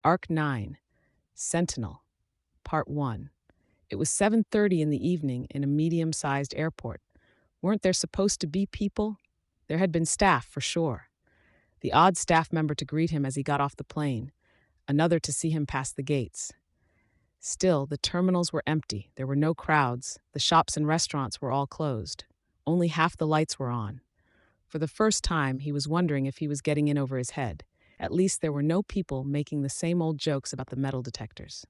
Arc 9, Sentinel, Part 1. It was 7:30 in the evening in a medium-sized airport. Weren't there supposed to be people? There had been staff, for sure. The odd staff member to greet him as he got off the plane, another to see him pass the gates. Still, the terminals were empty. There were no crowds. The shops and restaurants were all closed. Only half the lights were on. For the first time, he was wondering if he was getting in over his head. At least there were no people making the same old jokes about the metal detectors.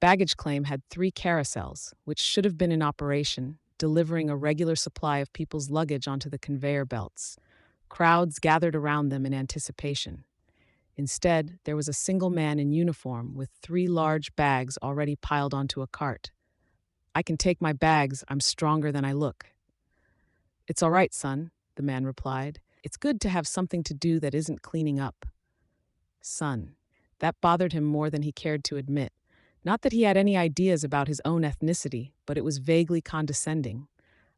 Baggage claim had 3 carousels, which should have been in operation, delivering a regular supply of people's luggage onto the conveyor belts. Crowds gathered around them in anticipation. Instead, there was a single man in uniform with 3 large bags already piled onto a cart. "I can take my bags, I'm stronger than I look." "It's all right, son," the man replied. "It's good to have something to do that isn't cleaning up." Son. That bothered him more than he cared to admit. Not that he had any ideas about his own ethnicity, but it was vaguely condescending,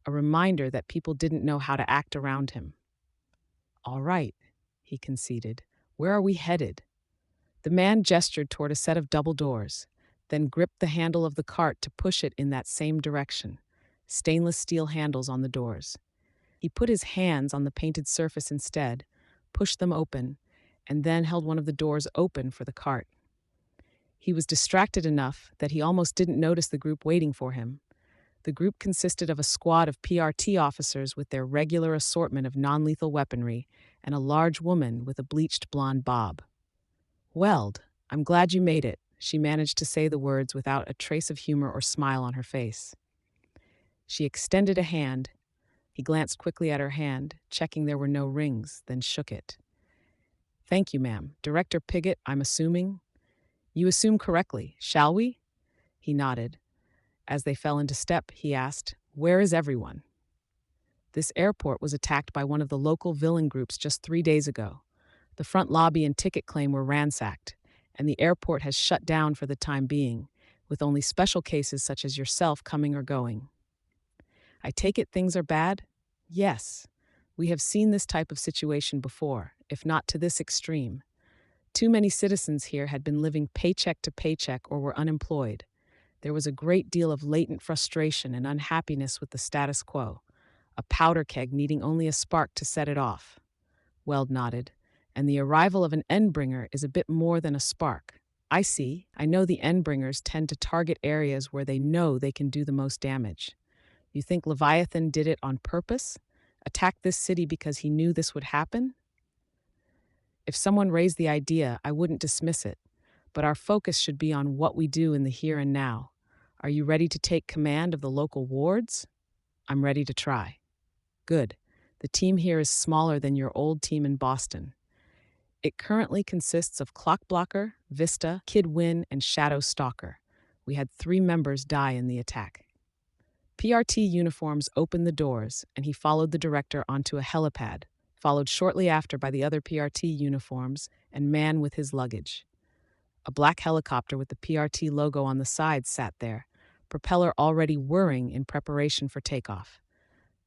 a reminder that people didn't know how to act around him. "All right," he conceded. "Where are we headed?" The man gestured toward a set of double doors, then gripped the handle of the cart to push it in that same direction. Stainless steel handles on the doors. He put his hands on the painted surface instead, pushed them open, and then held one of the doors open for the cart. He was distracted enough that he almost didn't notice the group waiting for him. The group consisted of a squad of PRT officers with their regular assortment of non-lethal weaponry and a large woman with a bleached blonde bob. "Weld, I'm glad you made it," she managed to say the words without a trace of humor or smile on her face. She extended a hand. He glanced quickly at her hand, checking there were no rings, then shook it. "Thank you, ma'am. Director Piggott, I'm assuming?" "You assume correctly. Shall we?" He nodded. As they fell into step, he asked, "Where is everyone?" This airport was attacked by one of the local villain groups just 3 days ago. The front lobby and ticket claim were ransacked, and the airport has shut down for the time being, with only special cases such as yourself coming or going. I take it things are bad? Yes. We have seen this type of situation before, if not to this extreme. Too many citizens here had been living paycheck to paycheck or were unemployed. There was a great deal of latent frustration and unhappiness with the status quo, a powder keg needing only a spark to set it off. Weld nodded. And the arrival of an endbringer is a bit more than a spark. I see. I know the endbringers tend to target areas where they know they can do the most damage. You think Leviathan did it on purpose? Attacked this city because he knew this would happen? If someone raised the idea, I wouldn't dismiss it. But our focus should be on what we do in the here and now. Are you ready to take command of the local wards? I'm ready to try. Good. The team here is smaller than your old team in Boston. It currently consists of Clockblocker, Vista, Kid Win, and Shadow Stalker. We had 3 members die in the attack. PRT uniforms opened the doors, and he followed the director onto a helipad, followed shortly after by the other PRT uniforms and man with his luggage. A black helicopter with the PRT logo on the side sat there, propeller already whirring in preparation for takeoff.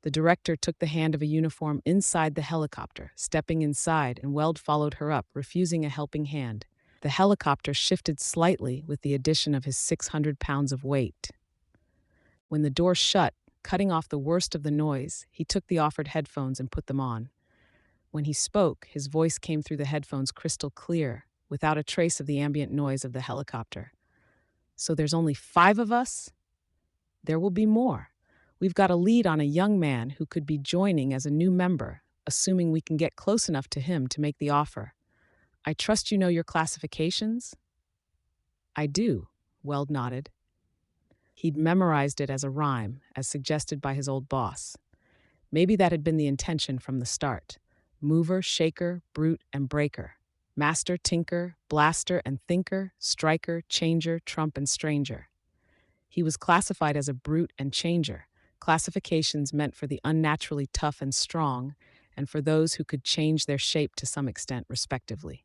The director took the hand of a uniform inside the helicopter, stepping inside, and Weld followed her up, refusing a helping hand. The helicopter shifted slightly with the addition of his 600 pounds of weight. When the door shut, cutting off the worst of the noise, he took the offered headphones and put them on. When he spoke, his voice came through the headphones crystal clear, without a trace of the ambient noise of the helicopter. "So there's only 5 of us? There will be more. We've got a lead on a young man who could be joining as a new member, assuming we can get close enough to him to make the offer. I trust you know your classifications?" "I do," Weld nodded. He'd memorized it as a rhyme, as suggested by his old boss. Maybe that had been the intention from the start. Mover, shaker, brute, and breaker. Master, tinker, blaster, and thinker, striker, changer, trump, and stranger. He was classified as a brute and changer, classifications meant for the unnaturally tough and strong, and for those who could change their shape to some extent, respectively.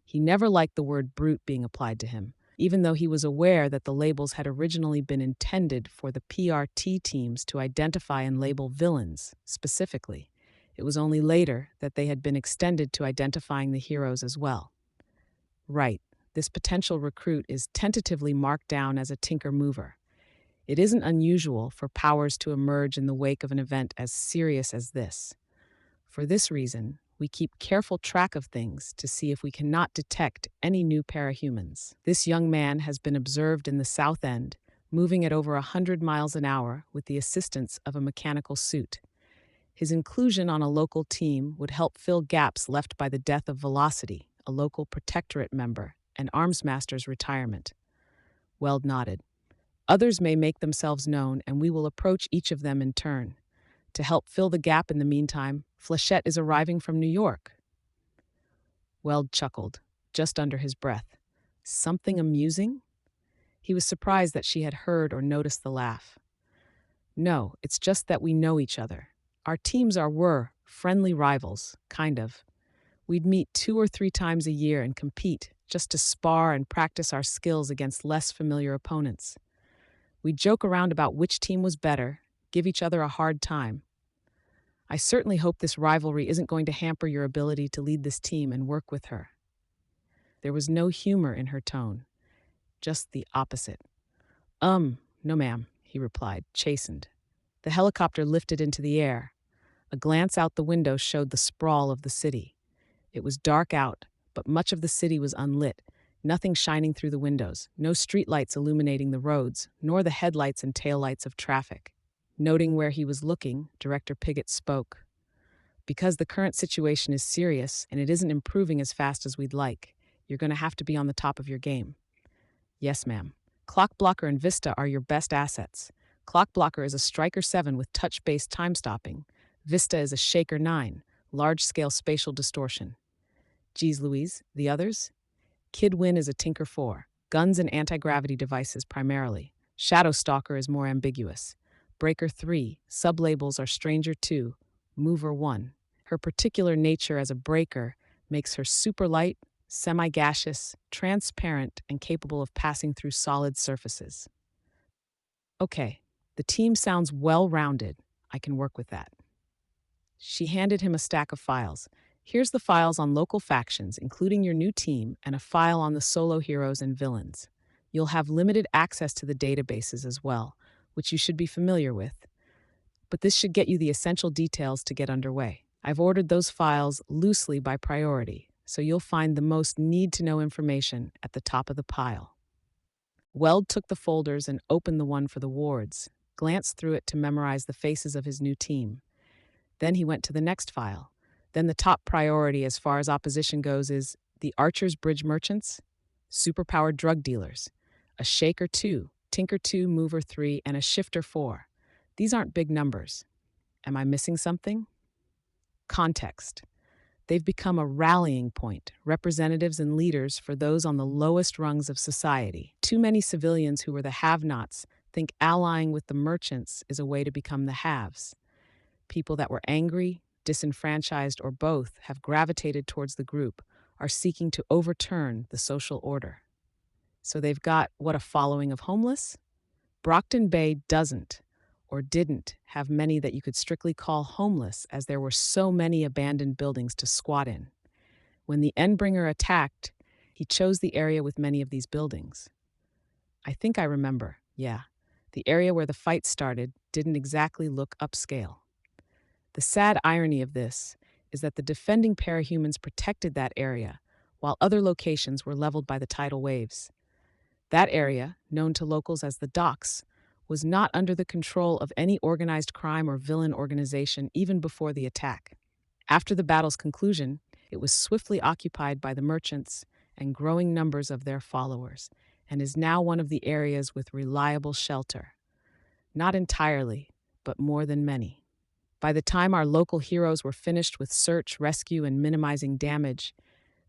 He never liked the word brute being applied to him, even though he was aware that the labels had originally been intended for the PRT teams to identify and label villains, specifically. It was only later that they had been extended to identifying the heroes as well. Right. This potential recruit is tentatively marked down as a tinker mover. It isn't unusual for powers to emerge in the wake of an event as serious as this. For this reason, we keep careful track of things to see if we cannot detect any new parahumans. This young man has been observed in the South End, moving at over 100 miles an hour with the assistance of a mechanical suit. His inclusion on a local team would help fill gaps left by the death of Velocity, a local protectorate member, and Armsmaster's retirement. Weld nodded. Others may make themselves known, and we will approach each of them in turn. To help fill the gap in the meantime, Flechette is arriving from New York. Weld chuckled, just under his breath. Something amusing? He was surprised that she had heard or noticed the laugh. No, it's just that we know each other. Our teams were friendly rivals, kind of. We'd meet 2 or 3 times a year and compete, just to spar and practice our skills against less familiar opponents. We'd joke around about which team was better, give each other a hard time. I certainly hope this rivalry isn't going to hamper your ability to lead this team and work with her. There was no humor in her tone, just the opposite. No ma'am, he replied, chastened. The helicopter lifted into the air. A glance out the window showed the sprawl of the city. It was dark out, but much of the city was unlit, nothing shining through the windows, no streetlights illuminating the roads, nor the headlights and taillights of traffic. Noting where he was looking, Director Piggott spoke. Because the current situation is serious and it isn't improving as fast as we'd like, you're going to have to be on the top of your game. Yes, ma'am. Clock Blocker and Vista are your best assets. Clock Blocker is a Striker 7 with touch-based time stopping. Vista is a Shaker 9, large-scale spatial distortion. Geez Louise, the others? Kid Win is a Tinker 4, guns and anti-gravity devices primarily. Shadow Stalker is more ambiguous. Breaker 3, sublabels are Stranger 2, Mover 1. Her particular nature as a breaker makes her super light, semi-gaseous, transparent, and capable of passing through solid surfaces. Okay, the team sounds well-rounded. I can work with that. She handed him a stack of files. Here's the files on local factions, including your new team, and a file on the solo heroes and villains. You'll have limited access to the databases as well, which you should be familiar with. But this should get you the essential details to get underway. I've ordered those files loosely by priority, so you'll find the most need-to-know information at the top of the pile. Weld took the folders and opened the one for the wards, glanced through it to memorize the faces of his new team. Then he went to the next file. Then the top priority as far as opposition goes is the Archer's Bridge Merchants, superpowered drug dealers, a Shaker 2, Tinker 2, Mover 3, and a Shifter 4. These aren't big numbers. Am I missing something? Context. They've become a rallying point, representatives and leaders for those on the lowest rungs of society. Too many civilians who were the have-nots think allying with the merchants is a way to become the haves. People that were angry, disenfranchised, or both have gravitated towards the group, are seeking to overturn the social order. So they've got, what, a following of homeless? Brockton Bay doesn't, or didn't, have many that you could strictly call homeless, as there were so many abandoned buildings to squat in. When the Endbringer attacked, he chose the area with many of these buildings. I think I remember, yeah. The area where the fight started didn't exactly look upscale. The sad irony of this is that the defending parahumans protected that area, while other locations were leveled by the tidal waves. That area, known to locals as the Docks, was not under the control of any organized crime or villain organization even before the attack. After the battle's conclusion, it was swiftly occupied by the merchants and growing numbers of their followers, and is now one of the areas with reliable shelter. Not entirely, but more than many. By the time our local heroes were finished with search, rescue, and minimizing damage,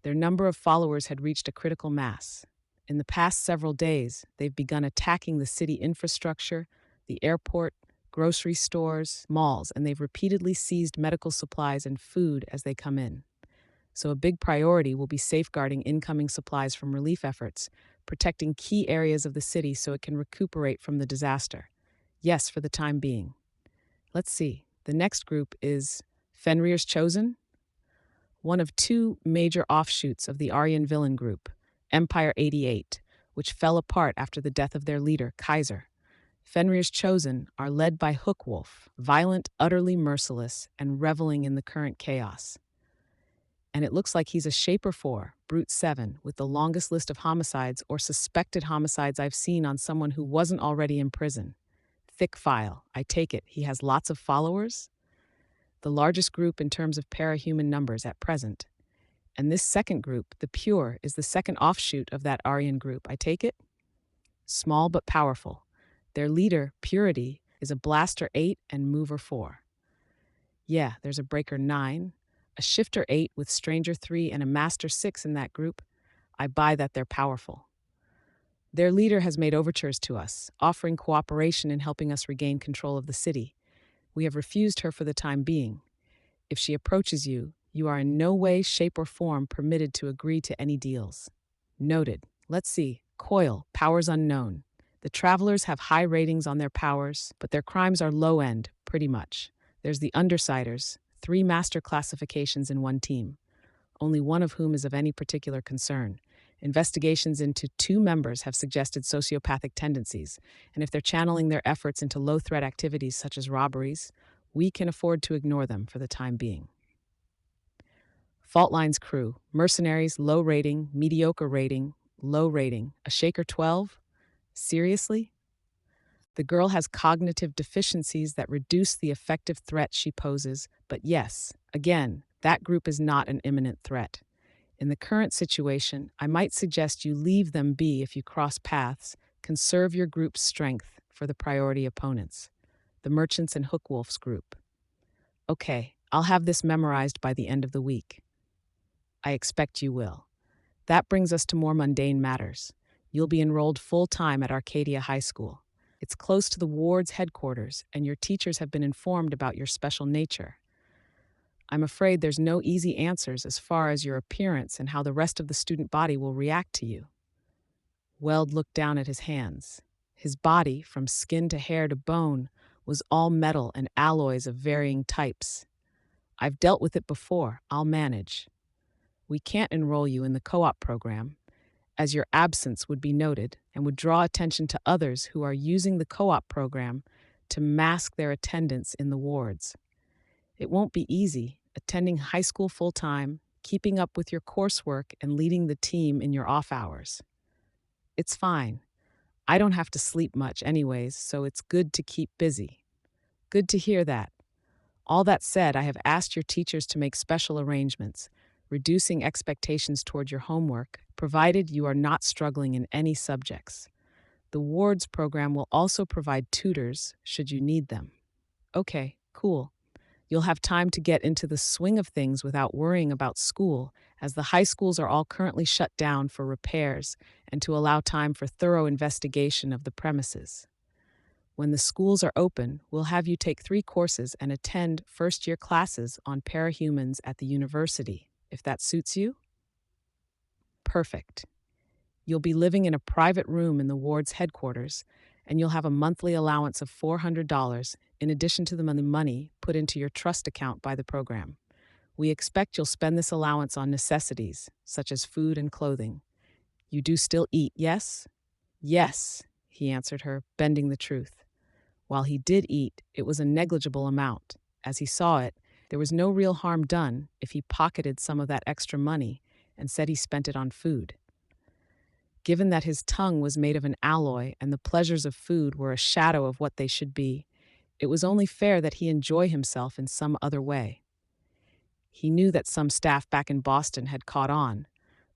their number of followers had reached a critical mass. In the past several days, they've begun attacking the city infrastructure, the airport, grocery stores, malls, and they've repeatedly seized medical supplies and food as they come in. So a big priority will be safeguarding incoming supplies from relief efforts, protecting key areas of the city so it can recuperate from the disaster. Yes, for the time being. Let's see. The next group is Fenrir's Chosen, one of 2 major offshoots of the Aryan villain group. Empire 88, which fell apart after the death of their leader, Kaiser. Fenrir's chosen are led by Hookwolf, violent, utterly merciless, and reveling in the current chaos. And it looks like he's a Shaper 4, Brute 7, with the longest list of homicides or suspected homicides I've seen on someone who wasn't already in prison. Thick file. I take it he has lots of followers? The largest group in terms of parahuman numbers at present. And this second group, the Pure, is the second offshoot of that Aryan group, I take it? Small but powerful. Their leader, Purity, is a Blaster 8 and Mover 4. Yeah, there's a Breaker 9, a Shifter 8 with Stranger 3 and a Master 6 in that group. I buy that they're powerful. Their leader has made overtures to us, offering cooperation in helping us regain control of the city. We have refused her for the time being. If she approaches you, you are in no way, shape, or form permitted to agree to any deals. Noted. Let's see. Coil, powers unknown. The Travelers have high ratings on their powers, but their crimes are low-end, pretty much. There's the Undersiders, 3 master classifications in one team, only one of whom is of any particular concern. Investigations into 2 members have suggested sociopathic tendencies, and if they're channeling their efforts into low-threat activities such as robberies, we can afford to ignore them for the time being. Fault Line's crew, mercenaries, low rating, mediocre rating, low rating, a Shaker 12? Seriously? The girl has cognitive deficiencies that reduce the effective threat she poses, but yes, again, that group is not an imminent threat. In the current situation, I might suggest you leave them be if you cross paths, conserve your group's strength for the priority opponents, the Merchants and Hookwolf's group. Okay, I'll have this memorized by the end of the week. I expect you will. That brings us to more mundane matters. You'll be enrolled full-time at Arcadia High School. It's close to the ward's headquarters, and your teachers have been informed about your special nature. I'm afraid there's no easy answers as far as your appearance and how the rest of the student body will react to you. Weld looked down at his hands. His body, from skin to hair to bone, was all metal and alloys of varying types. I've dealt with it before. I'll manage. We can't enroll you in the co-op program, as your absence would be noted and would draw attention to others who are using the co-op program to mask their attendance in the wards. It won't be easy, attending high school full-time, keeping up with your coursework, and leading the team in your off hours. It's fine. I don't have to sleep much anyways, so it's good to keep busy. Good to hear that. All that said, I have asked your teachers to make special arrangements, reducing expectations toward your homework, provided you are not struggling in any subjects. The wards program will also provide tutors should you need them. Okay, cool. You'll have time to get into the swing of things without worrying about school, as the high schools are all currently shut down for repairs and to allow time for thorough investigation of the premises. When the schools are open, we'll have you take 3 courses and attend first-year classes on parahumans at the university, if that suits you. Perfect. You'll be living in a private room in the ward's headquarters, and you'll have a monthly allowance of $400 in addition to the money put into your trust account by the program. We expect you'll spend this allowance on necessities, such as food and clothing. You do still eat, yes? Yes, he answered her, bending the truth. While he did eat, it was a negligible amount. As he saw it, there was no real harm done if he pocketed some of that extra money and said he spent it on food. Given that his tongue was made of an alloy and the pleasures of food were a shadow of what they should be, it was only fair that he enjoy himself in some other way. He knew that some staff back in Boston had caught on,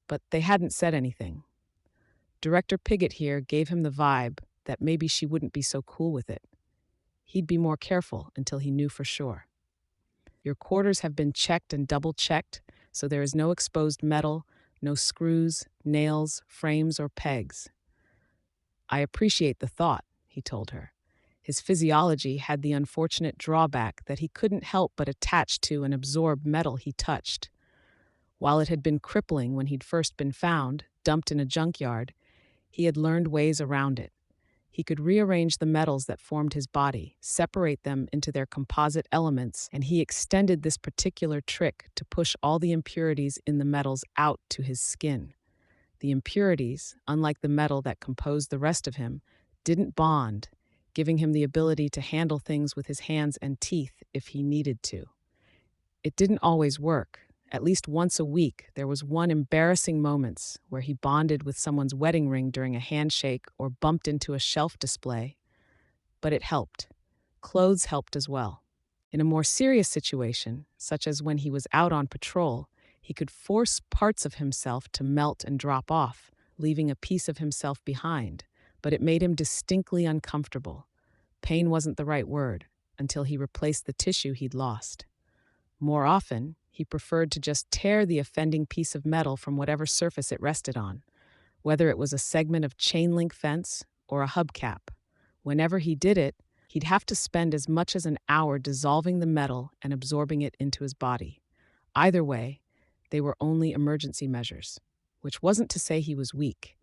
but they hadn't said anything. Director Piggott here gave him the vibe that maybe she wouldn't be so cool with it. He'd be more careful until he knew for sure. Your quarters have been checked and double-checked, so there is no exposed metal, no screws, nails, frames, or pegs. I appreciate the thought, he told her. His physiology had the unfortunate drawback that he couldn't help but attach to and absorb metal he touched. While it had been crippling when he'd first been found, dumped in a junkyard, he had learned ways around it. He could rearrange the metals that formed his body, separate them into their composite elements, and he extended this particular trick to push all the impurities in the metals out to his skin. The impurities, unlike the metal that composed the rest of him, didn't bond, giving him the ability to handle things with his hands and teeth if he needed to. It didn't always work. At least once a week, there was one embarrassing moment where he bonded with someone's wedding ring during a handshake or bumped into a shelf display. But it helped. Clothes helped as well. In a more serious situation, such as when he was out on patrol, he could force parts of himself to melt and drop off, leaving a piece of himself behind, but it made him distinctly uncomfortable. Pain wasn't the right word, until he replaced the tissue he'd lost. More often, he preferred to just tear the offending piece of metal from whatever surface it rested on, whether it was a segment of chain link fence or a hubcap. Whenever he did it, he'd have to spend as much as an hour dissolving the metal and absorbing it into his body. Either way, they were only emergency measures, which wasn't to say he was weak.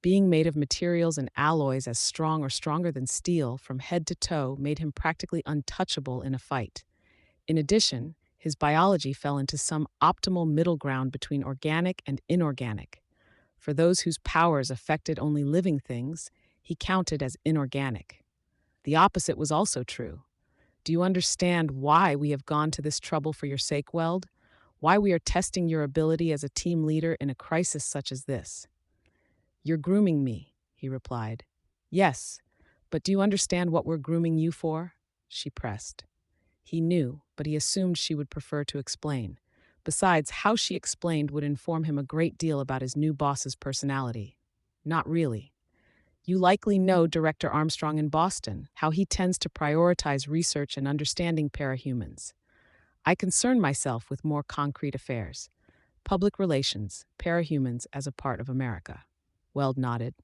Being made of materials and alloys as strong or stronger than steel from head to toe made him practically untouchable in a fight. In addition, his biology fell into some optimal middle ground between organic and inorganic. For those whose powers affected only living things, he counted as inorganic. The opposite was also true. Do you understand why we have gone to this trouble for your sake, Weld? Why we are testing your ability as a team leader in a crisis such as this? You're grooming me, he replied. Yes, but do you understand what we're grooming you for? She pressed. He knew, but he assumed she would prefer to explain. Besides, how she explained would inform him a great deal about his new boss's personality. Not really. You likely know Director Armstrong in Boston, how he tends to prioritize research and understanding parahumans. I concern myself with more concrete affairs. Public relations, parahumans as a part of America. Weld nodded.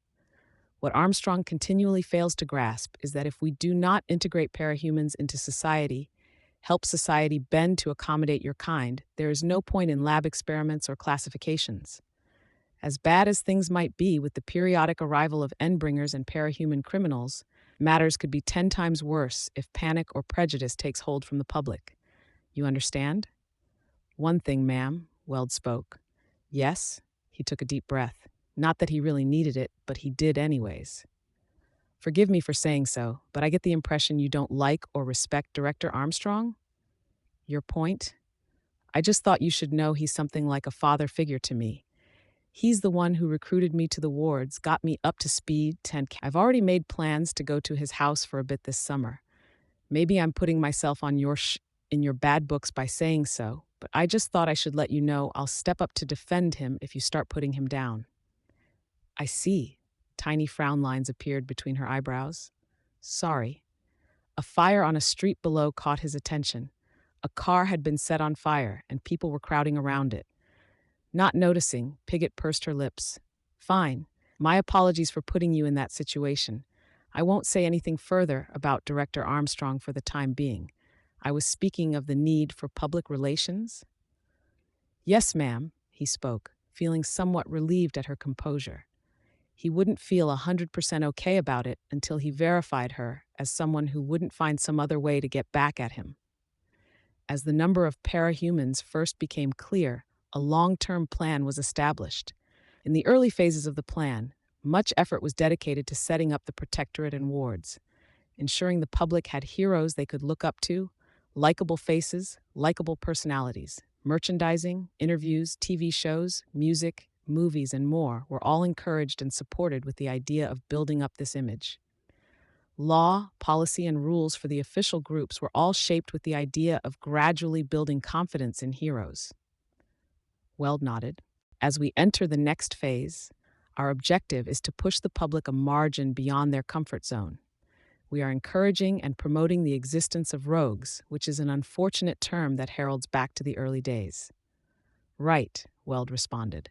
What Armstrong continually fails to grasp is that if we do not integrate parahumans into society, help society bend to accommodate your kind, there is no point in lab experiments or classifications. As bad as things might be with the periodic arrival of endbringers and parahuman criminals, matters could be 10 times worse if panic or prejudice takes hold from the public. You understand? One thing, ma'am, Weld spoke. Yes? He took a deep breath. Not that he really needed it, but he did anyways. Forgive me for saying so, but I get the impression you don't like or respect Director Armstrong? Your point? I just thought you should know he's something like a father figure to me. He's the one who recruited me to the wards, got me up to speed, I've already made plans to go to his house for a bit this summer. Maybe I'm putting myself on in your bad books by saying so, but I just thought I should let you know I'll step up to defend him if you start putting him down. I see. Tiny frown lines appeared between her eyebrows. Sorry. A fire on a street below caught his attention. A car had been set on fire, and people were crowding around it. Not noticing, Piggott pursed her lips. Fine. My apologies for putting you in that situation. I won't say anything further about Director Armstrong for the time being. I was speaking of the need for public relations. Yes, ma'am, he spoke, feeling somewhat relieved at her composure. He wouldn't feel 100% okay about it until he verified her as someone who wouldn't find some other way to get back at him. As the number of parahumans first became clear, a long-term plan was established. In the early phases of the plan, much effort was dedicated to setting up the protectorate and wards, ensuring the public had heroes they could look up to, likable faces, likable personalities. Merchandising, interviews, TV shows, music, movies, and more were all encouraged and supported with the idea of building up this image. Law, policy, and rules for the official groups were all shaped with the idea of gradually building confidence in heroes. Weld nodded. As we enter the next phase, our objective is to push the public a margin beyond their comfort zone. We are encouraging and promoting the existence of rogues, which is an unfortunate term that heralds back to the early days. Right, Weld responded.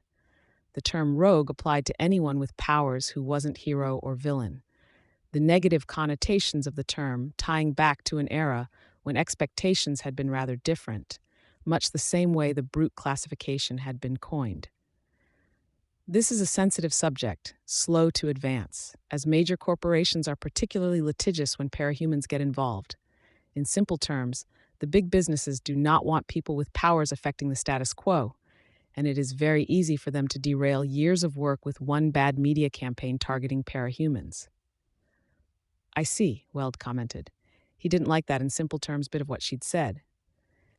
The term rogue applied to anyone with powers who wasn't hero or villain. The negative connotations of the term tying back to an era when expectations had been rather different, much the same way the brute classification had been coined. This is a sensitive subject, slow to advance, as major corporations are particularly litigious when parahumans get involved. In simple terms, the big businesses do not want people with powers affecting the status quo, and it is very easy for them to derail years of work with one bad media campaign targeting parahumans. I see, Weld commented. He didn't like that in simple terms bit of what she'd said.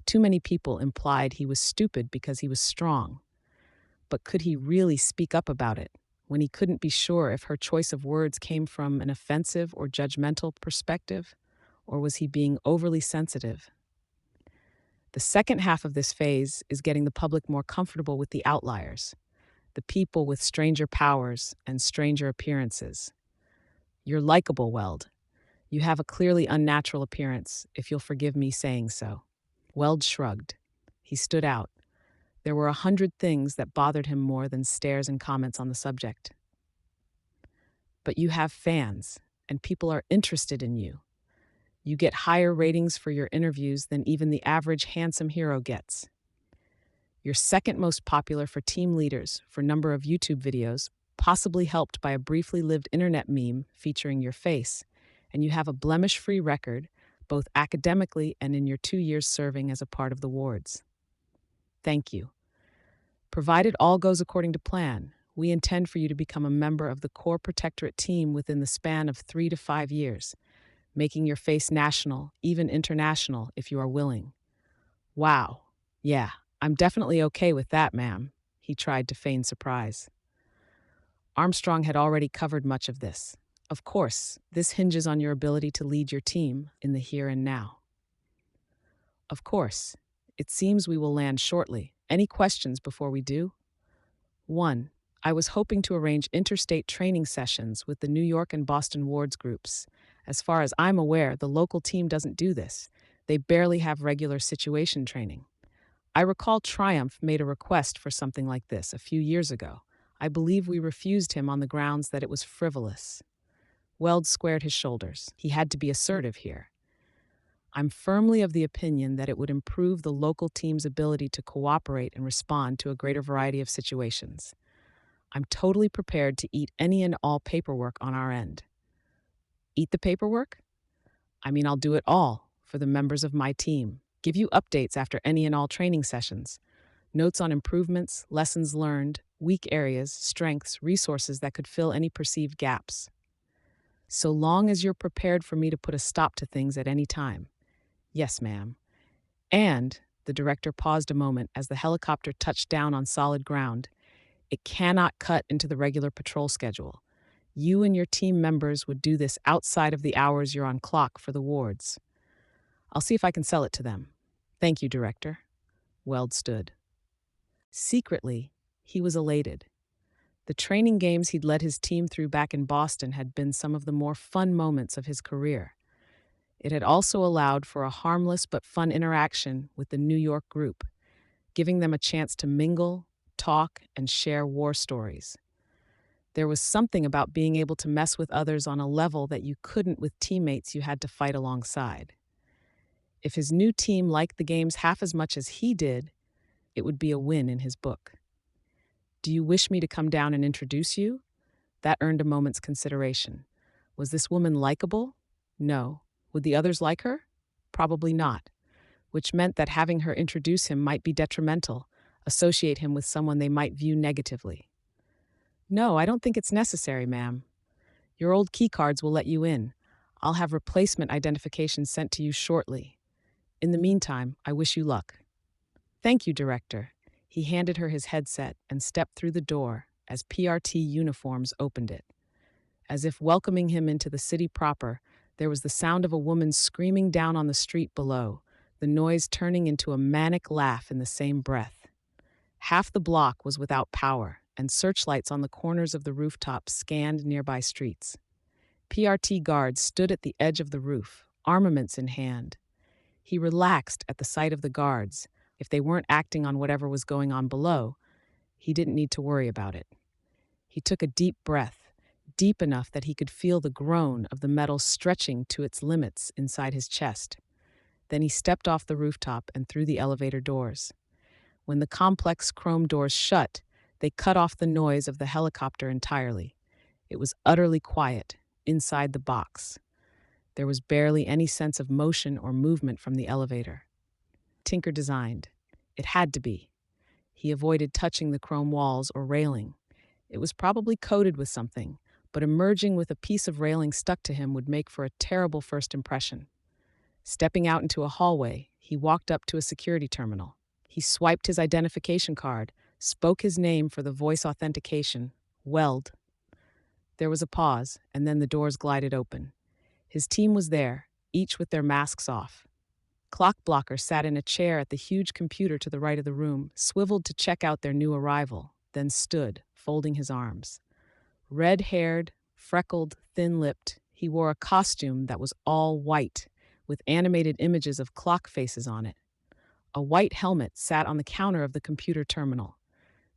Too many people implied he was stupid because he was strong. But could he really speak up about it when he couldn't be sure if her choice of words came from an offensive or judgmental perspective, or was he being overly sensitive? The second half of this phase is getting the public more comfortable with the outliers, the people with stranger powers and stranger appearances. You're likable, Weld. You have a clearly unnatural appearance, if you'll forgive me saying so. Weld shrugged. He stood out. There were 100 things that bothered him more than stares and comments on the subject. But you have fans, and people are interested in you. You get higher ratings for your interviews than even the average handsome hero gets. You're second most popular for team leaders for number of YouTube videos, possibly helped by a briefly lived internet meme featuring your face, and you have a blemish-free record, both academically and in your 2 years serving as a part of the wards. Thank you. Provided all goes according to plan, we intend for you to become a member of the Core Protectorate team within the span of 3 to 5 years, making your face national, even international, if you are willing. Wow. Yeah, I'm definitely okay with that, ma'am, he tried to feign surprise. Armstrong had already covered much of this. Of course, this hinges on your ability to lead your team in the here and now. Of course. It seems we will land shortly. Any questions before we do? 1. I was hoping to arrange interstate training sessions with the New York and Boston wards groups. As far as I'm aware, the local team doesn't do this. They barely have regular situation training. I recall Triumph made a request for something like this a few years ago. I believe we refused him on the grounds that it was frivolous. Weld squared his shoulders. He had to be assertive here. I'm firmly of the opinion that it would improve the local team's ability to cooperate and respond to a greater variety of situations. I'm totally prepared to eat any and all paperwork on our end. Eat the paperwork? I mean, I'll do it all for the members of my team. Give you updates after any and all training sessions. Notes on improvements, lessons learned, weak areas, strengths, resources that could fill any perceived gaps. So long as you're prepared for me to put a stop to things at any time. Yes, ma'am. And, the director paused a moment as the helicopter touched down on solid ground, it cannot cut into the regular patrol schedule. You and your team members would do this outside of the hours you're on clock for the wards. I'll see if I can sell it to them. Thank you, Director. Weld stood. Secretly, he was elated. The training games he'd led his team through back in Boston had been some of the more fun moments of his career. It had also allowed for a harmless but fun interaction with the New York group, giving them a chance to mingle, talk, and share war stories. There was something about being able to mess with others on a level that you couldn't with teammates you had to fight alongside. If his new team liked the games half as much as he did, it would be a win in his book. Do you wish me to come down and introduce you? That earned a moment's consideration. Was this woman likable? No. Would the others like her? Probably not, which meant that having her introduce him might be detrimental, associate him with someone they might view negatively. No, I don't think it's necessary, ma'am. Your old keycards will let you in. I'll have replacement identification sent to you shortly. In the meantime, I wish you luck. Thank you, Director. He handed her his headset and stepped through the door as PRT uniforms opened it. As if welcoming him into the city proper, there was the sound of a woman screaming down on the street below, the noise turning into a manic laugh in the same breath. Half the block was without power, and searchlights on the corners of the rooftops scanned nearby streets. PRT guards stood at the edge of the roof, armaments in hand. He relaxed at the sight of the guards. If they weren't acting on whatever was going on below, he didn't need to worry about it. He took a deep breath, deep enough that he could feel the groan of the metal stretching to its limits inside his chest. Then he stepped off the rooftop and through the elevator doors. When the complex chrome doors shut, they cut off the noise of the helicopter entirely. It was utterly quiet inside the box. There was barely any sense of motion or movement from the elevator. Tinker designed. It had to be. He avoided touching the chrome walls or railing. It was probably coated with something, but emerging with a piece of railing stuck to him would make for a terrible first impression. Stepping out into a hallway, he walked up to a security terminal. He swiped his identification card, spoke his name for the voice authentication, Weld. There was a pause, and then the doors glided open. His team was there, each with their masks off. Clock Blocker sat in a chair at the huge computer to the right of the room, swiveled to check out their new arrival, then stood, folding his arms. Red-haired, freckled, thin-lipped, he wore a costume that was all white, with animated images of clock faces on it. A white helmet sat on the counter of the computer terminal.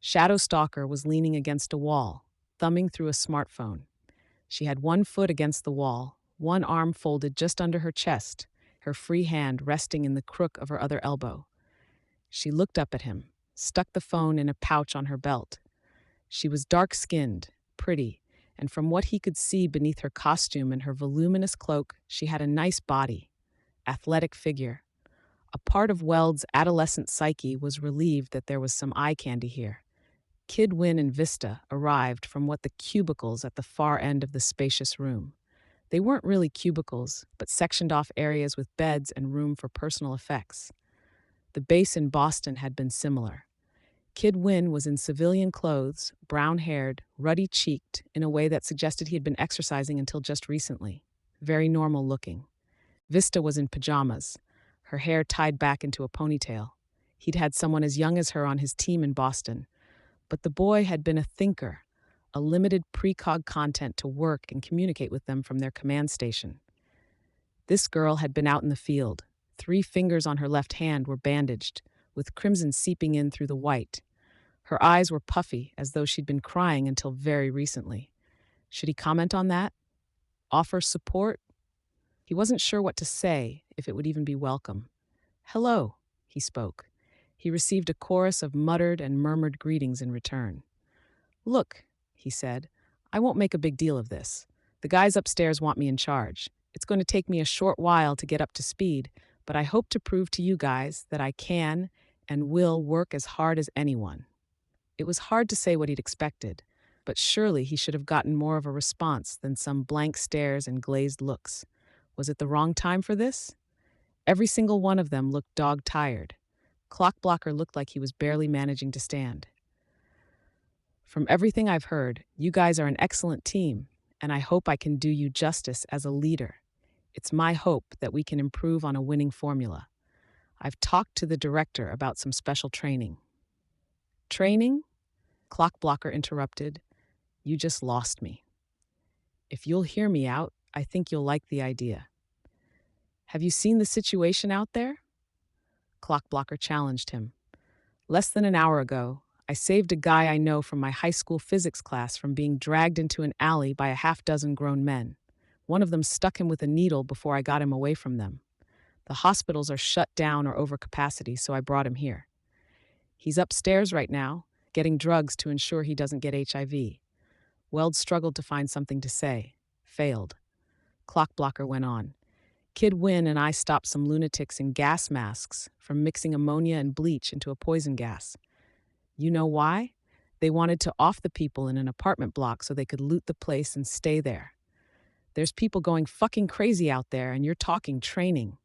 Shadow Stalker was leaning against a wall, thumbing through a smartphone. She had one foot against the wall, one arm folded just under her chest, her free hand resting in the crook of her other elbow. She looked up at him, stuck the phone in a pouch on her belt. She was dark-skinned, pretty, and from what he could see beneath her costume and her voluminous cloak, she had a nice body, athletic figure. A part of Weld's adolescent psyche was relieved that there was some eye candy here. Kid Win and Vista arrived from what the cubicles at the far end of the spacious room. They weren't really cubicles, but sectioned off areas with beds and room for personal effects. The base in Boston had been similar. Kid Win was in civilian clothes, brown-haired, ruddy-cheeked, in a way that suggested he had been exercising until just recently. Very normal-looking. Vista was in pajamas, her hair tied back into a ponytail. He'd had someone as young as her on his team in Boston. But the boy had been a thinker, a limited precog content to work and communicate with them from their command station. This girl had been out in the field. 3 fingers on her left hand were bandaged, with crimson seeping in through the white. Her eyes were puffy, as though she'd been crying until very recently. Should he comment on that? Offer support? He wasn't sure what to say, if it would even be welcome. "Hello," he spoke. He received a chorus of muttered and murmured greetings in return. "Look," he said, "I won't make a big deal of this. The guys upstairs want me in charge. It's going to take me a short while to get up to speed, but I hope to prove to you guys that I can and will work as hard as anyone." It was hard to say what he'd expected, but surely he should have gotten more of a response than some blank stares and glazed looks. Was it the wrong time for this? Every single one of them looked dog-tired. Clock Blocker looked like he was barely managing to stand. "From everything I've heard, you guys are an excellent team, and I hope I can do you justice as a leader. It's my hope that we can improve on a winning formula. I've talked to the director about some special training." "Training?" Clock Blocker interrupted. "You just lost me. If you'll hear me out, I think you'll like the idea. Have you seen the situation out there?" Clock Blocker challenged him. "Less than an hour ago, I saved a guy I know from my high school physics class from being dragged into an alley by a half-dozen grown men. One of them stuck him with a needle before I got him away from them. The hospitals are shut down or over capacity, so I brought him here. He's upstairs right now, getting drugs to ensure he doesn't get HIV. Weld struggled to find something to say. Failed. Clock Blocker went on. Kid Win and I stopped some lunatics in gas masks from mixing ammonia and bleach into a poison gas. You know why? They wanted to off the people in an apartment block so they could loot the place and stay there. There's people going fucking crazy out there, and you're talking training."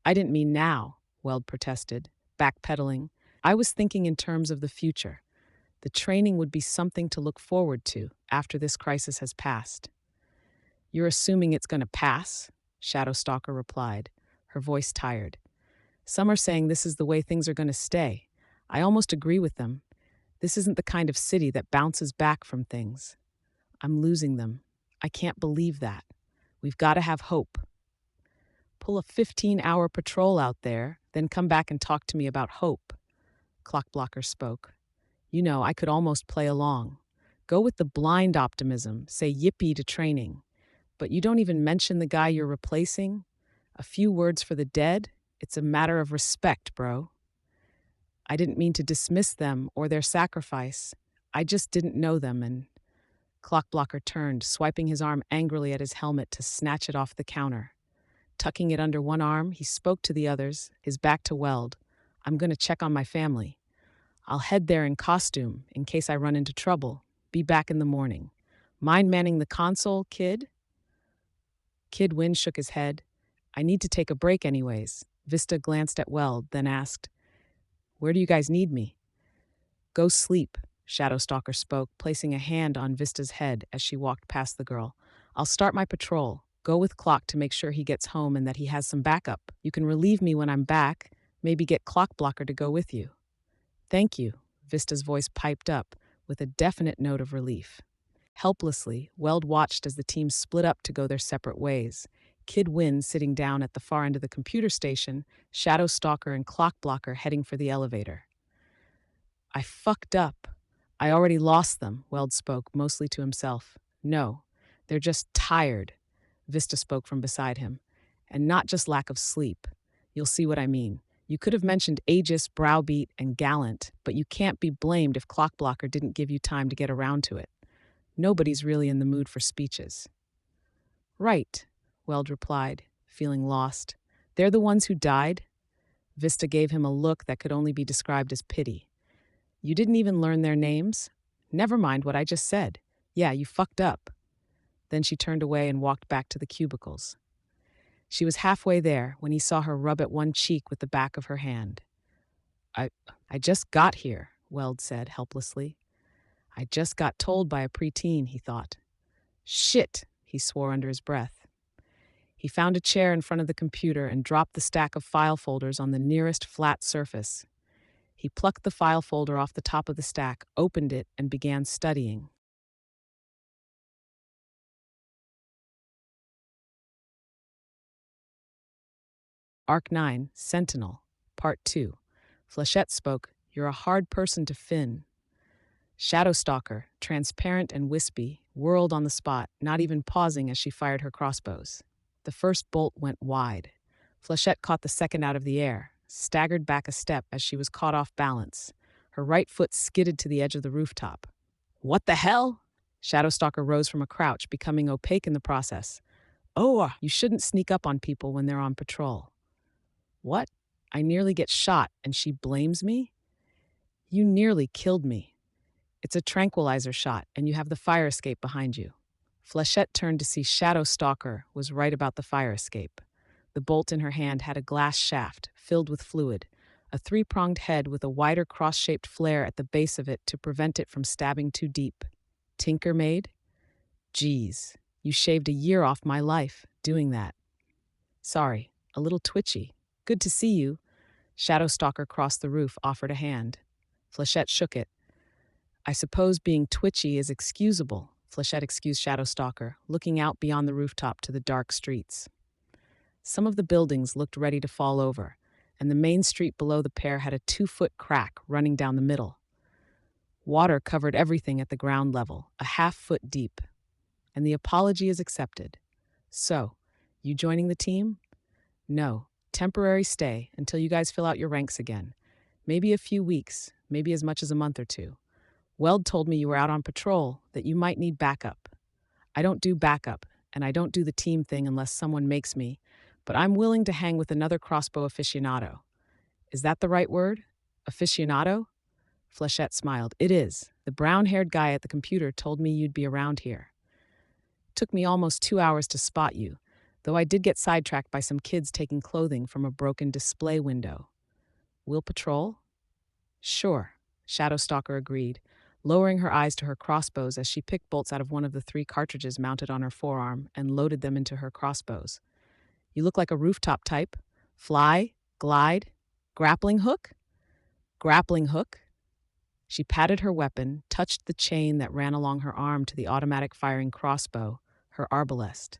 "I didn't mean now," Weld protested, backpedaling. "I was thinking in terms of the future. The training would be something to look forward to after this crisis has passed." "You're assuming it's going to pass?" Shadow Stalker replied, her voice tired. "Some are saying this is the way things are going to stay. I almost agree with them. This isn't the kind of city that bounces back from things. I'm losing them. I can't believe that. We've got to have hope. Pull a 15-hour patrol out there, then come back and talk to me about hope." Clock Blocker spoke. "You know, I could almost play along. Go with the blind optimism, say yippee to training. But you don't even mention the guy you're replacing? A few words for the dead? It's a matter of respect, bro." "I didn't mean to dismiss them or their sacrifice. I just didn't know them," and Clock Blocker turned, swiping his arm angrily at his helmet to snatch it off the counter. Tucking it under one arm, he spoke to the others, his back to Weld. "I'm going to check on my family. I'll head there in costume in case I run into trouble. Be back in the morning. Mind manning the console, kid? Kid Win shook his head. I need to take a break anyways. Vista glanced at Weld, then asked, Where do you guys need me? Go sleep, Shadowstalker spoke, placing a hand on Vista's head as she walked past the girl. I'll start my patrol. Go with Clock to make sure he gets home and that he has some backup. You can relieve me when I'm back. Maybe get Clockblocker to go with you. Thank you, Vista's voice piped up with a definite note of relief. Helplessly, Weld watched as the team split up to go their separate ways. Kid Win sitting down at the far end of the computer station, Shadowstalker and Clockblocker heading for the elevator. I fucked up. I already lost them, Weld spoke, mostly to himself. No, they're just tired, Vista spoke from beside him. And not just lack of sleep. You'll see what I mean. You could have mentioned Aegis, Browbeat, and Gallant, but you can't be blamed if Clockblocker didn't give you time to get around to it. Nobody's really in the mood for speeches. Right, Weld replied, feeling lost. They're the ones who died? Vista gave him a look that could only be described as pity. You didn't even learn their names? Never mind what I just said. Yeah, you fucked up. Then she turned away and walked back to the cubicles. She was halfway there when he saw her rub at one cheek with the back of her hand. I just got here, Weld said helplessly. I just got told by a preteen, he thought. Shit, he swore under his breath. He found a chair in front of the computer and dropped the stack of file folders on the nearest flat surface. He plucked the file folder off the top of the stack, opened it, and began studying. Arc 9, Sentinel, Part 2. Flechette spoke, You're a hard person to fin. Shadowstalker, transparent and wispy, whirled on the spot, not even pausing as she fired her crossbows. The first bolt went wide. Flechette caught the second out of the air, staggered back a step as she was caught off balance. Her right foot skidded to the edge of the rooftop. What the hell? Shadowstalker rose from a crouch, becoming opaque in the process. Oh, you shouldn't sneak up on people when they're on patrol. What? I nearly get shot and she blames me? You nearly killed me. It's a tranquilizer shot and you have the fire escape behind you. Flechette turned to see Shadowstalker was right about the fire escape. The bolt in her hand had a glass shaft filled with fluid, a three-pronged head with a wider cross-shaped flare at the base of it to prevent it from stabbing too deep. Tinker made? Geez, you shaved a year off my life doing that. Sorry, a little twitchy. Good to see you. Shadowstalker crossed the roof, offered a hand. Flechette shook it. I suppose being twitchy is excusable, Flechette excused Shadowstalker, looking out beyond the rooftop to the dark streets. Some of the buildings looked ready to fall over, and the main street below the pair had a 2-foot crack running down the middle. Water covered everything at the ground level, a half-foot deep. And the apology is accepted. So, you joining the team? No. Temporary stay until you guys fill out your ranks again. Maybe a few weeks, maybe as much as a month or two. Weld told me you were out on patrol, that you might need backup. I don't do backup, and I don't do the team thing unless someone makes me, but I'm willing to hang with another crossbow aficionado. Is that the right word? Aficionado? Flechette smiled. It is. The brown-haired guy at the computer told me you'd be around here. Took me almost 2 hours to spot you, though I did get sidetracked by some kids taking clothing from a broken display window. We'll patrol? Sure, Shadowstalker agreed, lowering her eyes to her crossbows as she picked bolts out of one of the 3 cartridges mounted on her forearm and loaded them into her crossbows. You look like a rooftop type. Fly, glide, grappling hook? Grappling hook? She patted her weapon, touched the chain that ran along her arm to the automatic firing crossbow, her arbalest.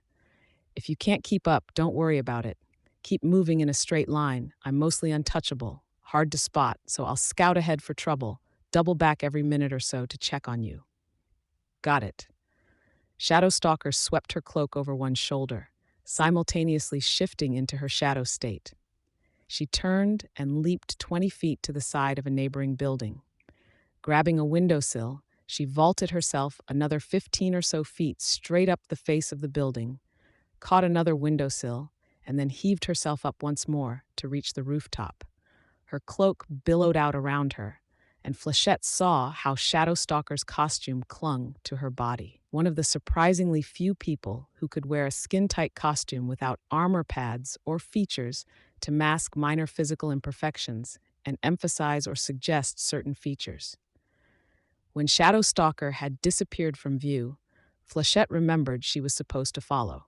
If you can't keep up, don't worry about it. Keep moving in a straight line. I'm mostly untouchable, hard to spot, so I'll scout ahead for trouble, double back every minute or so to check on you. Got it. Shadowstalker swept her cloak over one shoulder, simultaneously shifting into her shadow state. She turned and leaped 20 feet to the side of a neighboring building. Grabbing a windowsill, she vaulted herself another 15 or so feet straight up the face of the building, caught another windowsill, and then heaved herself up once more to reach the rooftop. Her cloak billowed out around her, and Flechette saw how Shadow Stalker's costume clung to her body. One of the surprisingly few people who could wear a skin-tight costume without armor pads or features to mask minor physical imperfections and emphasize or suggest certain features. When Shadow Stalker had disappeared from view, Flechette remembered she was supposed to follow.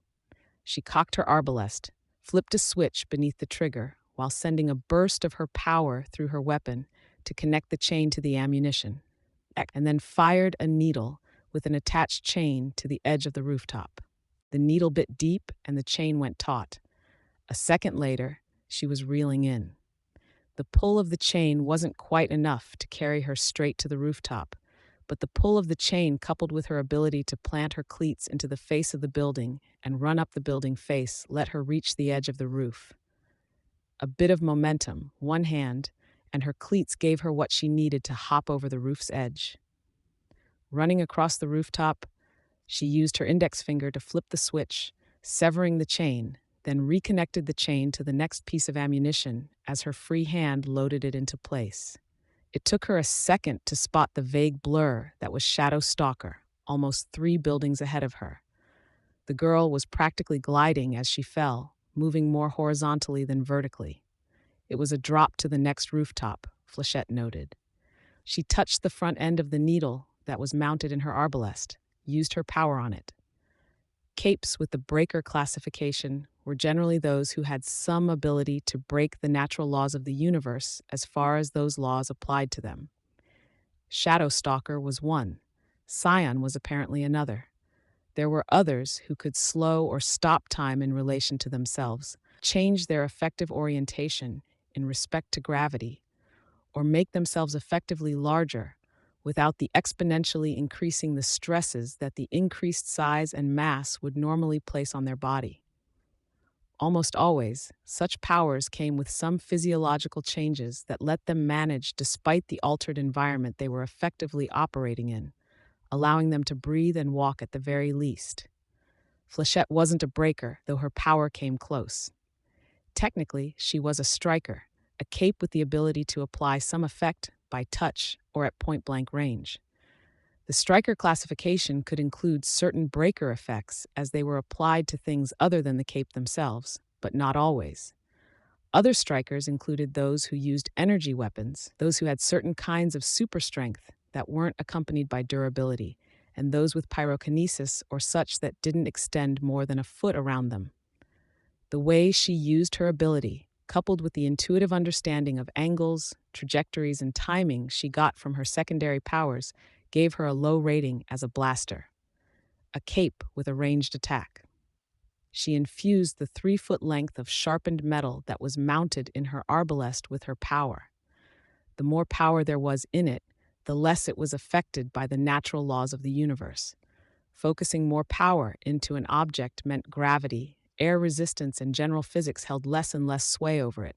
She cocked her arbalest, flipped a switch beneath the trigger while sending a burst of her power through her weapon to connect the chain to the ammunition, and then fired a needle with an attached chain to the edge of the rooftop. The needle bit deep and the chain went taut. A second later, she was reeling in. The pull of the chain wasn't quite enough to carry her straight to the rooftop, but the pull of the chain, coupled with her ability to plant her cleats into the face of the building and run up the building face, let her reach the edge of the roof. A bit of momentum, one hand, and her cleats gave her what she needed to hop over the roof's edge. Running across the rooftop, she used her index finger to flip the switch, severing the chain, then reconnected the chain to the next piece of ammunition as her free hand loaded it into place. It took her a second to spot the vague blur that was Shadow Stalker, almost 3 buildings ahead of her. The girl was practically gliding as she fell, moving more horizontally than vertically. It was a drop to the next rooftop, Flechette noted. She touched the front end of the needle that was mounted in her arbalest, used her power on it. Capes with the breaker classification were generally those who had some ability to break the natural laws of the universe as far as those laws applied to them. Shadow Stalker was one. Scion was apparently another. There were others who could slow or stop time in relation to themselves, change their effective orientation in respect to gravity, or make themselves effectively larger without the exponentially increasing the stresses that the increased size and mass would normally place on their body. Almost always, such powers came with some physiological changes that let them manage despite the altered environment they were effectively operating in, allowing them to breathe and walk at the very least. Flechette wasn't a breaker, though her power came close. Technically, she was a striker, a cape with the ability to apply some effect by touch or at point-blank range. The striker classification could include certain breaker effects as they were applied to things other than the cape themselves, but not always. Other strikers included those who used energy weapons, those who had certain kinds of super strength that weren't accompanied by durability, and those with pyrokinesis or such that didn't extend more than a foot around them. The way she used her ability, coupled with the intuitive understanding of angles, trajectories, and timing she got from her secondary powers, gave her a low rating as a blaster, a cape with a ranged attack. She infused the 3-foot length of sharpened metal that was mounted in her arbalest with her power. The more power there was in it, the less it was affected by the natural laws of the universe. Focusing more power into an object meant gravity, air resistance, and general physics held less and less sway over it.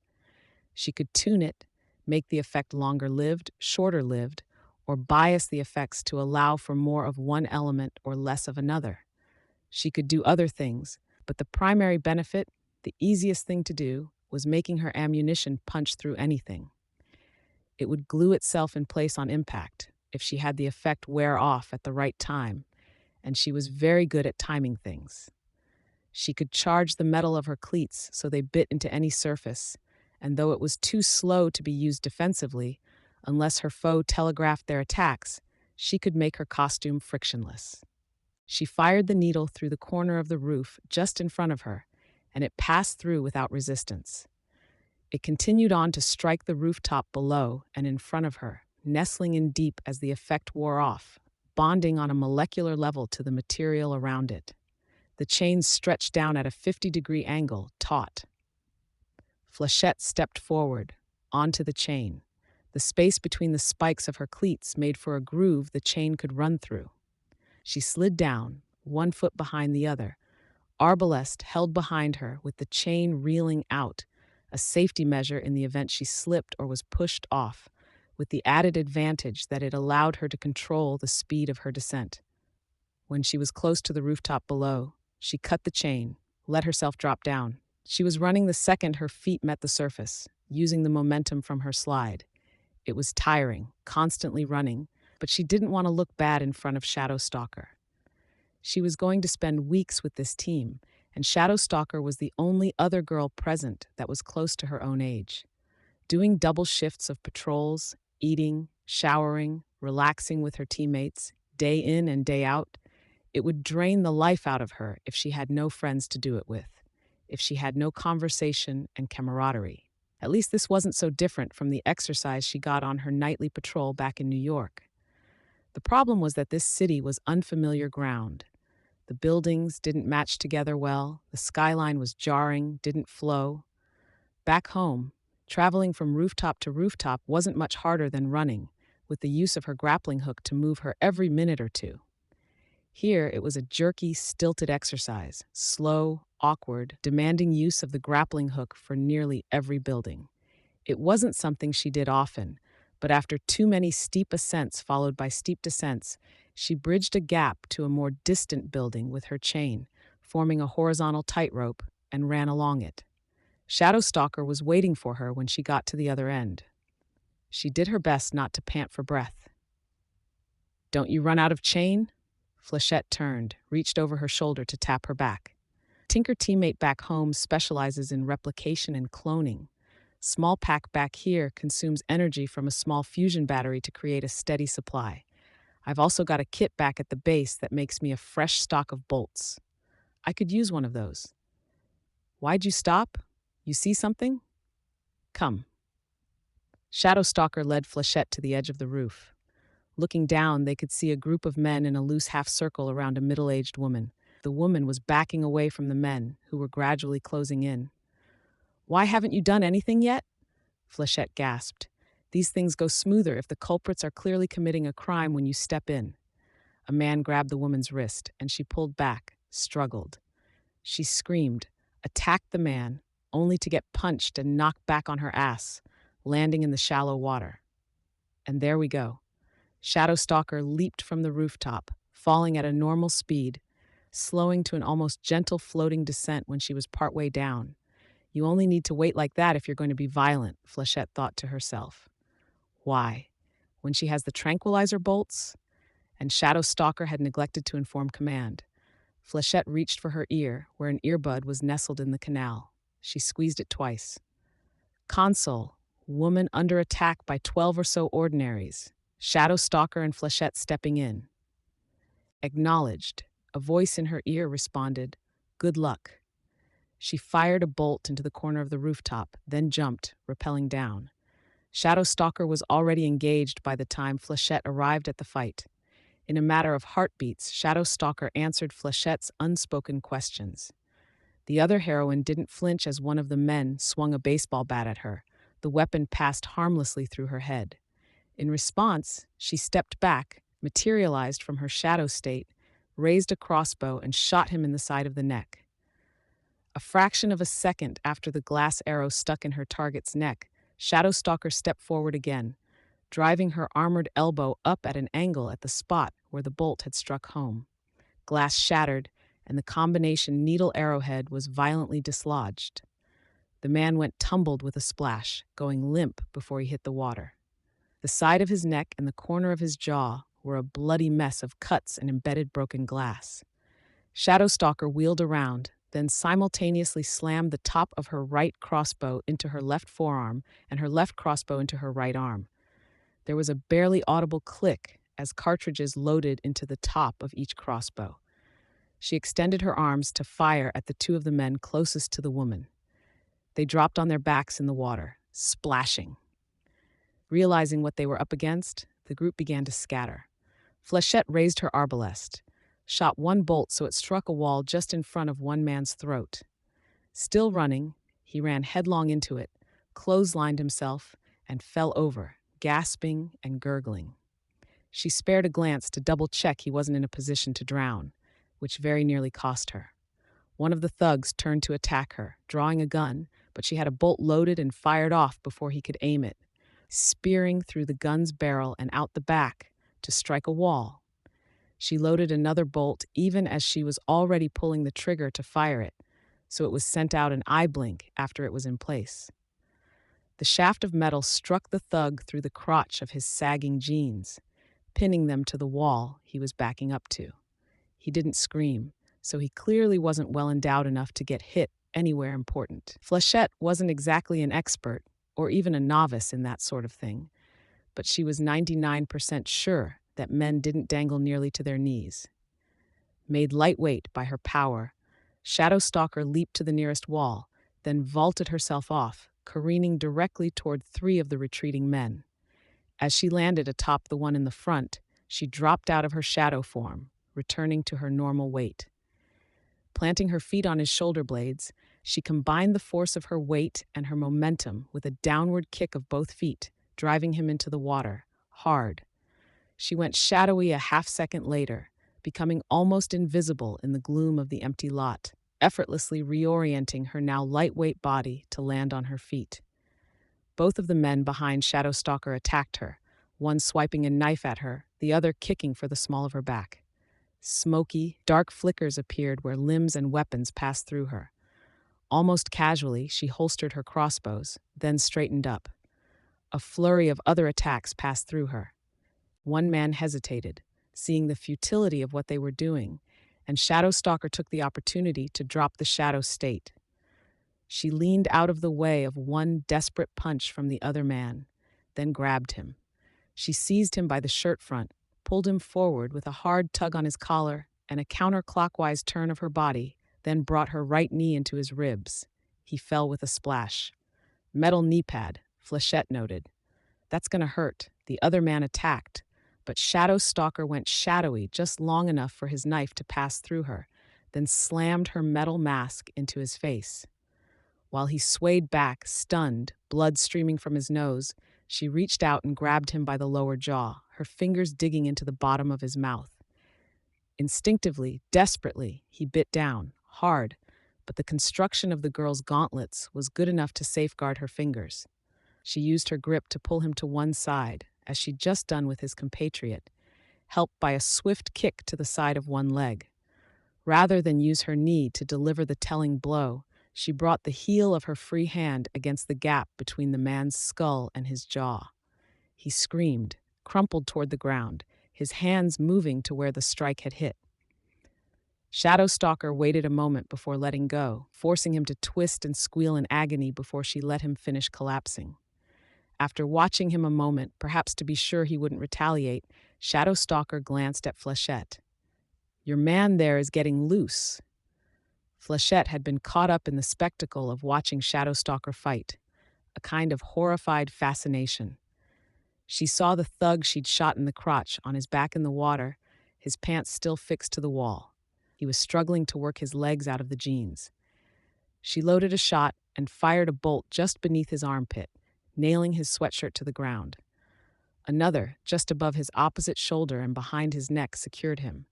She could tune it, make the effect longer-lived, shorter-lived, or bias the effects to allow for more of one element or less of another. She could do other things, but the primary benefit, the easiest thing to do, was making her ammunition punch through anything. It would glue itself in place on impact if she had the effect wear off at the right time, and she was very good at timing things. She could charge the metal of her cleats so they bit into any surface, and though it was too slow to be used defensively, unless her foe telegraphed their attacks, she could make her costume frictionless. She fired the needle through the corner of the roof just in front of her, and it passed through without resistance. It continued on to strike the rooftop below and in front of her, nestling in deep as the effect wore off, bonding on a molecular level to the material around it. The chains stretched down at a 50-degree angle, taut. Flechette stepped forward, onto the chain. The space between the spikes of her cleats made for a groove the chain could run through. She slid down, 1 foot behind the other, arbalest held behind her with the chain reeling out, a safety measure in the event she slipped or was pushed off, with the added advantage that it allowed her to control the speed of her descent. When she was close to the rooftop below, she cut the chain, let herself drop down. She was running the second her feet met the surface, using the momentum from her slide. It was tiring, constantly running, but she didn't want to look bad in front of Shadow Stalker. She was going to spend weeks with this team, and Shadow Stalker was the only other girl present that was close to her own age. Doing double shifts of patrols, eating, showering, relaxing with her teammates, day in and day out, it would drain the life out of her if she had no friends to do it with, if she had no conversation and camaraderie. At least this wasn't so different from the exercise she got on her nightly patrol back in New York. The problem was that this city was unfamiliar ground. The buildings didn't match together well, the skyline was jarring, didn't flow. Back home, traveling from rooftop to rooftop wasn't much harder than running, with the use of her grappling hook to move her every minute or two. Here, it was a jerky, stilted exercise, slow, awkward, demanding use of the grappling hook for nearly every building. It wasn't something she did often, but after too many steep ascents followed by steep descents, she bridged a gap to a more distant building with her chain, forming a horizontal tightrope, and ran along it. Shadow Stalker was waiting for her when she got to the other end. She did her best not to pant for breath. "Don't you run out of chain?" Flechette turned, reached over her shoulder to tap her back. Tinker teammate back home specializes in replication and cloning. Small pack back here consumes energy from a small fusion battery to create a steady supply. I've also got a kit back at the base that makes me a fresh stock of bolts. I could use one of those. Why'd you stop? You see something? Come. Shadow Stalker led Flechette to the edge of the roof. Looking down, they could see a group of men in a loose half circle around a middle-aged woman. The woman was backing away from the men, who were gradually closing in. "Why haven't you done anything yet?" Flechette gasped. "These things go smoother if the culprits are clearly committing a crime when you step in." A man grabbed the woman's wrist, and she pulled back, struggled. She screamed, attacked the man, only to get punched and knocked back on her ass, landing in the shallow water. And there we go. Shadow Stalker leaped from the rooftop, falling at a normal speed, slowing to an almost gentle floating descent when she was partway down. You only need to wait like that if you're going to be violent, Flechette thought to herself. Why? When she has the tranquilizer bolts? And Shadow Stalker had neglected to inform command. Flechette reached for her ear, where an earbud was nestled in the canal. She squeezed it twice. Console, woman under attack by 12 or so ordinaries. Shadow Stalker and Flechette stepping in. Acknowledged. A voice in her ear responded, "Good luck." She fired a bolt into the corner of the rooftop, then jumped, rappelling down. Shadow Stalker was already engaged by the time Flechette arrived at the fight. In a matter of heartbeats, Shadow Stalker answered Flechette's unspoken questions. The other heroine didn't flinch as one of the men swung a baseball bat at her. The weapon passed harmlessly through her head. In response, she stepped back, materialized from her shadow state, raised a crossbow, and shot him in the side of the neck. A fraction of a second after the glass arrow stuck in her target's neck, Shadow Stalker stepped forward again, driving her armored elbow up at an angle at the spot where the bolt had struck home. Glass shattered, and the combination needle arrowhead was violently dislodged. The man went tumbled with a splash, going limp before he hit the water. The side of his neck and the corner of his jaw were a bloody mess of cuts and embedded broken glass. Shadow Stalker wheeled around, then simultaneously slammed the top of her right crossbow into her left forearm and her left crossbow into her right arm. There was a barely audible click as cartridges loaded into the top of each crossbow. She extended her arms to fire at the two of the men closest to the woman. They dropped on their backs in the water, splashing. Realizing what they were up against, the group began to scatter. Flechette raised her arbalest, shot one bolt so it struck a wall just in front of one man's throat. Still running, he ran headlong into it, clotheslined himself, and fell over, gasping and gurgling. She spared a glance to double-check he wasn't in a position to drown, which very nearly cost her. One of the thugs turned to attack her, drawing a gun, but she had a bolt loaded and fired off before he could aim it, spearing through the gun's barrel and out the back to strike a wall. She loaded another bolt even as she was already pulling the trigger to fire it, so it was sent out an eye blink after it was in place. The shaft of metal struck the thug through the crotch of his sagging jeans, pinning them to the wall he was backing up to. He didn't scream, so he clearly wasn't well endowed enough to get hit anywhere important. Flechette wasn't exactly an expert, or even a novice in that sort of thing, but she was 99% sure that men didn't dangle nearly to their knees. Made lightweight by her power, Shadowstalker leaped to the nearest wall, then vaulted herself off, careening directly toward 3 of the retreating men. As she landed atop the one in the front, she dropped out of her shadow form, returning to her normal weight. Planting her feet on his shoulder blades, she combined the force of her weight and her momentum with a downward kick of both feet, driving him into the water, hard. She went shadowy a half-second later, becoming almost invisible in the gloom of the empty lot, effortlessly reorienting her now lightweight body to land on her feet. Both of the men behind Shadowstalker attacked her, one swiping a knife at her, the other kicking for the small of her back. Smoky, dark flickers appeared where limbs and weapons passed through her. Almost casually, she holstered her crossbows, then straightened up. A flurry of other attacks passed through her. One man hesitated, seeing the futility of what they were doing, and Shadowstalker took the opportunity to drop the shadow state. She leaned out of the way of one desperate punch from the other man, then grabbed him. She seized him by the shirt front, pulled him forward with a hard tug on his collar and a counterclockwise turn of her body, then brought her right knee into his ribs. He fell with a splash. Metal knee pad, Flechette noted. That's gonna hurt. The other man attacked, but Shadowstalker went shadowy just long enough for his knife to pass through her, then slammed her metal mask into his face. While he swayed back, stunned, blood streaming from his nose, she reached out and grabbed him by the lower jaw, her fingers digging into the bottom of his mouth. Instinctively, desperately, he bit down, hard, but the construction of the girl's gauntlets was good enough to safeguard her fingers. She used her grip to pull him to one side, as she'd just done with his compatriot, helped by a swift kick to the side of one leg. Rather than use her knee to deliver the telling blow, she brought the heel of her free hand against the gap between the man's skull and his jaw. He screamed, crumpled toward the ground, his hands moving to where the strike had hit. Shadowstalker waited a moment before letting go, forcing him to twist and squeal in agony before she let him finish collapsing. After watching him a moment, perhaps to be sure he wouldn't retaliate, Shadowstalker glanced at Flechette. "Your man there is getting loose." Flechette had been caught up in the spectacle of watching Shadowstalker fight, a kind of horrified fascination. She saw the thug she'd shot in the crotch on his back in the water, his pants still fixed to the wall. He was struggling to work his legs out of the jeans. She loaded a shot and fired a bolt just beneath his armpit, nailing his sweatshirt to the ground. Another, just above his opposite shoulder and behind his neck, secured him.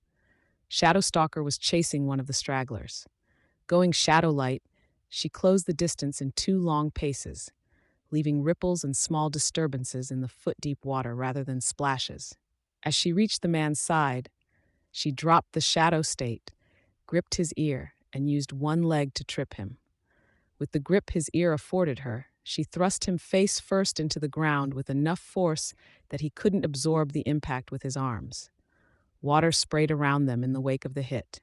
Shadowstalker was chasing one of the stragglers. Going shadowlight, she closed the distance in 2 long paces, leaving ripples and small disturbances in the foot-deep water rather than splashes. As she reached the man's side, she dropped the shadow state, gripped his ear, and used one leg to trip him. With the grip his ear afforded her, she thrust him face first into the ground with enough force that he couldn't absorb the impact with his arms. Water sprayed around them in the wake of the hit.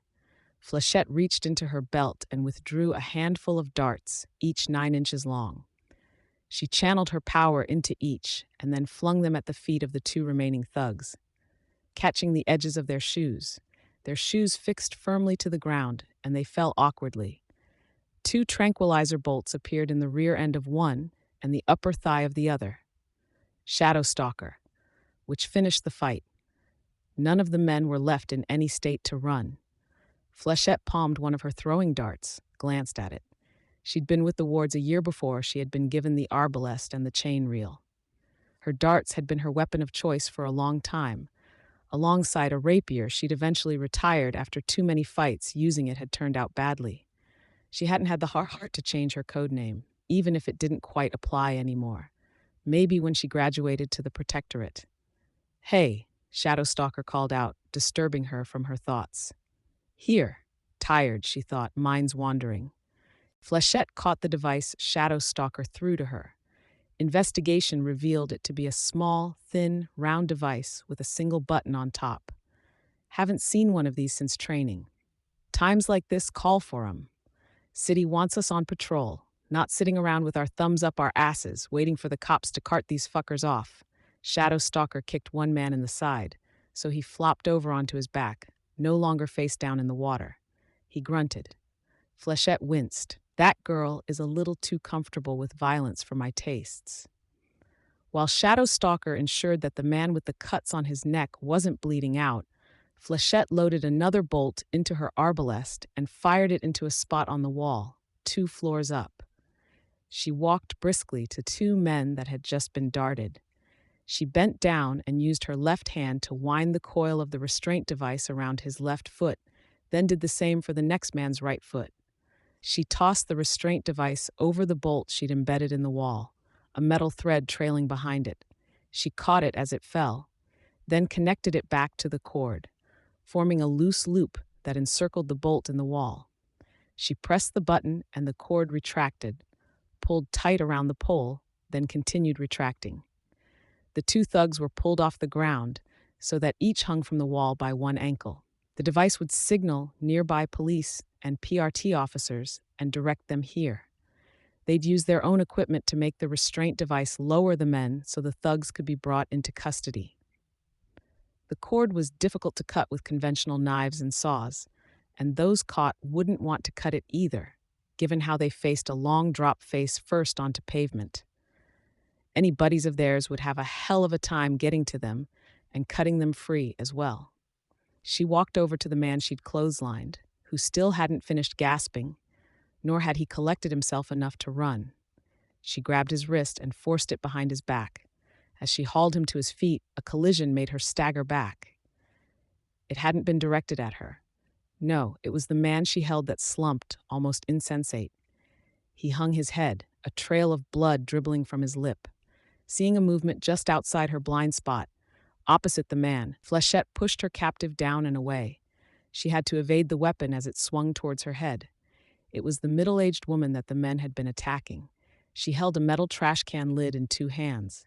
Flechette reached into her belt and withdrew a handful of darts, each 9 inches long. She channeled her power into each and then flung them at the feet of the 2 remaining thugs, catching the edges of their shoes. Their shoes fixed firmly to the ground, and they fell awkwardly. 2 tranquilizer bolts appeared in the rear end of one and the upper thigh of the other. Shadowstalker, which finished the fight. None of the men were left in any state to run. Flechette palmed one of her throwing darts, glanced at it. She'd been with the wards a year before she had been given the arbalest and the chain reel. Her darts had been her weapon of choice for a long time. Alongside a rapier she'd eventually retired after too many fights using it had turned out badly. She hadn't had the heart to change her code name, even if it didn't quite apply anymore. Maybe when she graduated to the Protectorate. "Hey," Shadowstalker called out, disturbing her from her thoughts. "Here." Tired, she thought, minds wandering. Flechette caught the device Shadowstalker threw to her. Investigation revealed it to be a small, thin, round device with a single button on top. Haven't seen one of these since training. Times like this call for 'em. City wants us on patrol, not sitting around with our thumbs up our asses, waiting for the cops to cart these fuckers off. Shadow Stalker kicked one man in the side, so he flopped over onto his back, no longer face down in the water. He grunted. Flechette winced. That girl is a little too comfortable with violence for my tastes. While Shadow Stalker ensured that the man with the cuts on his neck wasn't bleeding out, Flechette loaded another bolt into her arbalest and fired it into a spot on the wall, 2 floors up. She walked briskly to 2 men that had just been darted. She bent down and used her left hand to wind the coil of the restraint device around his left foot, then did the same for the next man's right foot. She tossed the restraint device over the bolt she'd embedded in the wall, a metal thread trailing behind it. She caught it as it fell, then connected it back to the cord, forming a loose loop that encircled the bolt in the wall. She pressed the button and the cord retracted, pulled tight around the pole, then continued retracting. The 2 thugs were pulled off the ground so that each hung from the wall by one ankle. The device would signal nearby police and PRT officers and direct them here. They'd use their own equipment to make the restraint device lower the men so the thugs could be brought into custody. The cord was difficult to cut with conventional knives and saws, and those caught wouldn't want to cut it either, given how they faced a long drop face first onto pavement. Any buddies of theirs would have a hell of a time getting to them and cutting them free as well. She walked over to the man she'd clotheslined, who still hadn't finished gasping, nor had he collected himself enough to run. She grabbed his wrist and forced it behind his back. As she hauled him to his feet, a collision made her stagger back. It hadn't been directed at her. No, it was the man she held that slumped, almost insensate. He hung his head, a trail of blood dribbling from his lip. Seeing a movement just outside her blind spot, opposite the man, Flechette pushed her captive down and away. She had to evade the weapon as it swung towards her head. It was the middle-aged woman that the men had been attacking. She held a metal trash can lid in 2 hands.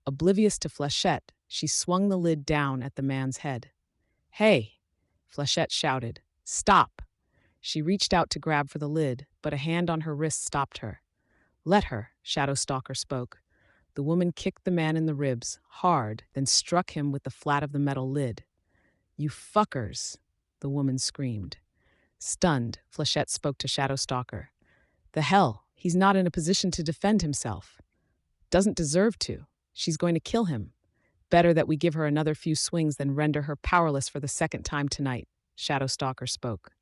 Oblivious to Flechette, she swung the lid down at the man's head. "Hey!" Flechette shouted. "Stop!" She reached out to grab for the lid, but a hand on her wrist stopped her. "Let her," Shadow Stalker spoke. The woman kicked the man in the ribs, hard, then struck him with the flat of the metal lid. "You fuckers!" the woman screamed. Stunned, Flechette spoke to Shadow Stalker. "The hell, he's not in a position to defend himself. Doesn't deserve to. She's going to kill him. Better that we give her another few swings than render her powerless for the 2nd time tonight," Shadow Stalker spoke.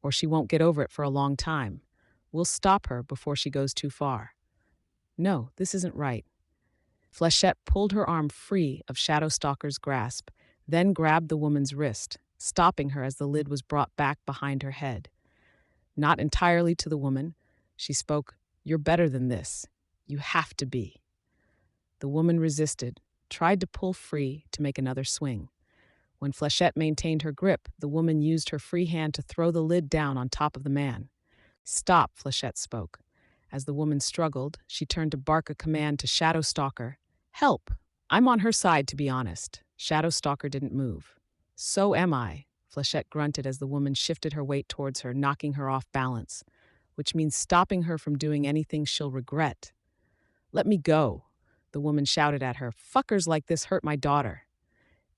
"Or she won't get over it for a long time. We'll stop her before she goes too far." "No, this isn't right." Flechette pulled her arm free of Shadow Stalker's grasp, then grabbed the woman's wrist, stopping her as the lid was brought back behind her head. Not entirely to the woman, she spoke, "You're better than this. You have to be." The woman resisted, tried to pull free to make another swing. When Flechette maintained her grip, the woman used her free hand to throw the lid down on top of the man. "Stop," Flechette spoke. As the woman struggled, she turned to bark a command to Shadow Stalker. "Help! I'm on her side, to be honest." Shadow Stalker didn't move. "So am I," Flechette grunted as the woman shifted her weight towards her, knocking her off balance, which means stopping her from doing anything she'll regret. "Let me go," the woman shouted at her. "Fuckers like this hurt my daughter."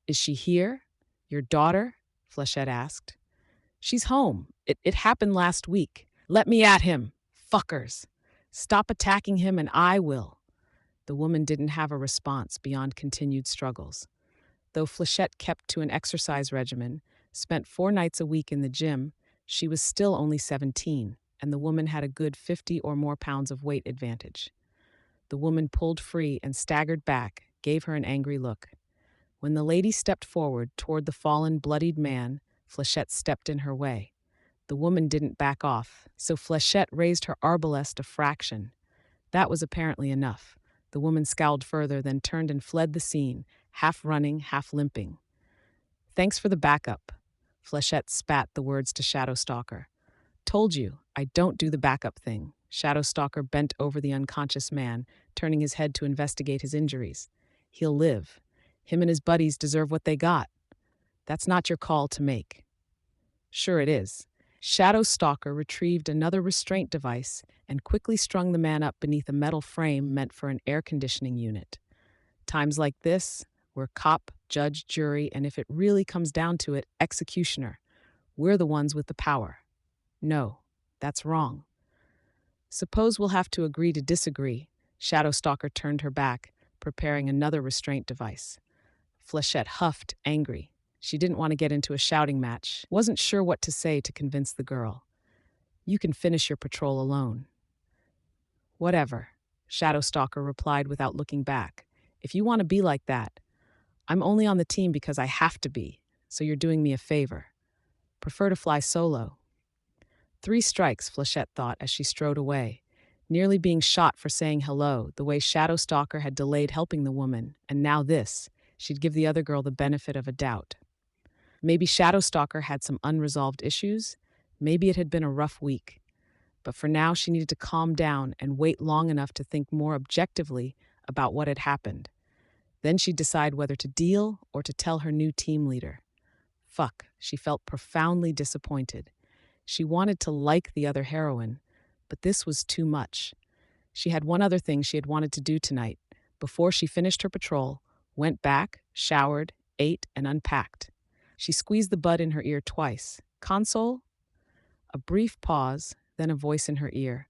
"Is she here? Your daughter?" Flechette asked. "She's home. It happened last week." "Let me at him! Fuckers! Stop attacking him and I will." The woman didn't have a response beyond continued struggles. Though Flechette kept to an exercise regimen, spent 4 nights a week in the gym, she was still only 17, and the woman had a good 50 or more pounds of weight advantage. The woman pulled free and staggered back, gave her an angry look. When the lady stepped forward toward the fallen, bloodied man, Flechette stepped in her way. The woman didn't back off, so Flechette raised her arbalest a fraction. That was apparently enough. The woman scowled further, then turned and fled the scene, half running, half limping. "Thanks for the backup." Flechette spat the words to Shadow Stalker. "Told you, I don't do the backup thing," Shadowstalker bent over the unconscious man, turning his head to investigate his injuries. He'll live. Him and his buddies deserve what they got. That's not your call to make. Sure it is. Shadowstalker retrieved another restraint device and quickly strung the man up beneath a metal frame meant for an air conditioning unit. Times like this, we're cop, judge, jury, and if it really comes down to it, executioner. We're the ones with the power. No, that's wrong. Suppose we'll have to agree to disagree. Shadowstalker turned her back, preparing another restraint device. Flechette huffed, angry. She didn't want to get into a shouting match, wasn't sure what to say to convince the girl. You can finish your patrol alone. Whatever, Shadowstalker replied without looking back. If you want to be like that, I'm only on the team because I have to be, so you're doing me a favor. Prefer to fly solo. 3 strikes, Flechette thought as she strode away, nearly being shot for saying hello, the way Shadowstalker had delayed helping the woman, and now this. She'd give the other girl the benefit of a doubt. Maybe Shadowstalker had some unresolved issues. Maybe it had been a rough week. But for now, she needed to calm down and wait long enough to think more objectively about what had happened. Then she'd decide whether to deal or to tell her new team leader. Fuck, she felt profoundly disappointed. She wanted to like the other heroine, but this was too much. She had one other thing she had wanted to do tonight. Before she finished her patrol, went back, showered, ate, and unpacked. She squeezed the bud in her ear twice. Console? A brief pause, then a voice in her ear.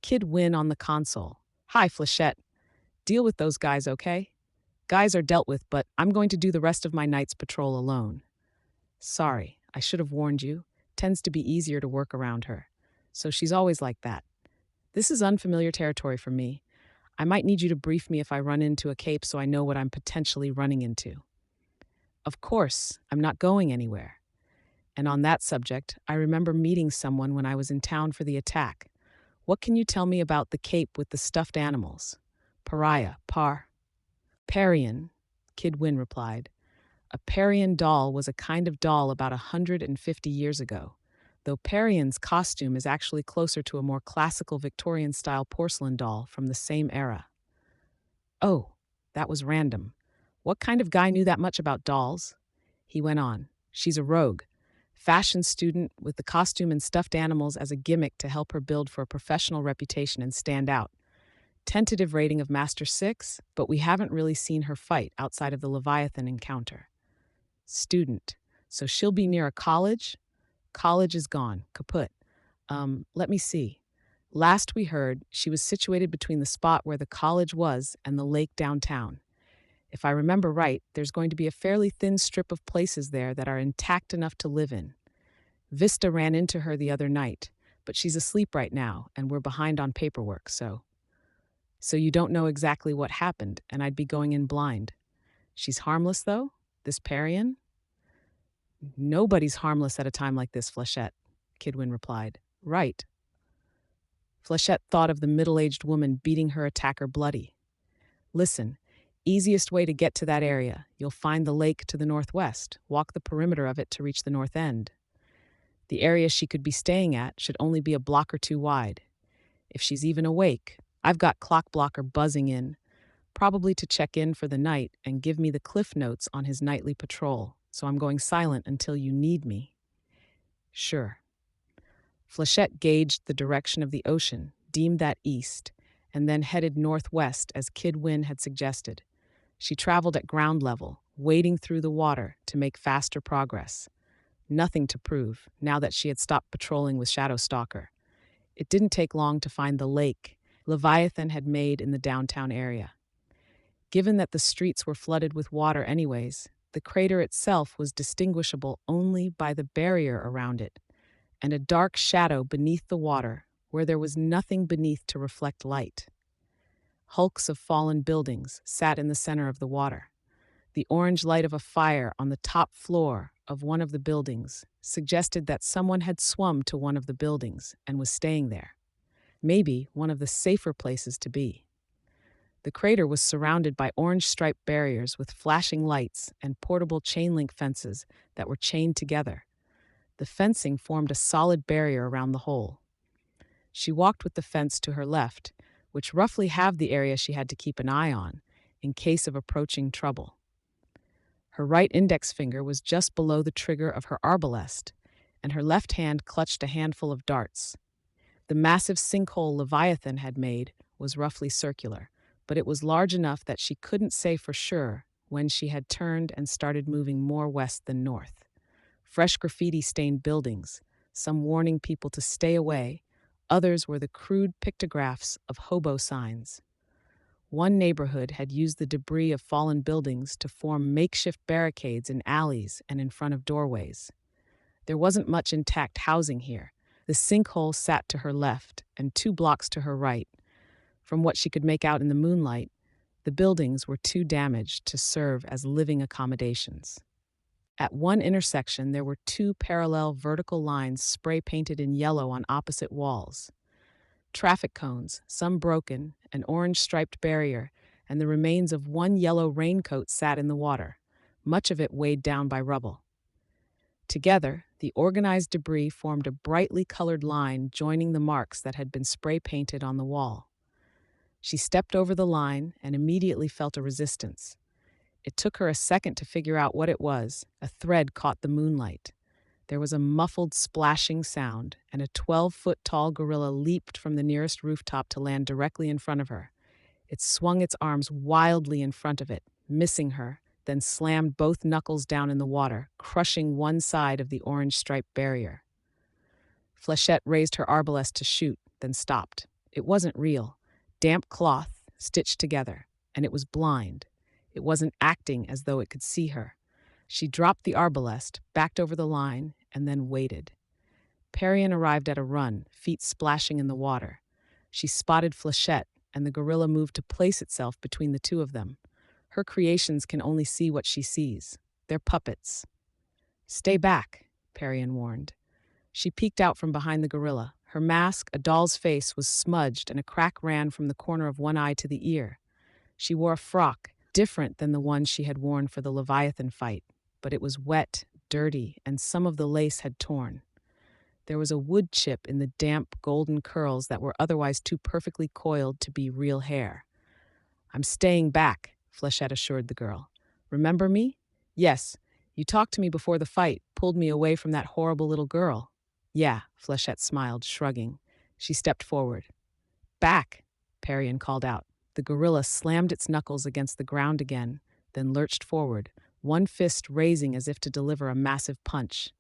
Kid Win on the console. Hi, Flechette. Deal with those guys, okay? Guys are dealt with, but I'm going to do the rest of my night's patrol alone. Sorry, I should have warned you. Tends to be easier to work around her. So she's always like that. This is unfamiliar territory for me. I might need you to brief me if I run into a cape so I know what I'm potentially running into. Of course, I'm not going anywhere. And on that subject, I remember meeting someone when I was in town for the attack. What can you tell me about the cape with the stuffed animals? Pariah, Parian, Kid Win replied. A Parian doll was a kind of doll about 150 years ago, though Parian's costume is actually closer to a more classical Victorian-style porcelain doll from the same era. Oh, that was random. What kind of guy knew that much about dolls? He went on. She's a rogue. Fashion student with the costume and stuffed animals as a gimmick to help her build for a professional reputation and stand out. Tentative rating of Master 6, but we haven't really seen her fight outside of the Leviathan encounter. Student. So she'll be near a college? College is gone. Kaput. Let me see. Last we heard, she was situated between the spot where the college was and the lake downtown. If I remember right, there's going to be a fairly thin strip of places there that are intact enough to live in. Vista ran into her the other night, but she's asleep right now, and we're behind on paperwork, so you don't know exactly what happened, and I'd be going in blind. She's harmless, though? This Parian? Nobody's harmless at a time like this, Flechette, Kidwin replied. Right. Flechette thought of the middle-aged woman beating her attacker bloody. Listen, easiest way to get to that area. You'll find the lake to the northwest. Walk the perimeter of it to reach the north end. The area she could be staying at should only be a block or two wide. If she's even awake, I've got Clock Blocker buzzing in, probably to check in for the night and give me the cliff notes on his nightly patrol, so I'm going silent until you need me. Sure. Flechette gauged the direction of the ocean, deemed that east, and then headed northwest as Kid Win had suggested. She traveled at ground level, wading through the water to make faster progress. Nothing to prove, now that she had stopped patrolling with Shadowstalker. It didn't take long to find the lake Leviathan had made in the downtown area. Given that the streets were flooded with water anyways, the crater itself was distinguishable only by the barrier around it, and a dark shadow beneath the water where there was nothing beneath to reflect light. Hulks of fallen buildings sat in the center of the water. The orange light of a fire on the top floor of one of the buildings suggested that someone had swum to one of the buildings and was staying there. Maybe one of the safer places to be. The crater was surrounded by orange-striped barriers with flashing lights and portable chain-link fences that were chained together. The fencing formed a solid barrier around the hole. She walked with the fence to her left, which roughly halved the area she had to keep an eye on in case of approaching trouble. Her right index finger was just below the trigger of her arbalest, and her left hand clutched a handful of darts. The massive sinkhole Leviathan had made was roughly circular, but it was large enough that she couldn't say for sure when she had turned and started moving more west than north. Fresh graffiti stained buildings, some warning people to stay away, others were the crude pictographs of hobo signs. One neighborhood had used the debris of fallen buildings to form makeshift barricades in alleys and in front of doorways. There wasn't much intact housing here. The sinkhole sat to her left and 2 blocks to her right. From what she could make out in the moonlight, the buildings were too damaged to serve as living accommodations. At one intersection, there were 2 parallel vertical lines spray-painted in yellow on opposite walls. Traffic cones, some broken, an orange-striped barrier, and the remains of one yellow raincoat sat in the water, much of it weighed down by rubble. Together, the organized debris formed a brightly colored line joining the marks that had been spray-painted on the wall. She stepped over the line and immediately felt a resistance. It took her a second to figure out what it was. A thread caught the moonlight. There was a muffled splashing sound, and a 12-foot-tall gorilla leaped from the nearest rooftop to land directly in front of her. It swung its arms wildly in front of it, missing her, then slammed both knuckles down in the water, crushing one side of the orange-striped barrier. Flechette raised her arbalest to shoot, then stopped. It wasn't real. Damp cloth, stitched together, and it was blind. It wasn't acting as though it could see her. She dropped the arbalest, backed over the line, and then waited. Parian arrived at a run, feet splashing in the water. She spotted Flechette, and the gorilla moved to place itself between the two of them. Her creations can only see what she sees. They're puppets. "Stay back," Parian warned. She peeked out from behind the gorilla. Her mask, a doll's face, was smudged, and a crack ran from the corner of one eye to the ear. She wore a frock, different than the one she had worn for the Leviathan fight, but it was wet, dirty, and some of the lace had torn. There was a wood chip in the damp, golden curls that were otherwise too perfectly coiled to be real hair. "I'm staying back," Flechette assured the girl. "Remember me?" "Yes. You talked to me before the fight, pulled me away from that horrible little girl." "Yeah," Flechette smiled, shrugging. She stepped forward. "Back," Parian called out. The gorilla slammed its knuckles against the ground again, then lurched forward, one fist raising as if to deliver a massive punch.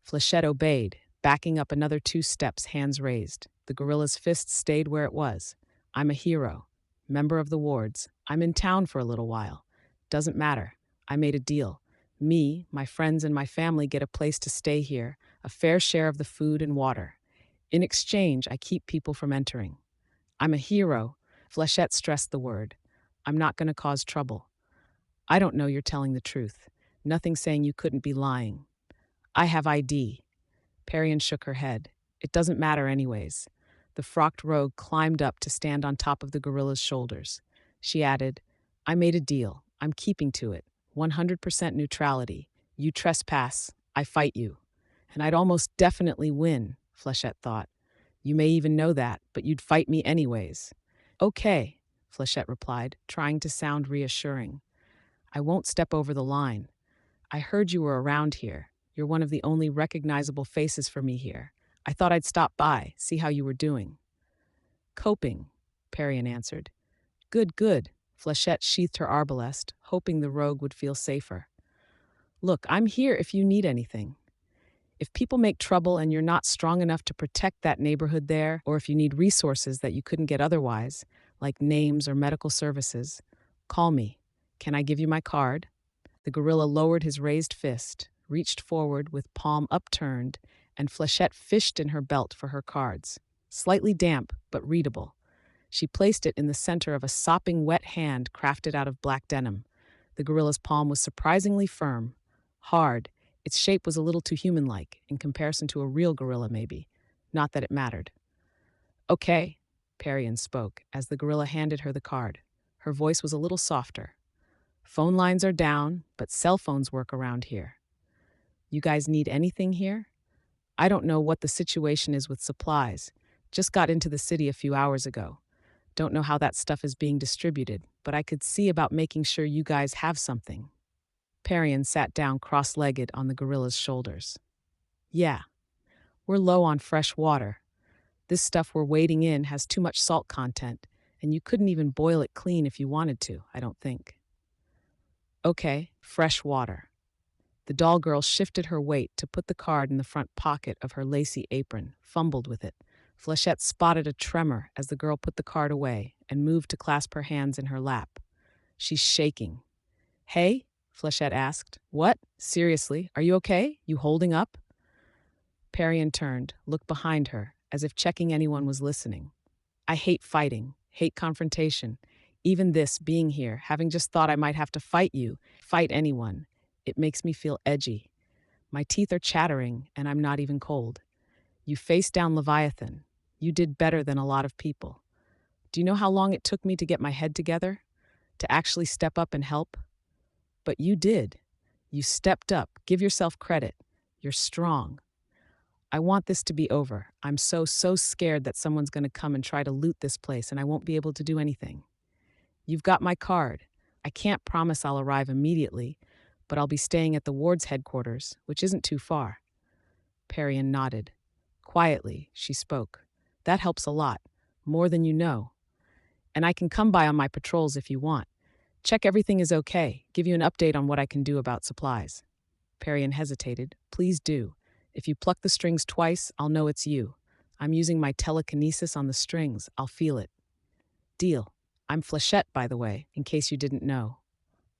Flechette obeyed, backing up another 2 steps, hands raised. The gorilla's fist stayed where it was. "I'm a hero. Member of the wards. I'm in town for a little while. Doesn't matter. I made a deal. Me, my friends, and my family get a place to stay here, a fair share of the food and water. In exchange, I keep people from entering. I'm a hero." Flechette stressed the word. "I'm not going to cause trouble." "I don't know you're telling the truth. Nothing saying you couldn't be lying." "I have ID." Parian shook her head. "It doesn't matter anyways." The frocked rogue climbed up to stand on top of the gorilla's shoulders. She added, "I made a deal. I'm keeping to it. 100% neutrality. You trespass, I fight you." "And I'd almost definitely win," Flechette thought. "You may even know that, but you'd fight me anyways." "Okay," Flechette replied, trying to sound reassuring. "I won't step over the line. I heard you were around here. You're one of the only recognizable faces for me here. I thought I'd stop by, see how you were doing." "Coping," Parian answered. "Good, good." Flechette sheathed her arbalest, hoping the rogue would feel safer. "Look, I'm here if you need anything. If people make trouble and you're not strong enough to protect that neighborhood there, or if you need resources that you couldn't get otherwise, like names or medical services, call me. Can I give you my card?" The gorilla lowered his raised fist, reached forward with palm upturned, and Flechette fished in her belt for her cards. Slightly damp, but readable. She placed it in the center of a sopping wet hand crafted out of black denim. The gorilla's palm was surprisingly firm, hard. Its shape was a little too human-like, in comparison to a real gorilla maybe. Not that it mattered. "Okay," Parian spoke, as the gorilla handed her the card. Her voice was a little softer. "Phone lines are down, but cell phones work around here. You guys need anything here? I don't know what the situation is with supplies. Just got into the city a few hours ago. Don't know how that stuff is being distributed, but I could see about making sure you guys have something. Parian sat down cross-legged on the gorilla's shoulders. Yeah, we're low on fresh water. This stuff we're wading in has too much salt content, and you couldn't even boil it clean if you wanted to, I don't think. Okay, fresh water. The doll girl shifted her weight to put the card in the front pocket of her lacy apron, fumbled with it. Flechette spotted a tremor as the girl put the card away and moved to clasp her hands in her lap. She's shaking. Hey? Flechette asked. What? Seriously? Are you okay? You holding up? Parian turned, looked behind her, as if checking anyone was listening. I hate fighting, hate confrontation. Even this, being here, having just thought I might have to fight you, fight anyone. It makes me feel edgy. My teeth are chattering, and I'm not even cold. You faced down Leviathan. You did better than a lot of people. Do you know how long it took me to get my head together? To actually step up and help? But you did. You stepped up. Give yourself credit. You're strong. I want this to be over. I'm so scared that someone's going to come and try to loot this place and I won't be able to do anything. You've got my card. I can't promise I'll arrive immediately, but I'll be staying at the ward's headquarters, which isn't too far. Parian nodded. Quietly, she spoke. That helps a lot, more than you know. And I can come by on my patrols if you want. Check everything is okay, give you an update on what I can do about supplies. Parian hesitated. Please do. If you pluck the strings twice, I'll know it's you. I'm using my telekinesis on the strings. I'll feel it. Deal. I'm Flechette, by the way, in case you didn't know.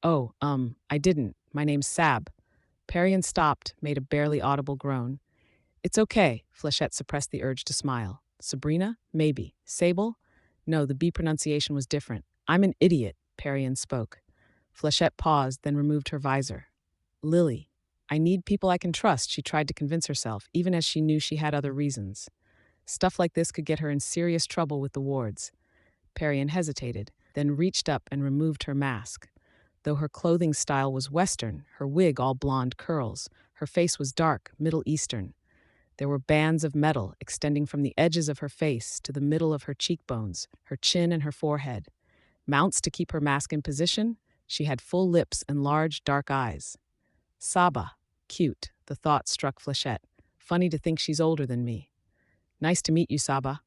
Oh, I didn't. My name's Sab. Parian stopped, made a barely audible groan. It's okay, Flechette suppressed the urge to smile. Sabrina? Maybe. Sable? No, the B pronunciation was different. I'm an idiot, Parian spoke. Flechette paused, then removed her visor. Lily. I need people I can trust, she tried to convince herself, even as she knew she had other reasons. Stuff like this could get her in serious trouble with the wards. Parian hesitated, then reached up and removed her mask. Though her clothing style was Western, her wig all blonde curls, her face was dark, Middle Eastern. There were bands of metal extending from the edges of her face to the middle of her cheekbones, her chin and her forehead. Mounts to keep her mask in position, she had full lips and large, dark eyes. Saba. Cute, the thought struck Flechette. Funny to think she's older than me. Nice to meet you, Saba.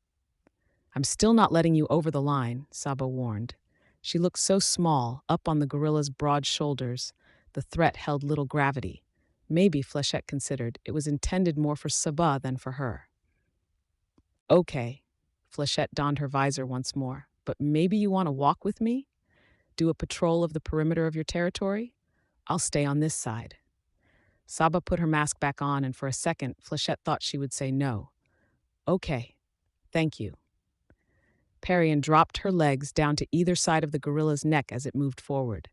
I'm still not letting you over the line, Saba warned. She looked so small, up on the gorilla's broad shoulders. The threat held little gravity. Maybe, Flechette considered, it was intended more for Saba than for her. Okay. Flechette donned her visor once more. But maybe you want to walk with me? Do a patrol of the perimeter of your territory? I'll stay on this side. Saba put her mask back on, and for a second, Flechette thought she would say no. Okay, thank you. Parian dropped her legs down to either side of the gorilla's neck as it moved forward.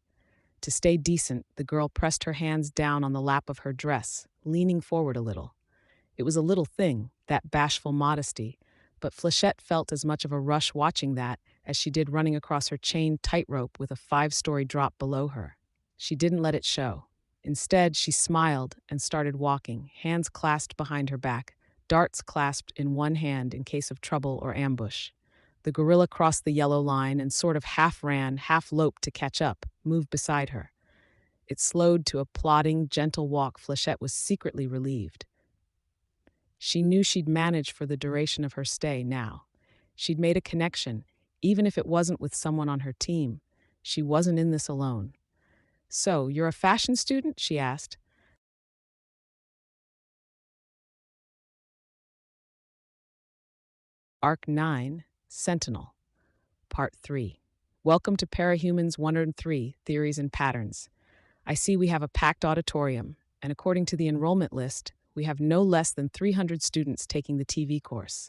To stay decent, the girl pressed her hands down on the lap of her dress, leaning forward a little. It was a little thing, that bashful modesty, but Flechette felt as much of a rush watching that as she did running across her chain tightrope with a 5-story drop below her. She didn't let it show. Instead, she smiled and started walking, hands clasped behind her back, darts clasped in one hand in case of trouble or ambush. The gorilla crossed the yellow line and sort of half ran, half loped to catch up, moved beside her. It slowed to a plodding, gentle walk. Flechette was secretly relieved. She knew she'd manage for the duration of her stay now. She'd made a connection, even if it wasn't with someone on her team. She wasn't in this alone. So, you're a fashion student? She asked. Arc 9, Sentinel, Part 3. Welcome to Parahumans 103, Theories and Patterns. I see we have a packed auditorium, and according to the enrollment list, we have no less than 300 students taking the TV course.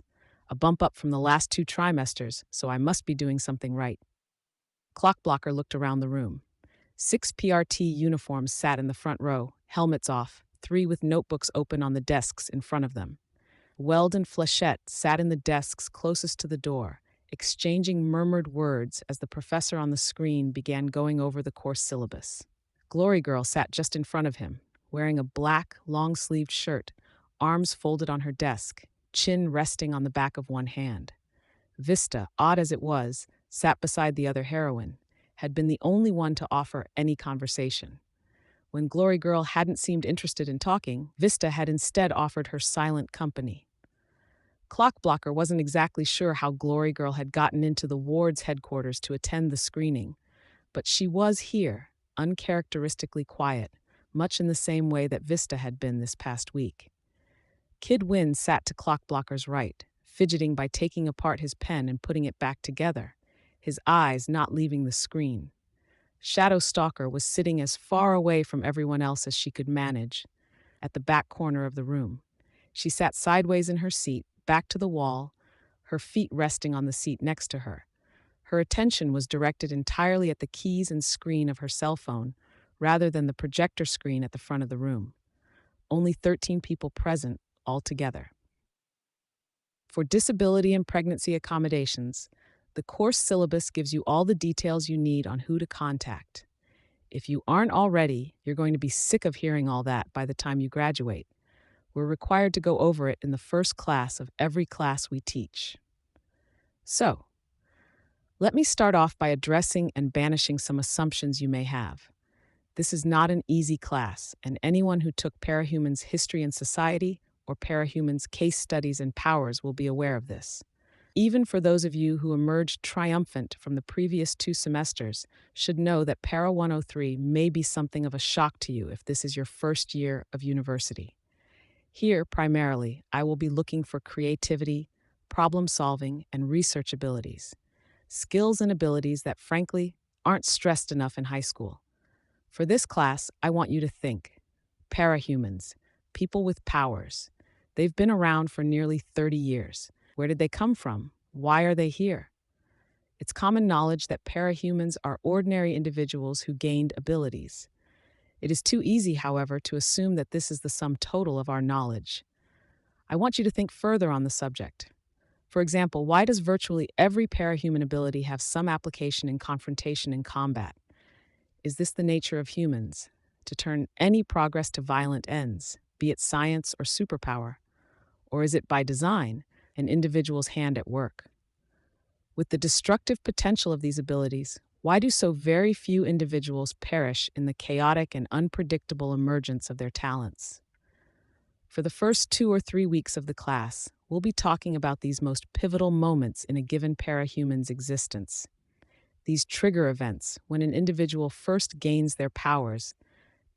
A bump up from the last 2 trimesters, so I must be doing something right. Clockblocker looked around the room. 6 PRT uniforms sat in the front row, helmets off, 3 with notebooks open on the desks in front of them. Weld and Flechette sat in the desks closest to the door, exchanging murmured words as the professor on the screen began going over the course syllabus. Glory Girl sat just in front of him, wearing a black, long-sleeved shirt, arms folded on her desk. chin resting on the back of one hand. Vista, odd as it was, sat beside the other heroine, had been the only one to offer any conversation. When Glory Girl hadn't seemed interested in talking, Vista had instead offered her silent company. Clockblocker wasn't exactly sure how Glory Girl had gotten into the ward's headquarters to attend the screening, but she was here, uncharacteristically quiet, much in the same way that Vista had been this past week. Kid Wynn sat to Clockblocker's right, fidgeting by taking apart his pen and putting it back together, his eyes not leaving the screen. Shadow Stalker was sitting as far away from everyone else as she could manage, at the back corner of the room. She sat sideways in her seat, back to the wall, her feet resting on the seat next to her. Her attention was directed entirely at the keys and screen of her cell phone, rather than the projector screen at the front of the room. Only 13 people present altogether. For disability and pregnancy accommodations, the course syllabus gives you all the details you need on who to contact. If you aren't already, you're going to be sick of hearing all that by the time you graduate. We're required to go over it in the first class of every class we teach. So, let me start off by addressing and banishing some assumptions you may have. This is not an easy class, and anyone who took Parahumans History and Society or Parahumans Case Studies and Powers will be aware of this. Even for those of you who emerged triumphant from the previous 2 semesters, should know that Para 103 may be something of a shock to you if this is your first year of university. Here, primarily, I will be looking for creativity, problem-solving, and research abilities. Skills and abilities that, frankly, aren't stressed enough in high school. For this class, I want you to think. Parahumans, people with powers. They've been around for nearly 30 years. Where did they come from? Why are they here? It's common knowledge that parahumans are ordinary individuals who gained abilities. It is too easy, however, to assume that this is the sum total of our knowledge. I want you to think further on the subject. For example, why does virtually every parahuman ability have some application in confrontation and combat? Is this the nature of humans, to turn any progress to violent ends, be it science or superpower? Or is it by design, an individual's hand at work? With the destructive potential of these abilities, why do so very few individuals perish in the chaotic and unpredictable emergence of their talents? For the first 2 or 3 weeks of the class, we'll be talking about these most pivotal moments in a given parahuman's existence. These trigger events, when an individual first gains their powers,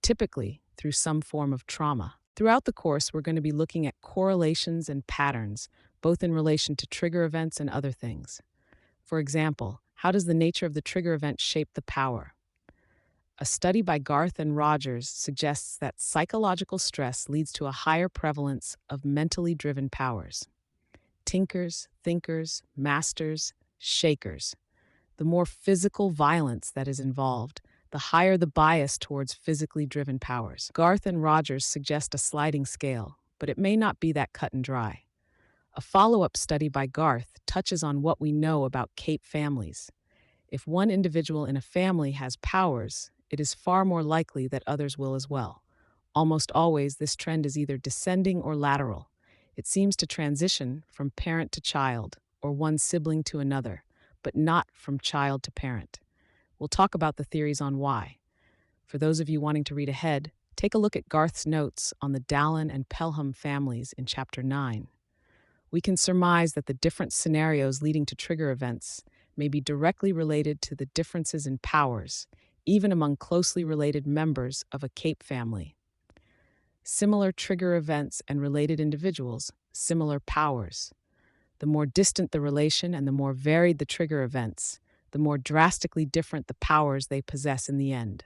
typically through some form of trauma. Throughout the course, we're going to be looking at correlations and patterns, both in relation to trigger events and other things. For example, how does the nature of the trigger event shape the power? A study by Garth and Rogers suggests that psychological stress leads to a higher prevalence of mentally driven powers. Tinkers, thinkers, masters, shakers. The more physical violence that is involved, the higher the bias towards physically driven powers. Garth and Rogers suggest a sliding scale, but it may not be that cut and dry. A follow-up study by Garth touches on what we know about Cape families. If one individual in a family has powers, it is far more likely that others will as well. Almost always, this trend is either descending or lateral. It seems to transition from parent to child, or one sibling to another, but not from child to parent. We'll talk about the theories on why. For those of you wanting to read ahead, take a look at Garth's notes on the Dallin and Pelham families in Chapter 9. We can surmise that the different scenarios leading to trigger events may be directly related to the differences in powers, even among closely related members of a Cape family. Similar trigger events and related individuals, similar powers. The more distant the relation and the more varied the trigger events, the more drastically different the powers they possess in the end.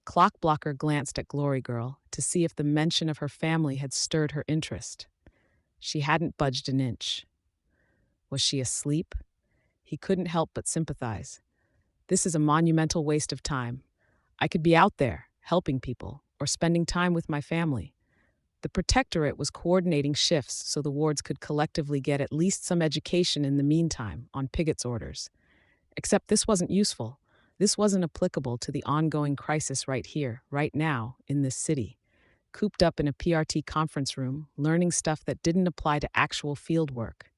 Clockblocker glanced at Glory Girl to see if the mention of her family had stirred her interest. She hadn't budged an inch. Was she asleep? He couldn't help but sympathize. This is a monumental waste of time. I could be out there, helping people, or spending time with my family. The Protectorate was coordinating shifts so the wards could collectively get at least some education in the meantime, on Pigot's orders. Except this wasn't useful. This wasn't applicable to the ongoing crisis right here, right now, in this city. cooped up in a PRT conference room, learning stuff that didn't apply to actual field work.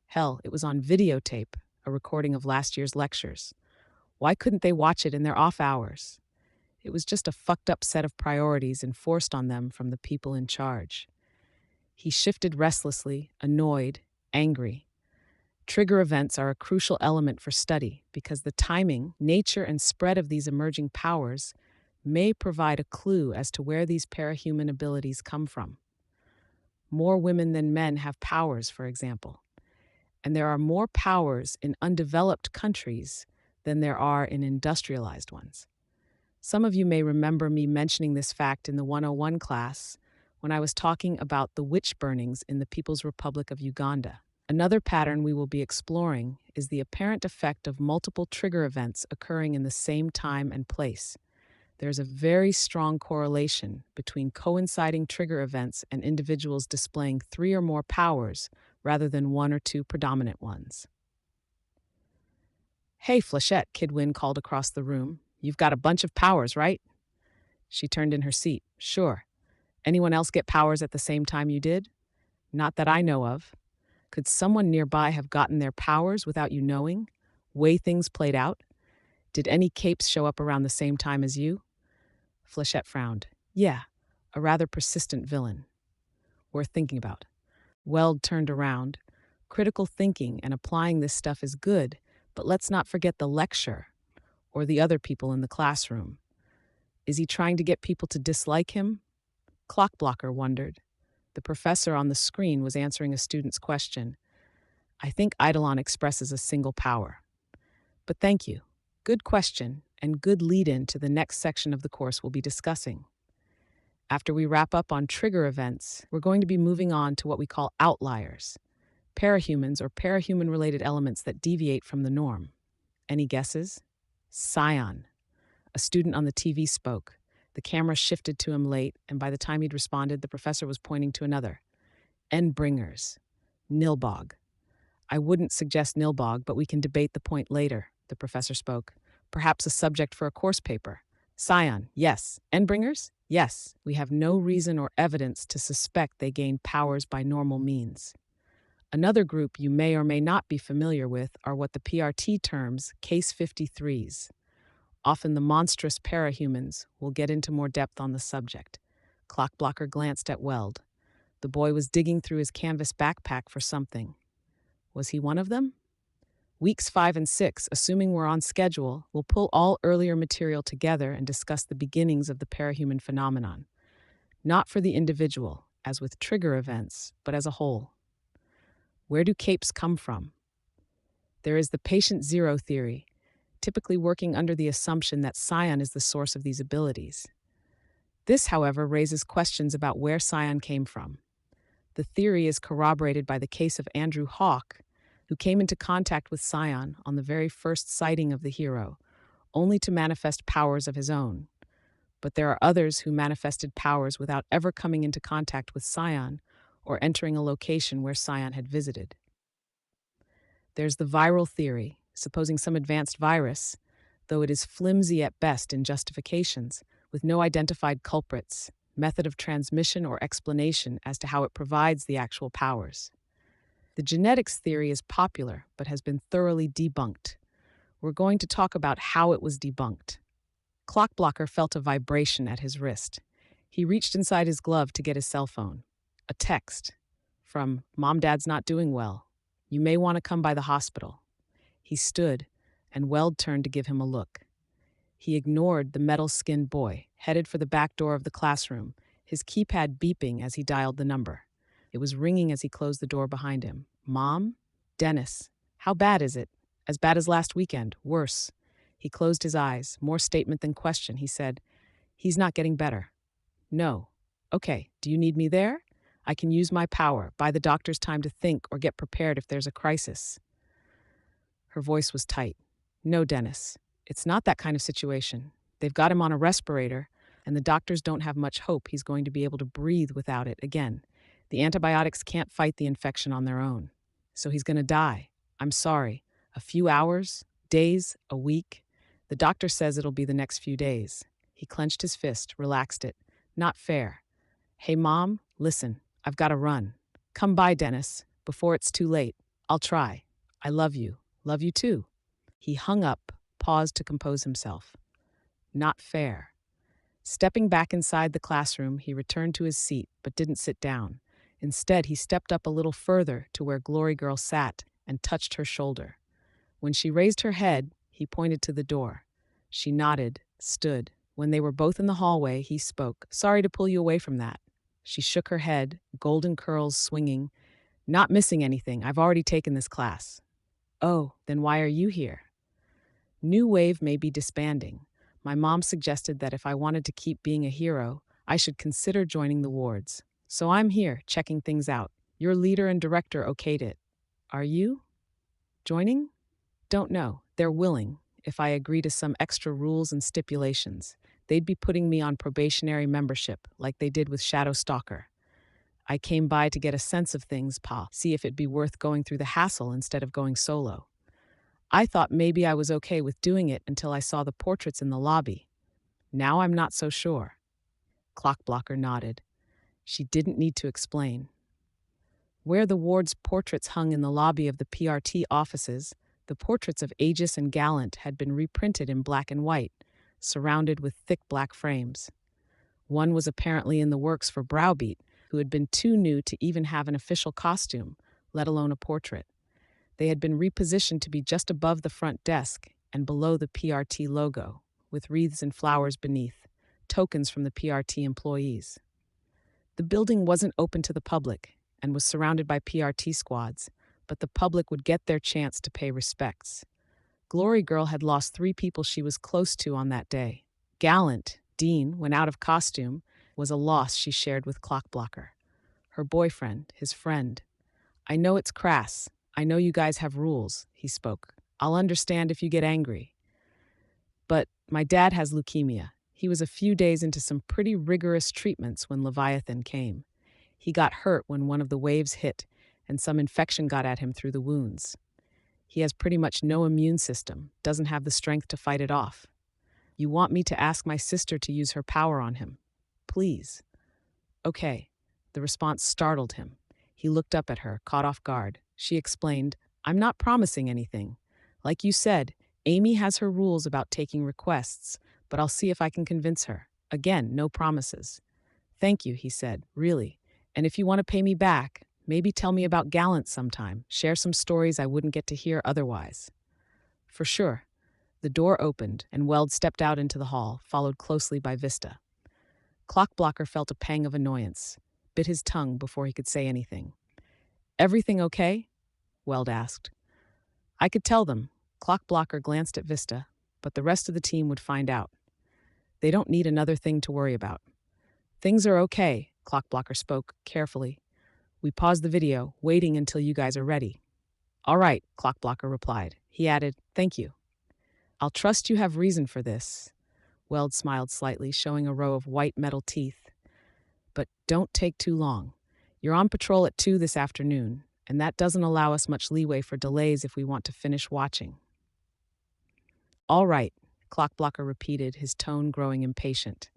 Hell, it was on videotape, a recording of last year's lectures. Why couldn't they watch it in their off hours? It was just a fucked up set of priorities enforced on them from the people in charge. He shifted restlessly, annoyed, angry. Trigger events are a crucial element for study because the timing, nature, and spread of these emerging powers may provide a clue as to where these parahuman abilities come from. More women than men have powers, for example, and there are more powers in undeveloped countries than there are in industrialized ones. Some of you may remember me mentioning this fact in the 101 class when I was talking about the witch burnings in the People's Republic of Uganda. Another pattern we will be exploring is the apparent effect of multiple trigger events occurring in the same time and place. There's a very strong correlation between coinciding trigger events and individuals displaying 3 or more powers rather than 1 or 2 predominant ones. "Hey, Flechette," Kidwin called across the room. "You've got a bunch of powers, right?" She turned in her seat. "Sure. Anyone else get powers at the same time you did?" "Not that I know of." "Could someone nearby have gotten their powers without you knowing? Way things played out? Did any capes show up around the same time as you?" Flechette frowned. "Yeah, a rather persistent villain. Worth thinking about." Weld turned around. "Critical thinking and applying this stuff is good, but let's not forget the lecturer, or the other people in the classroom. Is he trying to get people to dislike him?" Clockblocker wondered. The professor on the screen was answering a student's question. "I think Eidolon expresses a single power. But thank you. Good question, and good lead-in to the next section of the course we'll be discussing. After we wrap up on trigger events, we're going to be moving on to what we call outliers, parahumans or parahuman-related elements that deviate from the norm. Any guesses? Scion. A student on the TV spoke. The camera shifted to him late, and by the time he'd responded, the professor was pointing to another. Endbringers. Nilbog. "I wouldn't suggest Nilbog, but we can debate the point later," the professor spoke. "Perhaps a subject for a course paper." Scion, yes. Endbringers? Yes. We have no reason or evidence to suspect they gain powers by normal means. Another group you may or may not be familiar with are what the PRT terms Case 53s. Often the monstrous parahumans. Will get into more depth on the subject. Clockblocker glanced at Weld. The boy was digging through his canvas backpack for something. Was he one of them? Weeks 5 and 6, assuming we're on schedule, we'll pull all earlier material together and discuss the beginnings of the parahuman phenomenon. Not for the individual, as with trigger events, but as a whole. Where do capes come from? There is the patient zero theory, typically working under the assumption that Scion is the source of these abilities. This, however, raises questions about where Scion came from. The theory is corroborated by the case of Andrew Hawke, who came into contact with Scion on the very first sighting of the hero, only to manifest powers of his own. But there are others who manifested powers without ever coming into contact with Scion or entering a location where Scion had visited. There's the viral theory, supposing some advanced virus, though it is flimsy at best in justifications, with no identified culprits, method of transmission, or explanation as to how it provides the actual powers. The genetics theory is popular, but has been thoroughly debunked. We're going to talk about how it was debunked. Clockblocker felt a vibration at his wrist. He reached inside his glove to get his cell phone. A text from "Mom, Dad's not doing well. You may want to come by the hospital." He stood, and Weld turned to give him a look. He ignored the metal-skinned boy, headed for the back door of the classroom, his keypad beeping as he dialed the number. It was ringing as he closed the door behind him. "Mom? Dennis. How bad is it?" "As bad as last weekend. Worse." He closed his eyes. More statement than question. He said, "He's not getting better." "No." "Okay. Do you need me there? I can use my power, buy the doctors time to think, or get prepared if there's a crisis." Her voice was tight. "No, Dennis. It's not that kind of situation. They've got him on a respirator, and the doctors don't have much hope he's going to be able to breathe without it again. The antibiotics can't fight the infection on their own. So he's going to die. I'm sorry. A few hours, days, a week. The doctor says it'll be the next few days." He clenched his fist, relaxed it. "Not fair. Hey, Mom, listen, I've got to run. Come by, Dennis, before it's too late. I'll try. I love you. Love you too. He hung up, paused to compose himself. Not fair. Stepping back inside the classroom, he returned to his seat but didn't sit down. Instead, he stepped up a little further to where Glory Girl sat and touched her shoulder. When she raised her head, he pointed to the door. She nodded, stood. When they were both in the hallway, he spoke. Sorry to pull you away from that. She shook her head, golden curls swinging. Not missing anything. I've already taken this class. Oh, then why are you here? New Wave may be disbanding. My mom suggested that if I wanted to keep being a hero, I should consider joining the wards. So I'm here, checking things out. Your leader and director okayed it. Are you joining? Don't know. They're willing. If I agree to some extra rules and stipulations, they'd be putting me on probationary membership, like they did with Shadow Stalker. I came by to get a sense of things, Pa, see if it'd be worth going through the hassle instead of going solo. I thought maybe I was okay with doing it until I saw the portraits in the lobby. Now I'm not so sure. Clockblocker nodded. She didn't need to explain. Where the ward's portraits hung in the lobby of the PRT offices, the portraits of Aegis and Gallant had been reprinted in black and white, surrounded with thick black frames. One was apparently in the works for Browbeat, who had been too new to even have an official costume, let alone a portrait. They had been repositioned to be just above the front desk and below the PRT logo, with wreaths and flowers beneath, tokens from the PRT employees. The building wasn't open to the public and was surrounded by PRT squads, but the public would get their chance to pay respects. Glory Girl had lost 3 people she was close to on that day. Gallant, Dean, when out of costume, was a loss she shared with Clockblocker. Her boyfriend, his friend. I know it's crass. I know you guys have rules, he spoke. I'll understand if you get angry. But my dad has leukemia. He was a few days into some pretty rigorous treatments when Leviathan came. He got hurt when one of the waves hit, and some infection got at him through the wounds. He has pretty much no immune system, doesn't have the strength to fight it off. You want me to ask my sister to use her power on him? Please. Okay. The response startled him. He looked up at her, caught off guard. She explained, I'm not promising anything. Like you said, Amy has her rules about taking requests, but I'll see if I can convince her. Again, no promises. Thank you, he said, really. And if you want to pay me back, maybe tell me about Gallant sometime. Share some stories I wouldn't get to hear otherwise. For sure. The door opened, and Weld stepped out into the hall, followed closely by Vista. Clockblocker felt a pang of annoyance, bit his tongue before he could say anything. Everything okay? Weld asked. I could tell them. Clockblocker glanced at Vista, but the rest of the team would find out. They don't need another thing to worry about. Things are okay, Clockblocker spoke, carefully. We paused the video, waiting until you guys are ready. All right, Clockblocker replied. He added, thank you. I'll trust you have reason for this. Weld smiled slightly, showing a row of white metal teeth. But don't take too long. You're on patrol at 2 this afternoon, and that doesn't allow us much leeway for delays if we want to finish watching. All right, Clockblocker repeated, his tone growing impatient.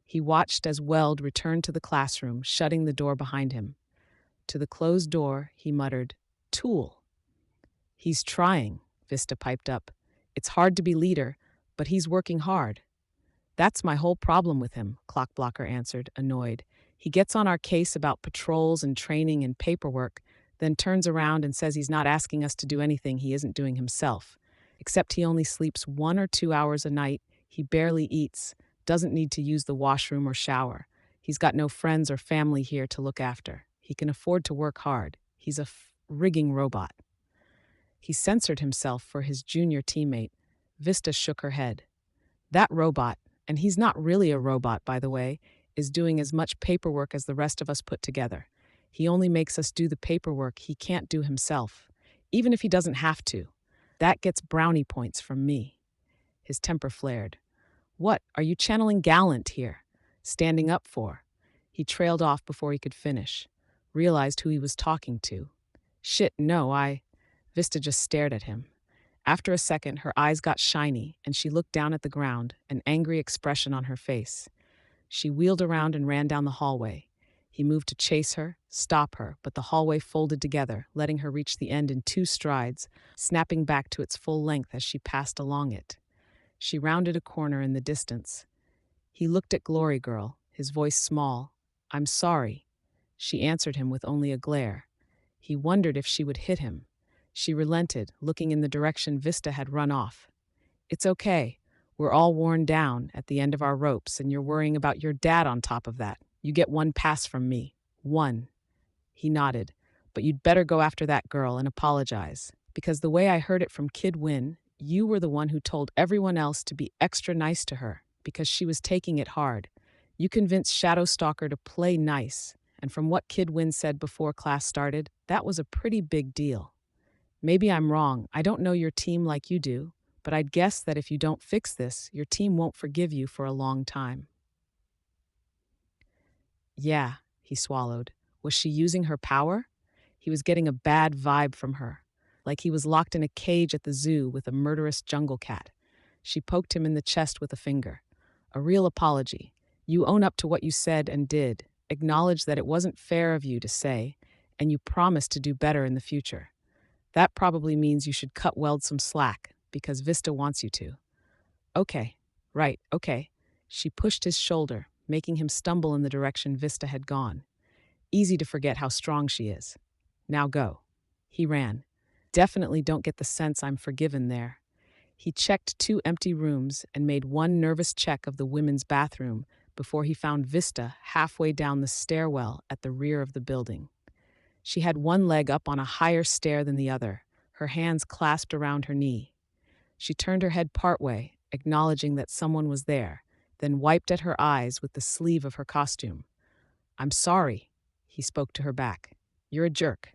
He watched as Weld returned to the classroom, shutting the door behind him. To the closed door, he muttered, Tool. He's trying, Vista piped up. It's hard to be leader, but he's working hard. That's my whole problem with him, Clockblocker answered, annoyed. He gets on our case about patrols and training and paperwork, then turns around and says he's not asking us to do anything he isn't doing himself. Except he only sleeps 1 or 2 hours a night, he barely eats, doesn't need to use the washroom or shower. He's got no friends or family here to look after. He can afford to work hard. He's a rigging robot. He censored himself for his junior teammate. Vista shook her head. That robot, and he's not really a robot, by the way, is doing as much paperwork as the rest of us put together. He only makes us do the paperwork he can't do himself, even if he doesn't have to. That gets brownie points from me. His temper flared. What, are you channeling Gallant here? Standing up for? He trailed off before he could finish. Realized who he was talking to. Shit, no, Vista just stared at him. After a second, her eyes got shiny, and she looked down at the ground, an angry expression on her face. She wheeled around and ran down the hallway. He moved to chase her, stop her, but the hallway folded together, letting her reach the end in 2 strides, snapping back to its full length as she passed along it. She rounded a corner in the distance. He looked at Glory Girl, his voice small. "I'm sorry." She answered him with only a glare. He wondered if she would hit him. She relented, looking in the direction Vista had run off. "It's okay. We're all worn down at the end of our ropes, and you're worrying about your dad on top of that. You get 1 pass from me. 1." He nodded. "But you'd better go after that girl and apologize. Because the way I heard it from Kid Win, you were the one who told everyone else to be extra nice to her, because she was taking it hard. You convinced Shadow Stalker to play nice, and from what Kid Win said before class started, that was a pretty big deal. Maybe I'm wrong, I don't know your team like you do, but I'd guess that if you don't fix this, your team won't forgive you for a long time." "Yeah," he swallowed. Was she using her power? He was getting a bad vibe from her, like he was locked in a cage at the zoo with a murderous jungle cat. She poked him in the chest with a finger. "A real apology. You own up to what you said and did, acknowledge that it wasn't fair of you to say, and you promise to do better in the future. That probably means you should cut Weld some slack, because Vista wants you to." "Okay. Right, okay." She pushed his shoulder, making him stumble in the direction Vista had gone. "Easy to forget how strong she is. Now go." He ran. "Definitely don't get the sense I'm forgiven there." He checked 2 empty rooms and made one nervous check of the women's bathroom before he found Vista halfway down the stairwell at the rear of the building. She had one leg up on a higher stair than the other, her hands clasped around her knee. She turned her head partway, acknowledging that someone was there, then wiped at her eyes with the sleeve of her costume. "I'm sorry," he spoke to her back. "You're a jerk."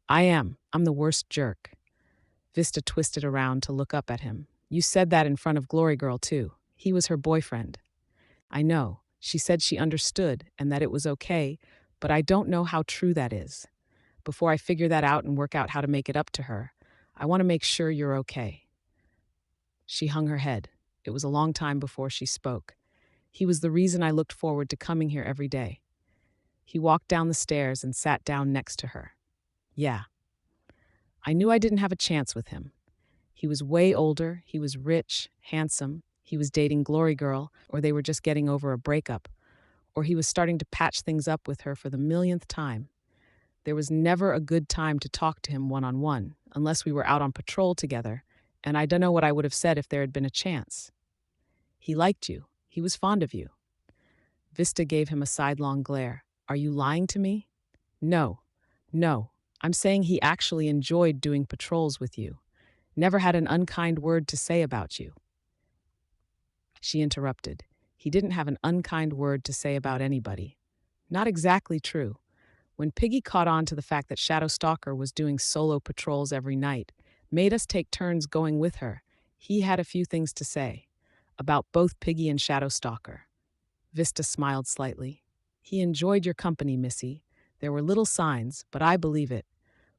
"I am. I'm the worst jerk." Vista twisted around to look up at him. "You said that in front of Glory Girl, too. He was her boyfriend." "I know. She said she understood and that it was okay, but I don't know how true that is. Before I figure that out and work out how to make it up to her, I want to make sure you're okay." She hung her head. It was a long time before she spoke. "He was the reason I looked forward to coming here every day." He walked down the stairs and sat down next to her. "Yeah. I knew I didn't have a chance with him. He was way older, he was rich, handsome, he was dating Glory Girl, or they were just getting over a breakup, or he was starting to patch things up with her for the millionth time. There was never a good time to talk to him one-on-one, unless we were out on patrol together, and I don't know what I would have said if there had been a chance. He liked you. He was fond of you." Vista gave him a sidelong glare. "Are you lying to me?" "No. No. I'm saying he actually enjoyed doing patrols with you. Never had an unkind word to say about you." She interrupted. "He didn't have an unkind word to say about anybody." "Not exactly true. When Piggy caught on to the fact that Shadow Stalker was doing solo patrols every night, made us take turns going with her, he had a few things to say. About both Piggy and Shadow Stalker." Vista smiled slightly. "He enjoyed your company, Missy. There were little signs, but I believe it.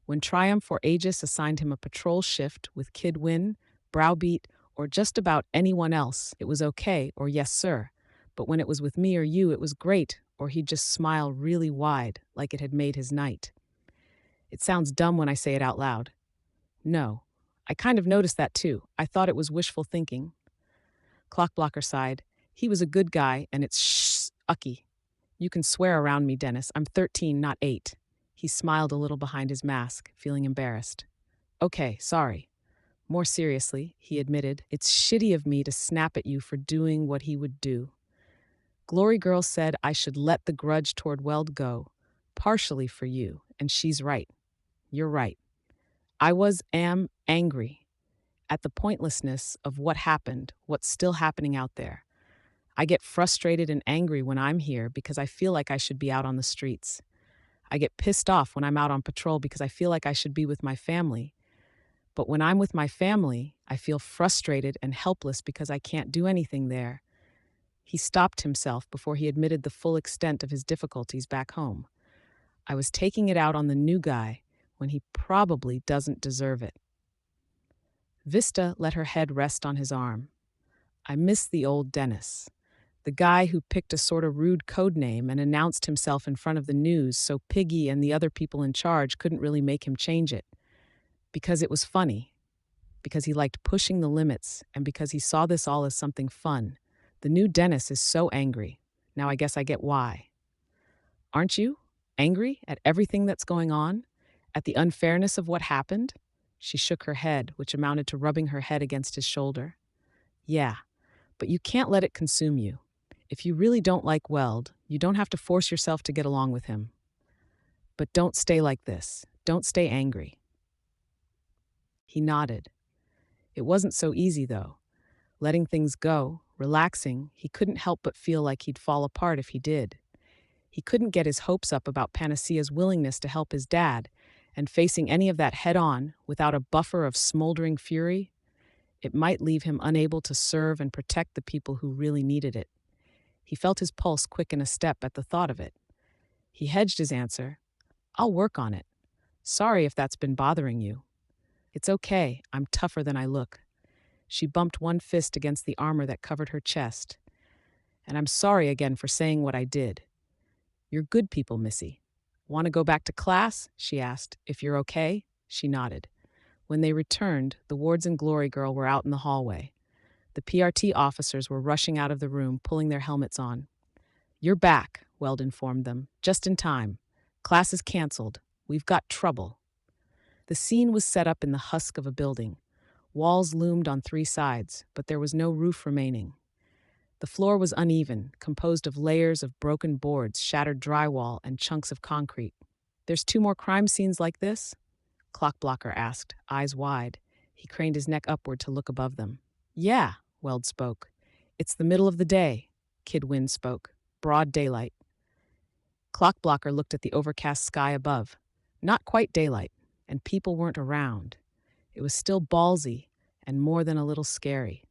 When Triumph or Aegis assigned him a patrol shift with Kid Win, Browbeat, or just about anyone else, it was okay, or yes, sir. But when it was with me or you, it was great, or he'd just smile really wide, like it had made his night. It sounds dumb when I say it out loud." "No. I kind of noticed that too. I thought it was wishful thinking." Clockblocker sighed. "He was a good guy, and it's ucky. You can swear around me, Dennis. I'm 13, not 8. He smiled a little behind his mask, feeling embarrassed. "Okay, sorry." More seriously, he admitted, "It's shitty of me to snap at you for doing what he would do. Glory Girl said I should let the grudge toward Weld go, partially for you, and she's right. You're right. I am angry at the pointlessness of what happened, what's still happening out there. I get frustrated and angry when I'm here because I feel like I should be out on the streets. I get pissed off when I'm out on patrol because I feel like I should be with my family. But when I'm with my family, I feel frustrated and helpless because I can't do anything there." He stopped himself before he admitted the full extent of his difficulties back home. "I was taking it out on the new guy when he probably doesn't deserve it." Vista let her head rest on his arm. "I miss the old Dennis. The guy who picked a sort of rude code name and announced himself in front of the news so Piggy and the other people in charge couldn't really make him change it. Because it was funny, because he liked pushing the limits, and because he saw this all as something fun. The new Dennis is so angry. Now I guess I get why. Aren't you? Angry at everything that's going on? At the unfairness of what happened? She shook her head, which amounted to rubbing her head against his shoulder. Yeah, but you can't let it consume you. If you really don't like Weld, you don't have to force yourself to get along with him. But don't stay like this. Don't stay angry. He nodded. It wasn't so easy, though. Letting things go, relaxing, he couldn't help but feel like he'd fall apart if he did. He couldn't get his hopes up about Panacea's willingness to help his dad, and facing any of that head-on, without a buffer of smoldering fury, it might leave him unable to serve and protect the people who really needed it. He felt his pulse quicken a step at the thought of it. He hedged his answer. I'll work on it. Sorry if that's been bothering you. It's okay, I'm tougher than I look. She bumped one fist against the armor that covered her chest. And I'm sorry again for saying what I did. You're good people, Missy. Want to go back to class? She asked. If you're okay? She nodded. When they returned, the Wards and Glory Girl were out in the hallway. The PRT officers were rushing out of the room, pulling their helmets on. You're back, Weld informed them. Just in time. Class is canceled. We've got trouble. The scene was set up in the husk of a building. Walls loomed on three sides, but there was no roof remaining. The floor was uneven, composed of layers of broken boards, shattered drywall, and chunks of concrete. There's 2 more crime scenes like this? Clockblocker asked, eyes wide. He craned his neck upward to look above them. Yeah, Weld spoke. It's the middle of the day, Kid Wynn spoke. Broad daylight. Clockblocker looked at the overcast sky above. Not quite daylight, and people weren't around. It was still ballsy, and more than a little scary.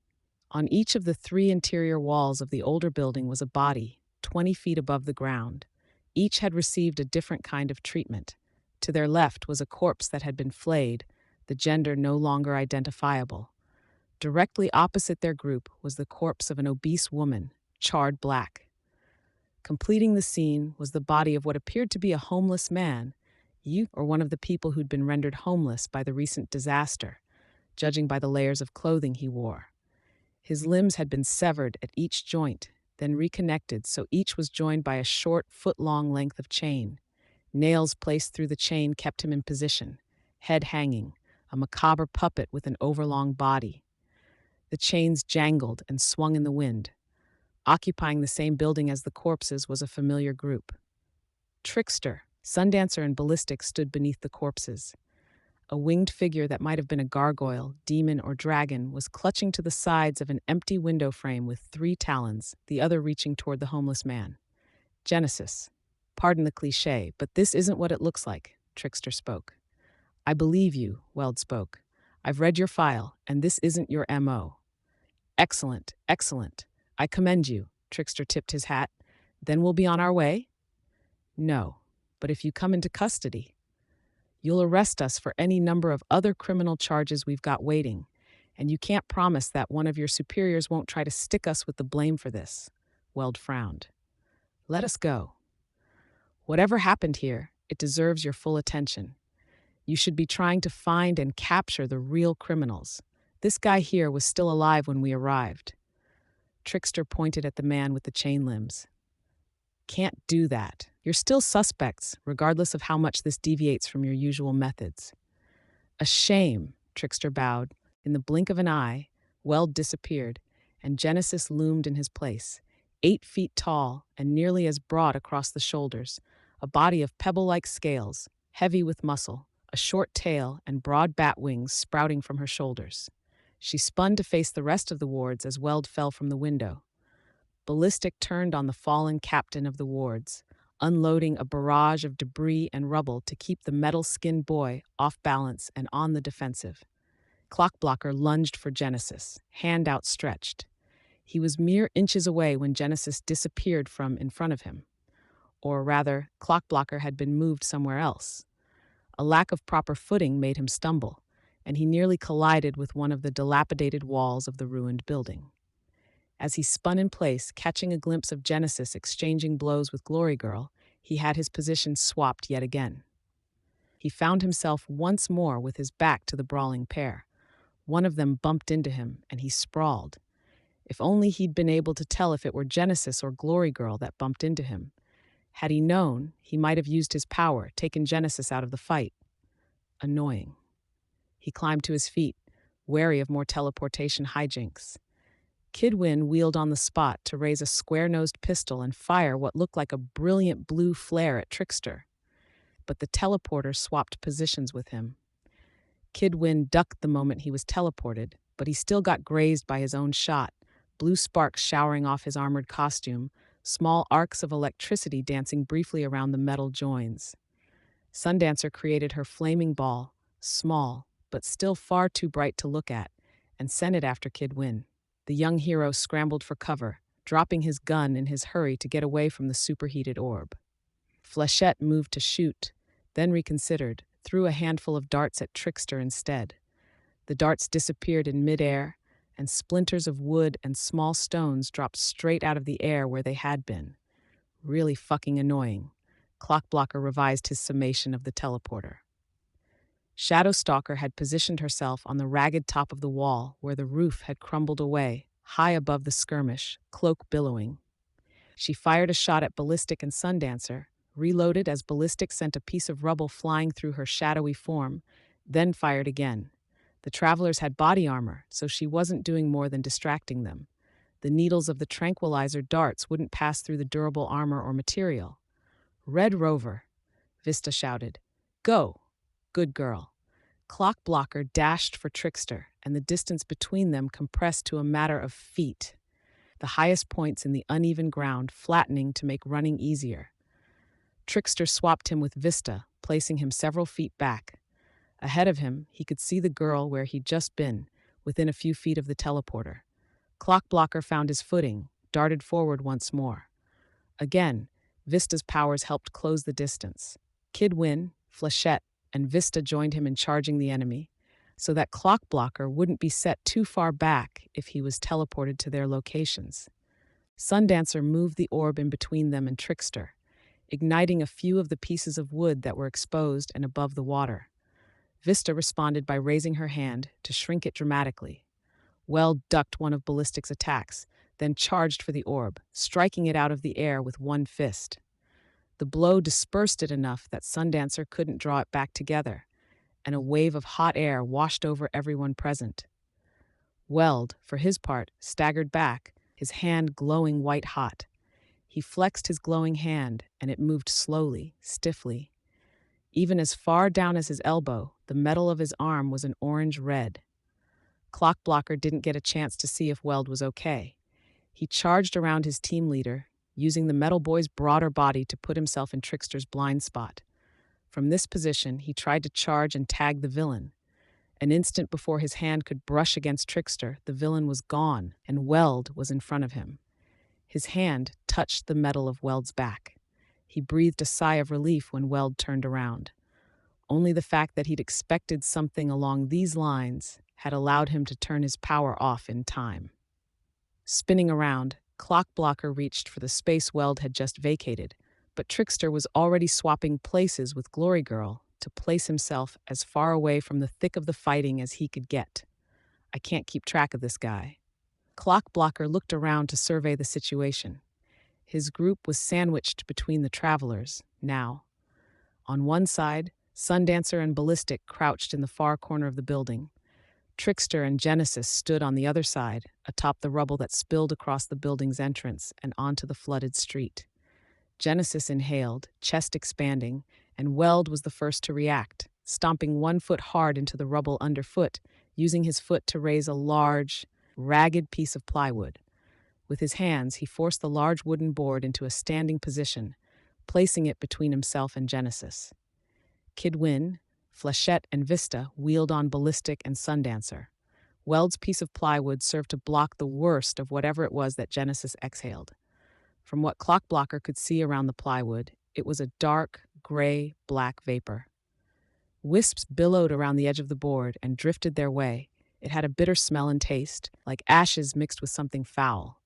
On each of the 3 interior walls of the older building was a body, 20 feet above the ground. Each had received a different kind of treatment. To their left was a corpse that had been flayed, the gender no longer identifiable. Directly opposite their group was the corpse of an obese woman, charred black. Completing the scene was the body of what appeared to be a homeless man, or one of the people who'd been rendered homeless by the recent disaster, judging by the layers of clothing he wore. His limbs had been severed at each joint, then reconnected so each was joined by a short, foot-long length of chain. Nails placed through the chain kept him in position, head hanging, a macabre puppet with an overlong body. The chains jangled and swung in the wind. Occupying the same building as the corpses was a familiar group. Trickster, Sundancer, and Ballistic stood beneath the corpses. A winged figure that might have been a gargoyle, demon, or dragon was clutching to the sides of an empty window frame with 3 talons, the other reaching toward the homeless man. Genesis. Pardon the cliché, but this isn't what it looks like, Trickster spoke. I believe you, Weld spoke. I've read your file, and this isn't your M.O. Excellent, excellent. I commend you, Trickster tipped his hat. Then we'll be on our way? No, but if you come into custody, you'll arrest us for any number of other criminal charges we've got waiting, and you can't promise that one of your superiors won't try to stick us with the blame for this. Weld frowned. Let us go. Whatever happened here, it deserves your full attention. You should be trying to find and capture the real criminals. This guy here was still alive when we arrived. Trickster pointed at the man with the chain limbs. Can't do that. You're still suspects, regardless of how much this deviates from your usual methods. A shame, Trickster bowed. In the blink of an eye, Weld disappeared, and Genesis loomed in his place, 8 feet tall and nearly as broad across the shoulders, a body of pebble-like scales, heavy with muscle, a short tail, and broad bat wings sprouting from her shoulders. She spun to face the rest of the wards as Weld fell from the window. Ballistic turned on the fallen captain of the wards, unloading a barrage of debris and rubble to keep the metal-skinned boy off balance and on the defensive. Clockblocker lunged for Genesis, hand outstretched. He was mere inches away when Genesis disappeared from in front of him. Or rather, Clockblocker had been moved somewhere else. A lack of proper footing made him stumble, and he nearly collided with one of the dilapidated walls of the ruined building. As he spun in place, catching a glimpse of Genesis exchanging blows with Glory Girl, he had his position swapped yet again. He found himself once more with his back to the brawling pair. One of them bumped into him, and he sprawled. If only he'd been able to tell if it were Genesis or Glory Girl that bumped into him. Had he known, he might have used his power, taken Genesis out of the fight. Annoying. He climbed to his feet, wary of more teleportation hijinks. Kidwin wheeled on the spot to raise a square-nosed pistol and fire what looked like a brilliant blue flare at Trickster. But the teleporter swapped positions with him. Kidwin ducked the moment he was teleported, but he still got grazed by his own shot, blue sparks showering off his armored costume, small arcs of electricity dancing briefly around the metal joins. Sundancer created her flaming ball, small, but still far too bright to look at, and sent it after Kidwin. The young hero scrambled for cover, dropping his gun in his hurry to get away from the superheated orb. Flechette moved to shoot, then reconsidered, threw a handful of darts at Trickster instead. The darts disappeared in midair, and splinters of wood and small stones dropped straight out of the air where they had been. Really fucking annoying. Clockblocker revised his summation of the teleporter. Shadowstalker had positioned herself on the ragged top of the wall where the roof had crumbled away, high above the skirmish, cloak billowing. She fired a shot at Ballistic and Sundancer, reloaded as Ballistic sent a piece of rubble flying through her shadowy form, then fired again. The travelers had body armor, so she wasn't doing more than distracting them. The needles of the tranquilizer darts wouldn't pass through the durable armor or material. "Red Rover," Vista shouted. "Go! Good girl." Clockblocker dashed for Trickster, and the distance between them compressed to a matter of feet, the highest points in the uneven ground flattening to make running easier. Trickster swapped him with Vista, placing him several feet back. Ahead of him, he could see the girl where he'd just been, within a few feet of the teleporter. Clockblocker found his footing, darted forward once more. Again, Vista's powers helped close the distance. Kidwin, Flechette, and Vista joined him in charging the enemy, so that Clockblocker wouldn't be set too far back if he was teleported to their locations. Sundancer moved the orb in between them and Trickster, igniting a few of the pieces of wood that were exposed and above the water. Vista responded by raising her hand to shrink it dramatically. Weld ducked one of Ballistic's attacks, then charged for the orb, striking it out of the air with one fist. The blow dispersed it enough that Sundancer couldn't draw it back together, and a wave of hot air washed over everyone present. Weld, for his part, staggered back, his hand glowing white-hot. He flexed his glowing hand, and it moved slowly, stiffly. Even as far down as his elbow, the metal of his arm was an orange-red. Clockblocker didn't get a chance to see if Weld was okay. He charged around his team leader, using the metal boy's broader body to put himself in Trickster's blind spot. From this position, he tried to charge and tag the villain. An instant before his hand could brush against Trickster, the villain was gone, and Weld was in front of him. His hand touched the metal of Weld's back. He breathed a sigh of relief when Weld turned around. Only the fact that he'd expected something along these lines had allowed him to turn his power off in time. Spinning around, Clockblocker reached for the space Weld had just vacated, but Trickster was already swapping places with Glory Girl to place himself as far away from the thick of the fighting as he could get. "I can't keep track of this guy." Clockblocker looked around to survey the situation. His group was sandwiched between the travelers, now. On one side, Sundancer and Ballistic crouched in the far corner of the building. Trickster and Genesis stood on the other side, atop the rubble that spilled across the building's entrance and onto the flooded street. Genesis inhaled, chest expanding, and Weld was the first to react, stomping one foot hard into the rubble underfoot, using his foot to raise a large, ragged piece of plywood. With his hands, he forced the large wooden board into a standing position, placing it between himself and Genesis. Kidwin, Flechette, and Vista wheeled on Ballistic and Sundancer. Weld's piece of plywood served to block the worst of whatever it was that Genesis exhaled. From what Clockblocker could see around the plywood, it was a dark, gray-black vapor. Wisps billowed around the edge of the board and drifted their way. It had a bitter smell and taste, like ashes mixed with something foul.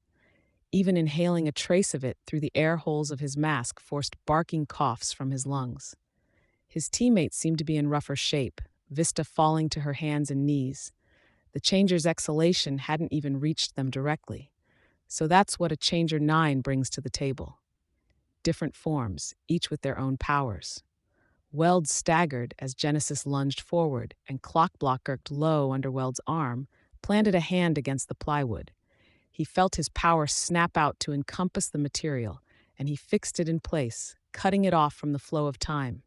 Even inhaling a trace of it through the air holes of his mask forced barking coughs from his lungs. His teammates seemed to be in rougher shape, Vista falling to her hands and knees. The Changer's exhalation hadn't even reached them directly. So that's what a Changer 9 brings to the table. Different forms, each with their own powers. Weld staggered as Genesis lunged forward, and Clockblock jerked low under Weld's arm, planted a hand against the plywood. He felt his power snap out to encompass the material, and he fixed it in place, cutting it off from the flow of time.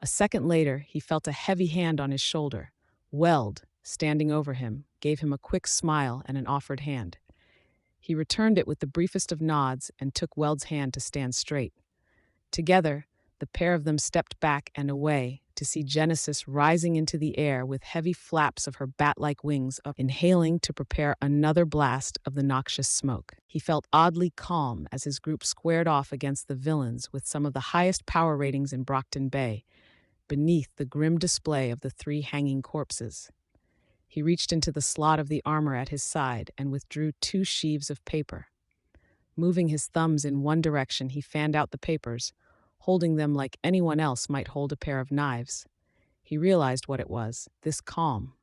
A second later, he felt a heavy hand on his shoulder. Weld, standing over him, gave him a quick smile and an offered hand. He returned it with the briefest of nods and took Weld's hand to stand straight. Together, the pair of them stepped back and away to see Genesis rising into the air with heavy flaps of her bat-like wings up, inhaling to prepare another blast of the noxious smoke. He felt oddly calm as his group squared off against the villains with some of the highest power ratings in Brockton Bay, beneath the grim display of the 3 hanging corpses. He reached into the slot of the armor at his side and withdrew 2 sheaves of paper. Moving his thumbs in one direction, he fanned out the papers, holding them like anyone else might hold a pair of knives. He realized what it was, this calm.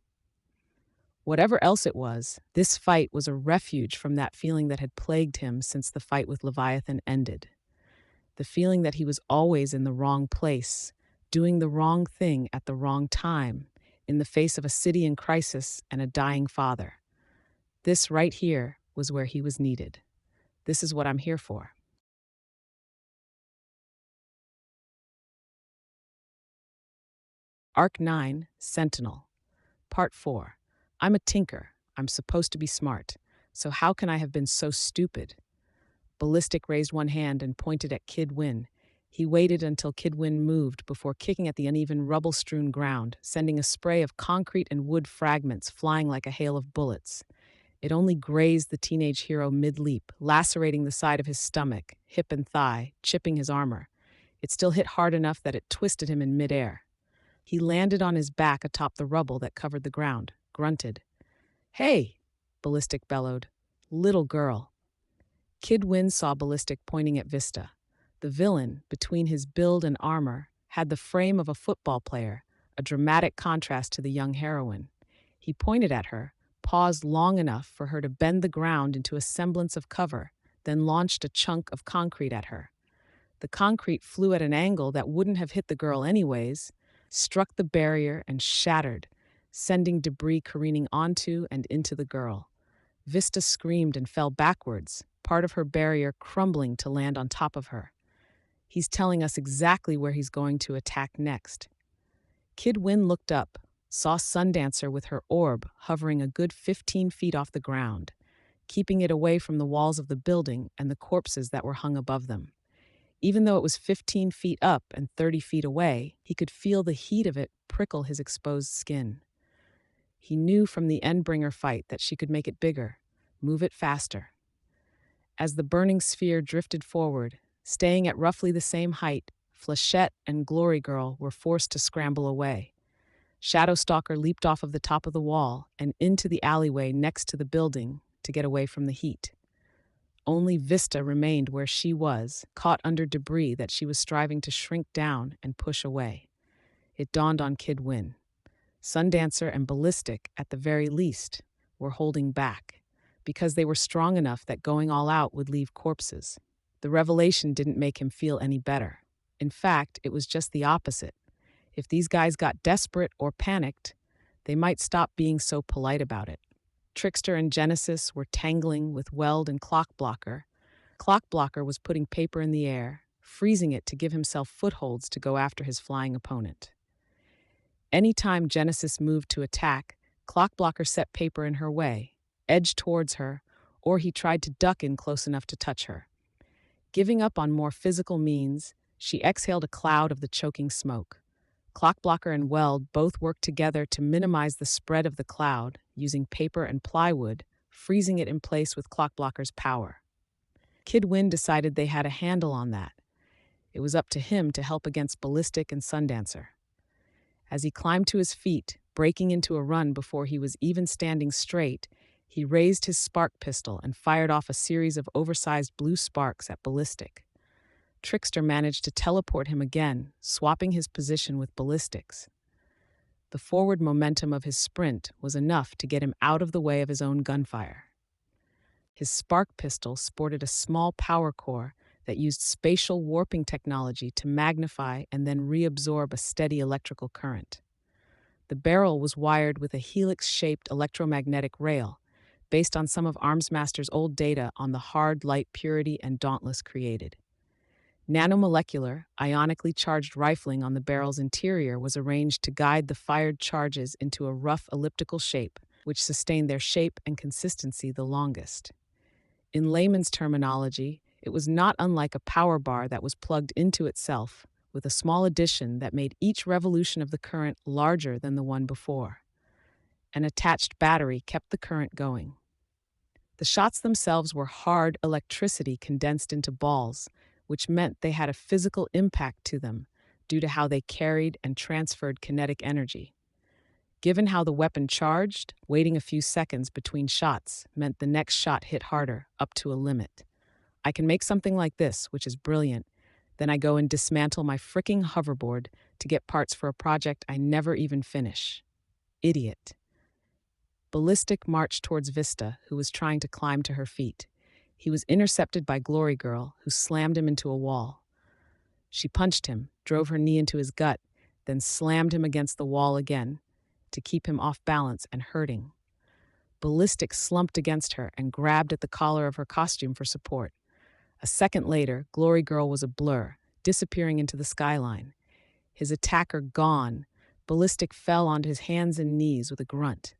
Whatever else it was, this fight was a refuge from that feeling that had plagued him since the fight with Leviathan ended. The feeling that he was always in the wrong place, doing the wrong thing at the wrong time, in the face of a city in crisis and a dying father. This right here was where he was needed. This is what I'm here for. Arc 9, Sentinel. Part 4. I'm a tinker. I'm supposed to be smart. So how can I have been so stupid? Ballistic raised one hand and pointed at Kid Win. He waited until Kid Win moved before kicking at the uneven rubble-strewn ground, sending a spray of concrete and wood fragments flying like a hail of bullets. It only grazed the teenage hero mid-leap, lacerating the side of his stomach, hip and thigh, chipping his armor. It still hit hard enough that it twisted him in midair. He landed on his back atop the rubble that covered the ground, grunted. "Hey!" Ballistic bellowed. "Little girl." Kid Win saw Ballistic pointing at Vista. The villain, between his build and armor, had the frame of a football player, a dramatic contrast to the young heroine. He pointed at her, paused long enough for her to bend the ground into a semblance of cover, then launched a chunk of concrete at her. The concrete flew at an angle that wouldn't have hit the girl anyways, struck the barrier and shattered, sending debris careening onto and into the girl. Vista screamed and fell backwards, part of her barrier crumbling to land on top of her. He's telling us exactly where he's going to attack next. Kid Win looked up, saw Sundancer with her orb hovering a good 15 feet off the ground, keeping it away from the walls of the building and the corpses that were hung above them. Even though it was 15 feet up and 30 feet away, he could feel the heat of it prickle his exposed skin. He knew from the Endbringer fight that she could make it bigger, move it faster. As the burning sphere drifted forward, staying at roughly the same height, Flechette and Glory Girl were forced to scramble away. Shadowstalker leaped off of the top of the wall and into the alleyway next to the building to get away from the heat. Only Vista remained where she was, caught under debris that she was striving to shrink down and push away. It dawned on Kid Win. Sundancer and Ballistic, at the very least, were holding back, because they were strong enough that going all out would leave corpses. The revelation didn't make him feel any better. In fact, it was just the opposite. If these guys got desperate or panicked, they might stop being so polite about it. Trickster and Genesis were tangling with Weld and Clockblocker. Clockblocker was putting paper in the air, freezing it to give himself footholds to go after his flying opponent. Anytime Genesis moved to attack, Clockblocker set paper in her way, edged towards her, or he tried to duck in close enough to touch her. Giving up on more physical means, she exhaled a cloud of the choking smoke. Clockblocker and Weld both worked together to minimize the spread of the cloud, using paper and plywood, freezing it in place with Clockblocker's power. Kid Win decided they had a handle on that. It was up to him to help against Ballistic and Sundancer. As he climbed to his feet, breaking into a run before he was even standing straight, He raised his spark pistol and fired off a series of oversized blue sparks at Ballistic. Trickster managed to teleport him again, swapping his position with Ballistic's. The forward momentum of his sprint was enough to get him out of the way of his own gunfire. His spark pistol sported a small power core that used spatial warping technology to magnify and then reabsorb a steady electrical current. The barrel was wired with a helix-shaped electromagnetic rail, based on some of Armsmaster's old data on the hard light purity and Dauntless created. Nanomolecular, ionically charged rifling on the barrel's interior was arranged to guide the fired charges into a rough elliptical shape, which sustained their shape and consistency the longest. In layman's terminology, it was not unlike a power bar that was plugged into itself, with a small addition that made each revolution of the current larger than the one before. An attached battery kept the current going. The shots themselves were hard electricity condensed into balls, which meant they had a physical impact to them due to how they carried and transferred kinetic energy. Given how the weapon charged, waiting a few seconds between shots meant the next shot hit harder, up to a limit. I can make something like this, which is brilliant. Then I go and dismantle my fricking hoverboard to get parts for a project I never even finish. Idiot. Ballistic marched towards Vista, who was trying to climb to her feet. He was intercepted by Glory Girl, who slammed him into a wall. She punched him, drove her knee into his gut, then slammed him against the wall again, to keep him off balance and hurting. Ballistic slumped against her and grabbed at the collar of her costume for support. A second later, Glory Girl was a blur, disappearing into the skyline. His attacker gone, Ballistic fell onto his hands and knees with a grunt.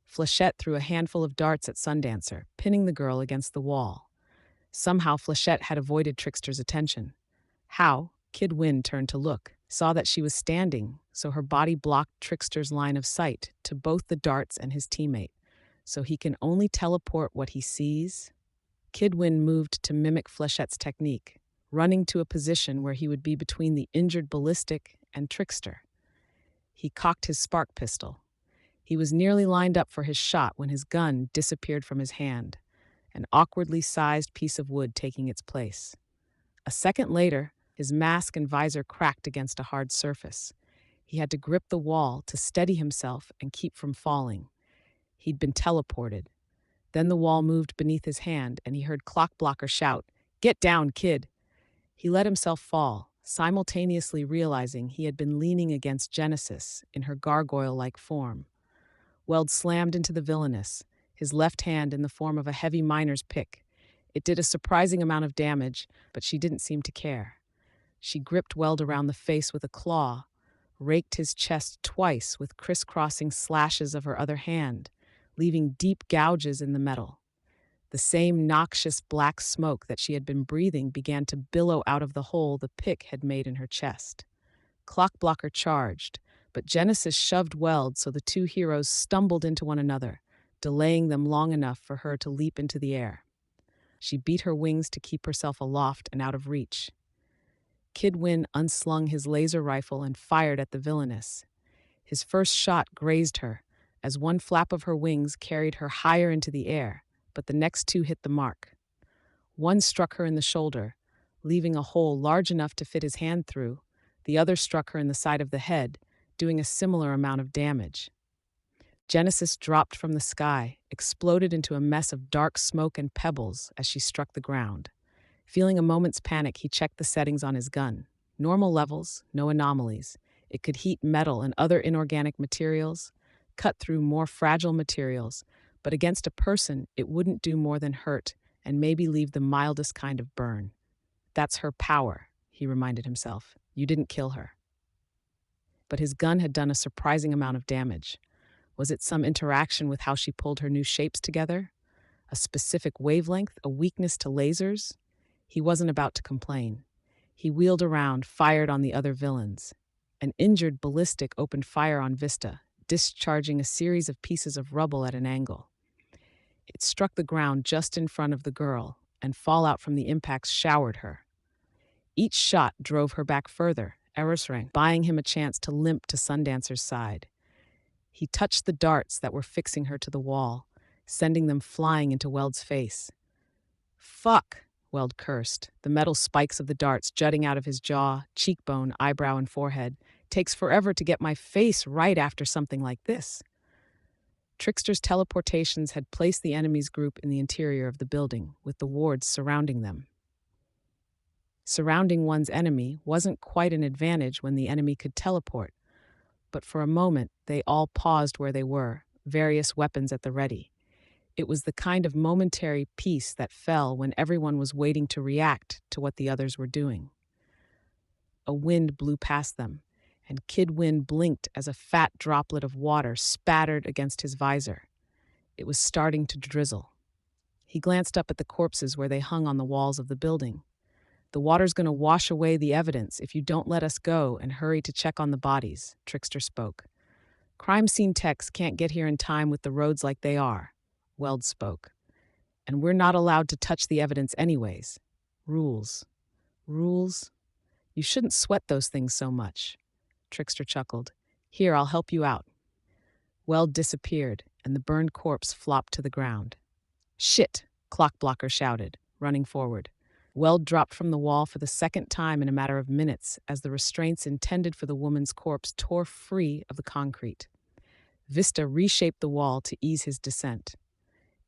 Flechette threw a handful of darts at Sundancer, pinning the girl against the wall. Somehow Flechette had avoided Trickster's attention. How? Kid Win turned to look, saw that she was standing, so her body blocked Trickster's line of sight to both the darts and his teammate, so he can only teleport what he sees. Kid Win moved to mimic Flechette's technique, running to a position where he would be between the injured Ballistic and Trickster. He cocked his spark pistol. He was nearly lined up for his shot when his gun disappeared from his hand, an awkwardly sized piece of wood taking its place. A second later, his mask and visor cracked against a hard surface. He had to grip the wall to steady himself and keep from falling. He'd been teleported. Then the wall moved beneath his hand, and he heard Clockblocker shout, "Get down, kid!" He let himself fall, simultaneously realizing he had been leaning against Genesis in her gargoyle-like form. Weld slammed into the villainess, his left hand in the form of a heavy miner's pick. It did a surprising amount of damage, but she didn't seem to care. She gripped Weld around the face with a claw, raked his chest twice with crisscrossing slashes of her other hand, leaving deep gouges in the metal. The same noxious black smoke that she had been breathing began to billow out of the hole the pick had made in her chest. Clockblocker charged, but Genesis shoved Weld so the two heroes stumbled into one another, delaying them long enough for her to leap into the air. She beat her wings to keep herself aloft and out of reach. Kid Win unslung his laser rifle and fired at the villainess. His first shot grazed her, as one flap of her wings carried her higher into the air, but the next two hit the mark. One struck her in the shoulder, leaving a hole large enough to fit his hand through. The other struck her in the side of the head, doing a similar amount of damage. Genesis dropped from the sky, exploded into a mess of dark smoke and pebbles as she struck the ground. Feeling a moment's panic, he checked the settings on his gun. Normal levels, no anomalies. It could heat metal and other inorganic materials, cut through more fragile materials, but against a person, it wouldn't do more than hurt and maybe leave the mildest kind of burn. That's her power, he reminded himself. You didn't kill her. But his gun had done a surprising amount of damage. Was it some interaction with how she pulled her new shapes together? A specific wavelength, a weakness to lasers? He wasn't about to complain. He wheeled around, fired on the other villains. An injured Ballistic opened fire on Vista, discharging a series of pieces of rubble at an angle. It struck the ground just in front of the girl, and fallout from the impacts showered her. Each shot drove her back further, buying him a chance to limp to Sundancer's side. He touched the darts that were fixing her to the wall, sending them flying into Weld's face. Fuck, Weld cursed, the metal spikes of the darts jutting out of his jaw, cheekbone, eyebrow, and forehead. Takes forever to get my face right after something like this. Trickster's teleportations had placed the enemy's group in the interior of the building, with the wards surrounding them. Surrounding one's enemy wasn't quite an advantage when the enemy could teleport, but for a moment they all paused where they were, various weapons at the ready. It was the kind of momentary peace that fell when everyone was waiting to react to what the others were doing. A wind blew past them, and Kid Wind blinked as a fat droplet of water spattered against his visor. It was starting to drizzle. He glanced up at the corpses where they hung on the walls of the building. The water's going to wash away the evidence if you don't let us go and hurry to check on the bodies, Trickster spoke. Crime scene techs can't get here in time with the roads like they are, Weld spoke. And we're not allowed to touch the evidence anyways. Rules. Rules? You shouldn't sweat those things so much. Trickster chuckled. Here, I'll help you out. Weld disappeared, and the burned corpse flopped to the ground. Shit, Clockblocker shouted, running forward. Weld dropped from the wall for the second time in a matter of minutes as the restraints intended for the woman's corpse tore free of the concrete. Vista reshaped the wall to ease his descent.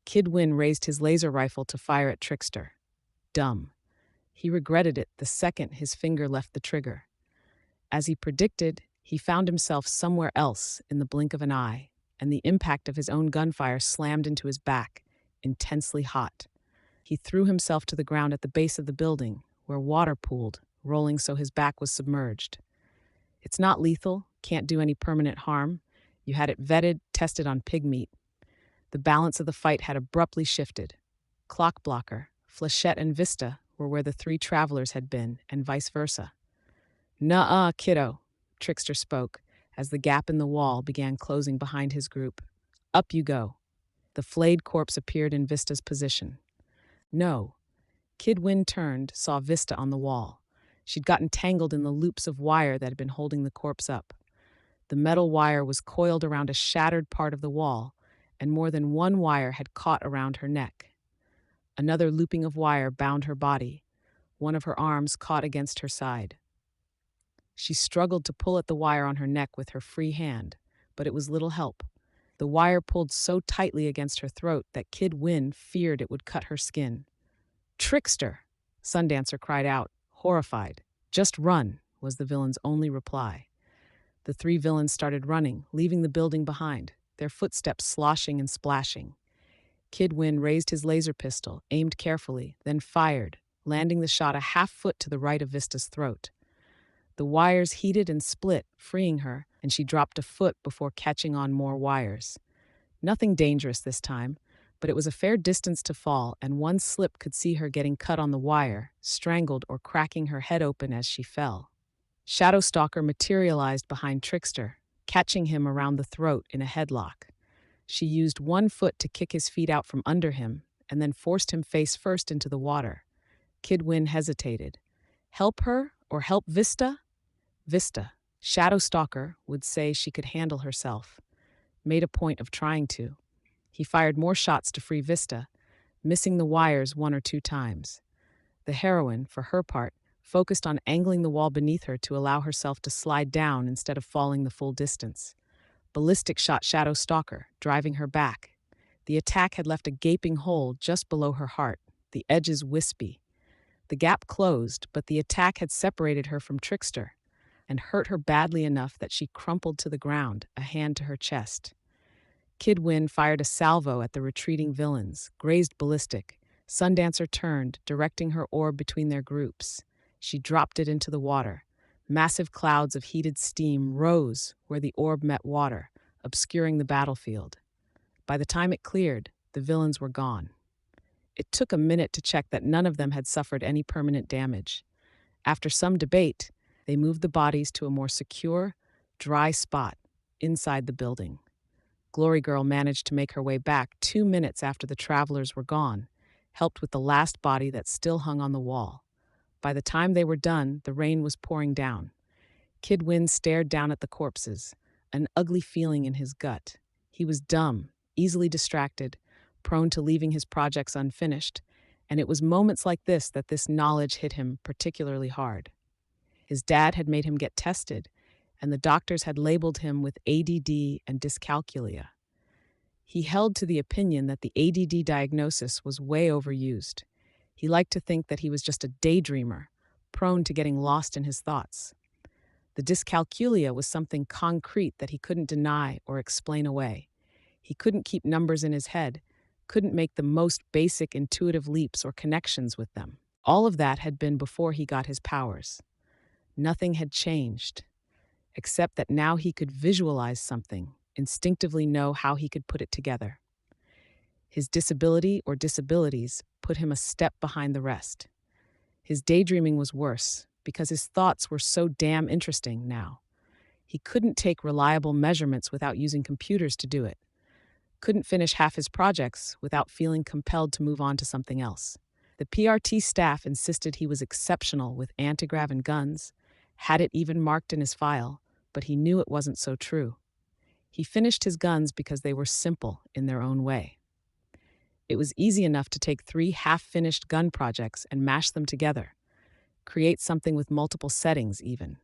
Kid Win raised his laser rifle to fire at Trickster. Dumb. He regretted it the second his finger left the trigger. As he predicted, he found himself somewhere else in the blink of an eye, and the impact of his own gunfire slammed into his back, intensely hot. He threw himself to the ground at the base of the building, where water pooled, rolling so his back was submerged. It's not lethal, can't do any permanent harm. You had it vetted, tested on pig meat. The balance of the fight had abruptly shifted. Clockblocker, Flechette, and Vista were where the three travelers had been, and vice versa. Nuh-uh, kiddo, Trickster spoke, as the gap in the wall began closing behind his group. Up you go. The flayed corpse appeared in Vista's position. No. Kid Win turned, saw Vista on the wall. She'd gotten tangled in the loops of wire that had been holding the corpse up. The metal wire was coiled around a shattered part of the wall, and more than one wire had caught around her neck. Another looping of wire bound her body. One of her arms caught against her side. She struggled to pull at the wire on her neck with her free hand, but it was little help. The wire pulled so tightly against her throat that Kid Win feared it would cut her skin. Trickster! Sundancer cried out, horrified. Just run, was the villain's only reply. The three villains started running, leaving the building behind, their footsteps sloshing and splashing. Kid Win raised his laser pistol, aimed carefully, then fired, landing the shot a half-foot to the right of Vista's throat. The wires heated and split, freeing her, and she dropped a foot before catching on more wires. Nothing dangerous this time, but it was a fair distance to fall, and one slip could see her getting cut on the wire, strangled or cracking her head open as she fell. Shadowstalker materialized behind Trickster, catching him around the throat in a headlock. She used one foot to kick his feet out from under him, and then forced him face first into the water. Kid Win hesitated. Help her or help Vista? Vista. Shadowstalker would say she could handle herself. Made a point of trying to. He fired more shots to free Vista, missing the wires one or two times. The heroine, for her part, focused on angling the wall beneath her to allow herself to slide down instead of falling the full distance. Ballistic shot Shadowstalker, driving her back. The attack had left a gaping hole just below her heart, the edges wispy. The gap closed, but the attack had separated her from Trickster and hurt her badly enough that she crumpled to the ground, a hand to her chest. Kid Win fired a salvo at the retreating villains, grazed ballistic. Sundancer turned, directing her orb between their groups. She dropped it into the water. Massive clouds of heated steam rose where the orb met water, obscuring the battlefield. By the time it cleared, the villains were gone. It took a minute to check that none of them had suffered any permanent damage. After some debate, they moved the bodies to a more secure, dry spot inside the building. Glory Girl managed to make her way back 2 minutes after the travelers were gone, helped with the last body that still hung on the wall. By the time they were done, the rain was pouring down. Kid Win stared down at the corpses, an ugly feeling in his gut. He was dumb, easily distracted, prone to leaving his projects unfinished, and it was moments like this that this knowledge hit him particularly hard. His dad had made him get tested, and the doctors had labeled him with ADD and dyscalculia. He held to the opinion that the ADD diagnosis was way overused. He liked to think that he was just a daydreamer, prone to getting lost in his thoughts. The dyscalculia was something concrete that he couldn't deny or explain away. He couldn't keep numbers in his head, couldn't make the most basic intuitive leaps or connections with them. All of that had been before he got his powers. Nothing had changed, except that now he could visualize something, instinctively know how he could put it together. His disability or disabilities put him a step behind the rest. His daydreaming was worse because his thoughts were so damn interesting now. He couldn't take reliable measurements without using computers to do it. Couldn't finish half his projects without feeling compelled to move on to something else. The PRT staff insisted he was exceptional with antigrav and guns, had it even marked in his file, but he knew it wasn't so true. He finished his guns because they were simple in their own way. It was easy enough to take 3 half-finished gun projects and mash them together, create something with multiple settings even.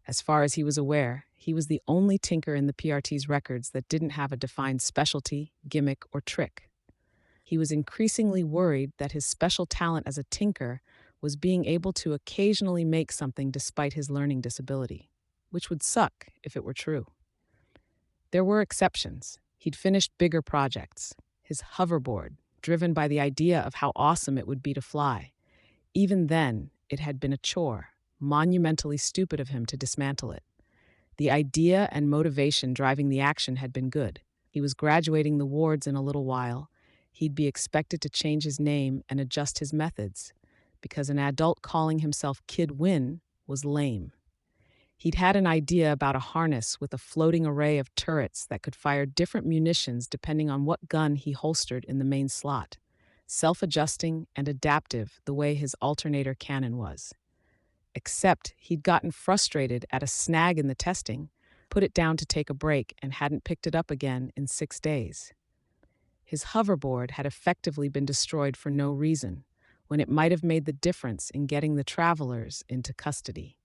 As far as he was aware, he was the only tinker in the PRT's records that didn't have a defined specialty, gimmick, or trick. He was increasingly worried that his special talent as a tinker was being able to occasionally make something despite his learning disability, which would suck if it were true. There were exceptions. He'd finished bigger projects. His hoverboard, driven by the idea of how awesome it would be to fly. Even then, it had been a chore, monumentally stupid of him to dismantle it. The idea and motivation driving the action had been good. He was graduating the wards in a little while. He'd be expected to change his name and adjust his methods, because an adult calling himself Kid Win was lame. He'd had an idea about a harness with a floating array of turrets that could fire different munitions depending on what gun he holstered in the main slot, self-adjusting and adaptive the way his alternator cannon was. Except he'd gotten frustrated at a snag in the testing, put it down to take a break, and hadn't picked it up again in 6 days. His hoverboard had effectively been destroyed for no reason, when it might have made the difference in getting the travelers into custody.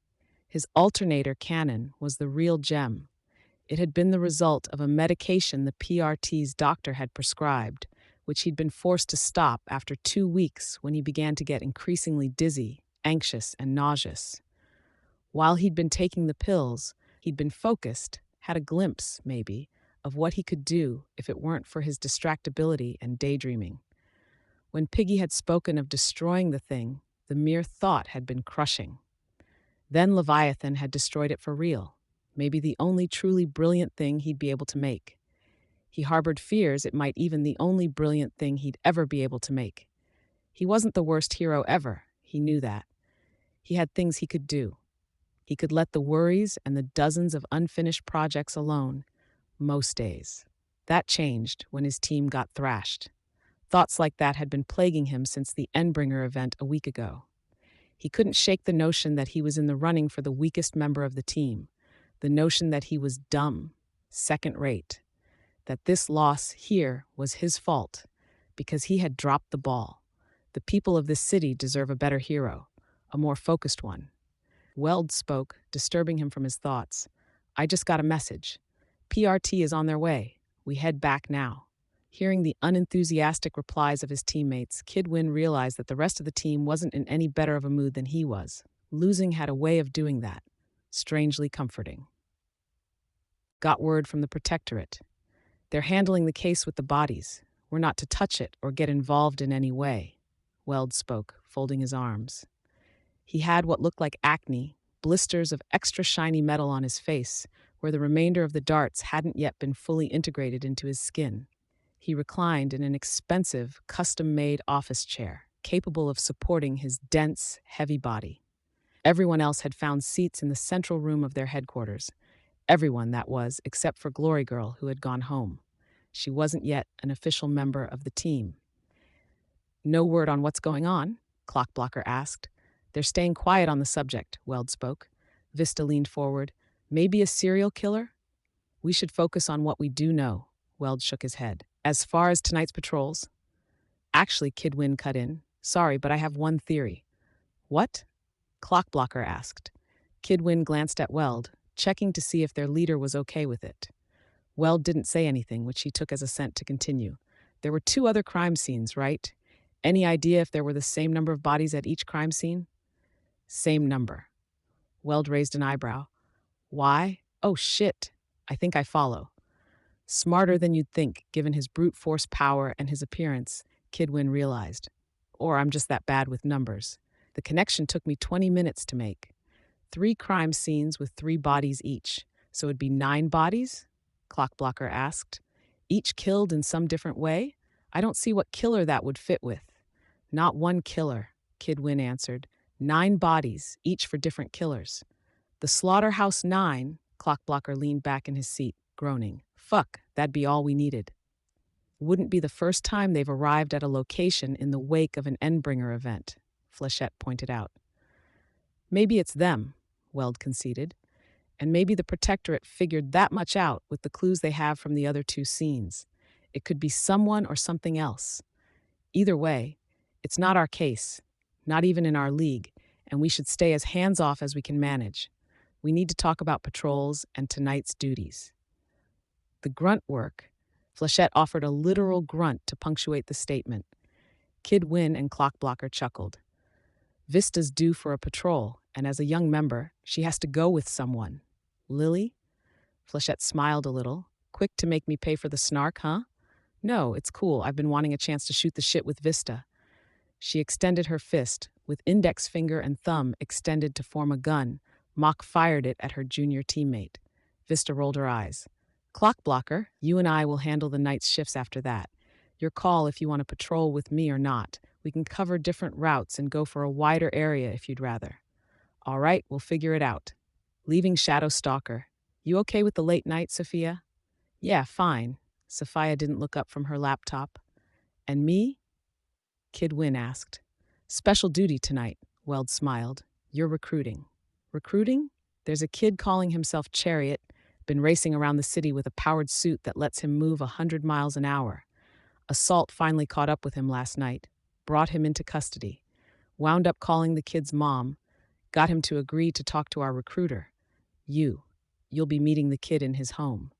His alternator cannon was the real gem. It had been the result of a medication the PRT's doctor had prescribed, which he'd been forced to stop after 2 weeks when he began to get increasingly dizzy, anxious, and nauseous. While he'd been taking the pills, he'd been focused, had a glimpse, maybe, of what he could do if it weren't for his distractibility and daydreaming. When Piggy had spoken of destroying the thing, the mere thought had been crushing. Then Leviathan had destroyed it for real, maybe the only truly brilliant thing he'd be able to make. He harbored fears it might even the only brilliant thing he'd ever be able to make. He wasn't the worst hero ever, he knew that. He had things he could do. He could let the worries and the dozens of unfinished projects alone, most days. That changed when his team got thrashed. Thoughts like that had been plaguing him since the Endbringer event a week ago. He couldn't shake the notion that he was in the running for the weakest member of the team, the notion that he was dumb, second-rate, that this loss here was his fault because he had dropped the ball. The people of this city deserve a better hero, a more focused one. Weld spoke, disturbing him from his thoughts. I just got a message. PRT is on their way. We head back now. Hearing the unenthusiastic replies of his teammates, Kid Win realized that the rest of the team wasn't in any better of a mood than he was. Losing had a way of doing that, strangely comforting. Got word from the Protectorate. They're handling the case with the bodies. We're not to touch it or get involved in any way. Weld spoke, folding his arms. He had what looked like acne, blisters of extra shiny metal on his face, where the remainder of the darts hadn't yet been fully integrated into his skin. He reclined in an expensive, custom-made office chair, capable of supporting his dense, heavy body. Everyone else had found seats in the central room of their headquarters. Everyone, that was, except for Glory Girl, who had gone home. She wasn't yet an official member of the team. No word on what's going on? Clockblocker asked. They're staying quiet on the subject, Weld spoke. Vista leaned forward. Maybe a serial killer? We should focus on what we do know. Weld shook his head. As far as tonight's patrols, actually, Kid Win cut in. Sorry, but I have one theory. What? Clockblocker asked. Kid Win glanced at Weld, checking to see if their leader was okay with it. Weld didn't say anything, which he took as assent to continue. There were 2 other crime scenes, right? Any idea if there were the same number of bodies at each crime scene? Same number. Weld raised an eyebrow. Why? Oh, shit. I think I follow. Smarter than you'd think, given his brute force power and his appearance, Kidwin realized. Or I'm just that bad with numbers. The connection took me 20 minutes to make. 3 crime scenes with 3 bodies each. So it'd be 9 bodies? Clockblocker asked. Each killed in some different way? I don't see what killer that would fit with. Not one killer, Kidwin answered. 9 bodies, each for different killers. The Slaughterhouse 9, Clockblocker leaned back in his seat, groaning. Fuck, that'd be all we needed. Wouldn't be the first time they've arrived at a location in the wake of an Endbringer event, Flechette pointed out. Maybe it's them, Weld conceded, and maybe the Protectorate figured that much out with the clues they have from the other 2 scenes. It could be someone or something else. Either way, it's not our case, not even in our league, and we should stay as hands-off as we can manage. We need to talk about patrols and tonight's duties. The grunt work. Flechette offered a literal grunt to punctuate the statement. Kid Win and Clockblocker chuckled. Vista's due for a patrol, and as a young member, she has to go with someone. Lily? Flechette smiled a little. Quick to make me pay for the snark, huh? No, it's cool. I've been wanting a chance to shoot the shit with Vista. She extended her fist, with index finger and thumb extended to form a gun. Mock fired it at her junior teammate. Vista rolled her eyes. Clockblocker, you and I will handle the night's shifts after that. Your call if you want to patrol with me or not. We can cover different routes and go for a wider area if you'd rather. All right, we'll figure it out. Leaving Shadow Stalker. You okay with the late night, Sophia? Yeah, fine. Sophia didn't look up from her laptop. And me? Kid Win asked. Special duty tonight, Weld smiled. You're recruiting. Recruiting? There's a kid calling himself Chariot, been racing around the city with a powered suit that lets him move 100 miles an hour. Assault finally caught up with him last night, brought him into custody, wound up calling the kid's mom, got him to agree to talk to our recruiter. You'll be meeting the kid in his home.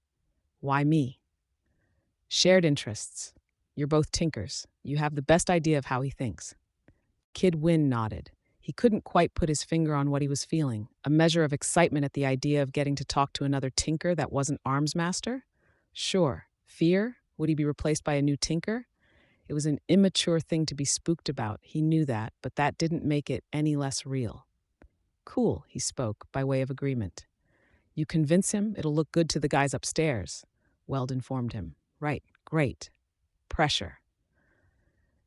Why me? Shared interests. You're both tinkers. You have the best idea of how he thinks. Kid Win nodded. He couldn't quite put his finger on what he was feeling, a measure of excitement at the idea of getting to talk to another tinker that wasn't Armsmaster? Sure. Fear? Would he be replaced by a new tinker? It was an immature thing to be spooked about, he knew that, but that didn't make it any less real. Cool, he spoke, by way of agreement. You convince him it'll look good to the guys upstairs, Weld informed him. Right, great. Pressure.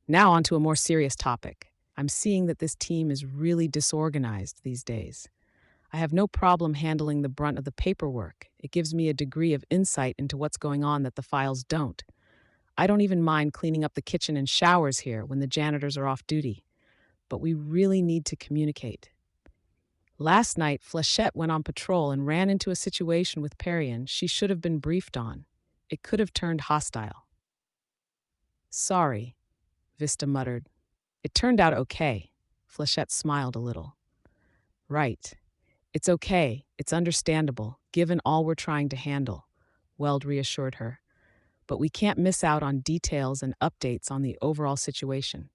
Now on to a more serious topic. I'm seeing that this team is really disorganized these days. I have no problem handling the brunt of the paperwork. It gives me a degree of insight into what's going on that the files don't. I don't even mind cleaning up the kitchen and showers here when the janitors are off duty. But we really need to communicate. Last night, Flechette went on patrol and ran into a situation with Perian she should have been briefed on. It could have turned hostile. Sorry, Vista muttered. It turned out okay. Flechette smiled a little. Right. It's okay. It's understandable, given all we're trying to handle, Weld reassured her. But we can't miss out on details and updates on the overall situation.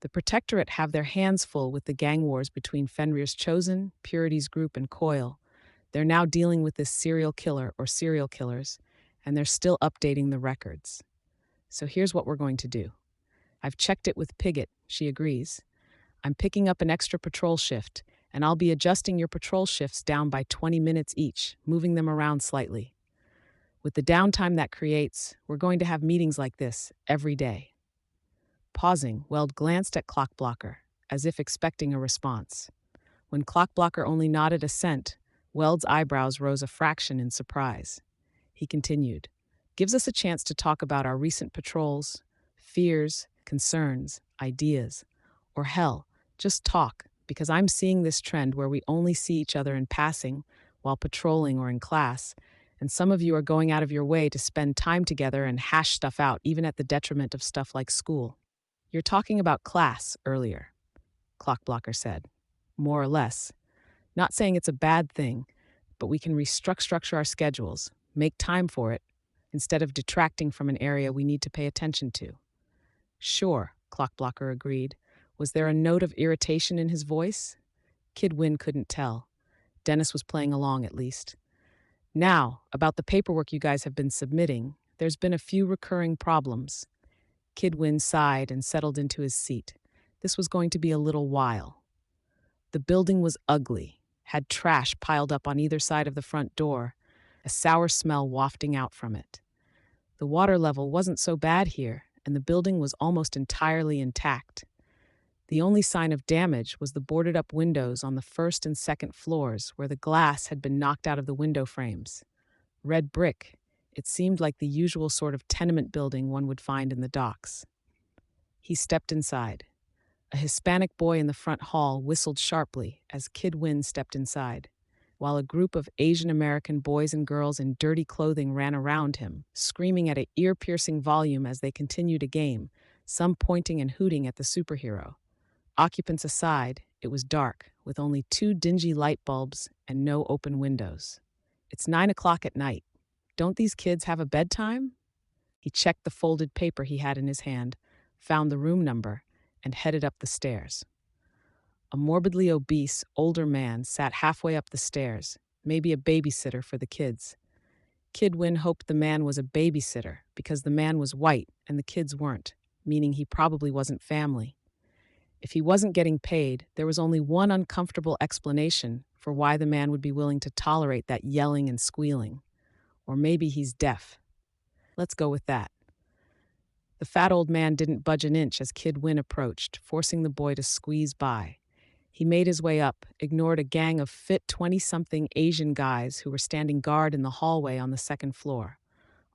The Protectorate have their hands full with the gang wars between Fenrir's Chosen, Purity's Group, and Coil. They're now dealing with this serial killer or serial killers, and they're still updating the records. So here's what we're going to do. I've checked it with Pigott, she agrees. I'm picking up an extra patrol shift, and I'll be adjusting your patrol shifts down by 20 minutes each, moving them around slightly. With the downtime that creates, we're going to have meetings like this every day. Pausing, Weld glanced at Clockblocker, as if expecting a response. When Clockblocker only nodded assent, Weld's eyebrows rose a fraction in surprise. He continued, Gives us a chance to talk about our recent patrols, fears, concerns, ideas, or hell, just talk, because I'm seeing this trend where we only see each other in passing while patrolling or in class, And some of you are going out of your way to spend time together and hash stuff out, even at the detriment of stuff like school. You're talking about class earlier, Clock Blocker said. More or less. Not saying it's a bad thing, but we can restructure our schedules, make time for it, instead of detracting from an area we need to pay attention to. Sure, Clock Blocker agreed. Was there a note of irritation in his voice? Kid Win couldn't tell. Dennis was playing along at least. Now, about the paperwork you guys have been submitting, there's been a few recurring problems. Kid Win sighed and settled into his seat. This was going to be a little while. The building was ugly, had trash piled up on either side of the front door, a sour smell wafting out from it. The water level wasn't so bad here, and the building was almost entirely intact. The only sign of damage was the boarded-up windows on the first and second floors where the glass had been knocked out of the window frames. Red brick, it seemed like the usual sort of tenement building one would find in the docks. He stepped inside. A Hispanic boy in the front hall whistled sharply as Kid Win stepped inside, while a group of Asian American boys and girls in dirty clothing ran around him, screaming at an ear-piercing volume as they continued a game, some pointing and hooting at the superhero. Occupants aside, it was dark, with only 2 dingy light bulbs and no open windows. It's 9 o'clock at night. Don't these kids have a bedtime? He checked the folded paper he had in his hand, found the room number, and headed up the stairs. A morbidly obese, older man sat halfway up the stairs, maybe a babysitter for the kids. Kid Win hoped the man was a babysitter because the man was white and the kids weren't, meaning he probably wasn't family. If he wasn't getting paid, there was only one uncomfortable explanation for why the man would be willing to tolerate that yelling and squealing. Or maybe he's deaf. Let's go with that. The fat old man didn't budge an inch as Kid Win approached, forcing the boy to squeeze by. He made his way up, ignored a gang of fit 20-something Asian guys who were standing guard in the hallway on the second floor.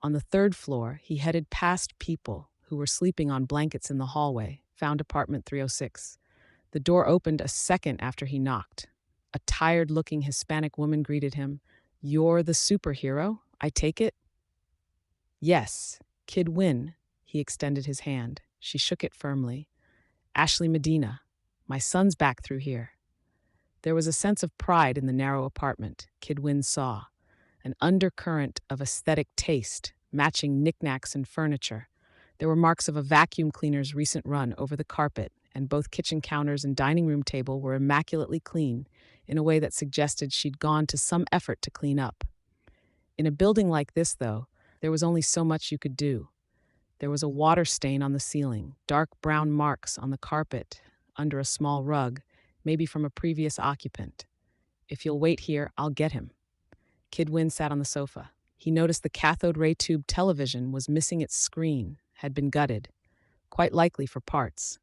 On the third floor, he headed past people who were sleeping on blankets in the hallway, found apartment 306. The door opened a second after he knocked. A tired-looking Hispanic woman greeted him. "You're the superhero, I take it?" "Yes, Kid Win." He extended his hand. She shook it firmly. "Ashley Medina. My son's back through here." There was a sense of pride in the narrow apartment, Kid Win saw, an undercurrent of aesthetic taste, matching knickknacks and furniture. There were marks of a vacuum cleaner's recent run over the carpet, and both kitchen counters and dining room table were immaculately clean, in a way that suggested she'd gone to some effort to clean up. In a building like this, though, there was only so much you could do. There was a water stain on the ceiling, dark brown marks on the carpet, under a small rug, maybe from a previous occupant. "If you'll wait here, I'll get him." Kid Win sat on the sofa. He noticed the cathode ray tube television was missing its screen, had been gutted, quite likely for parts.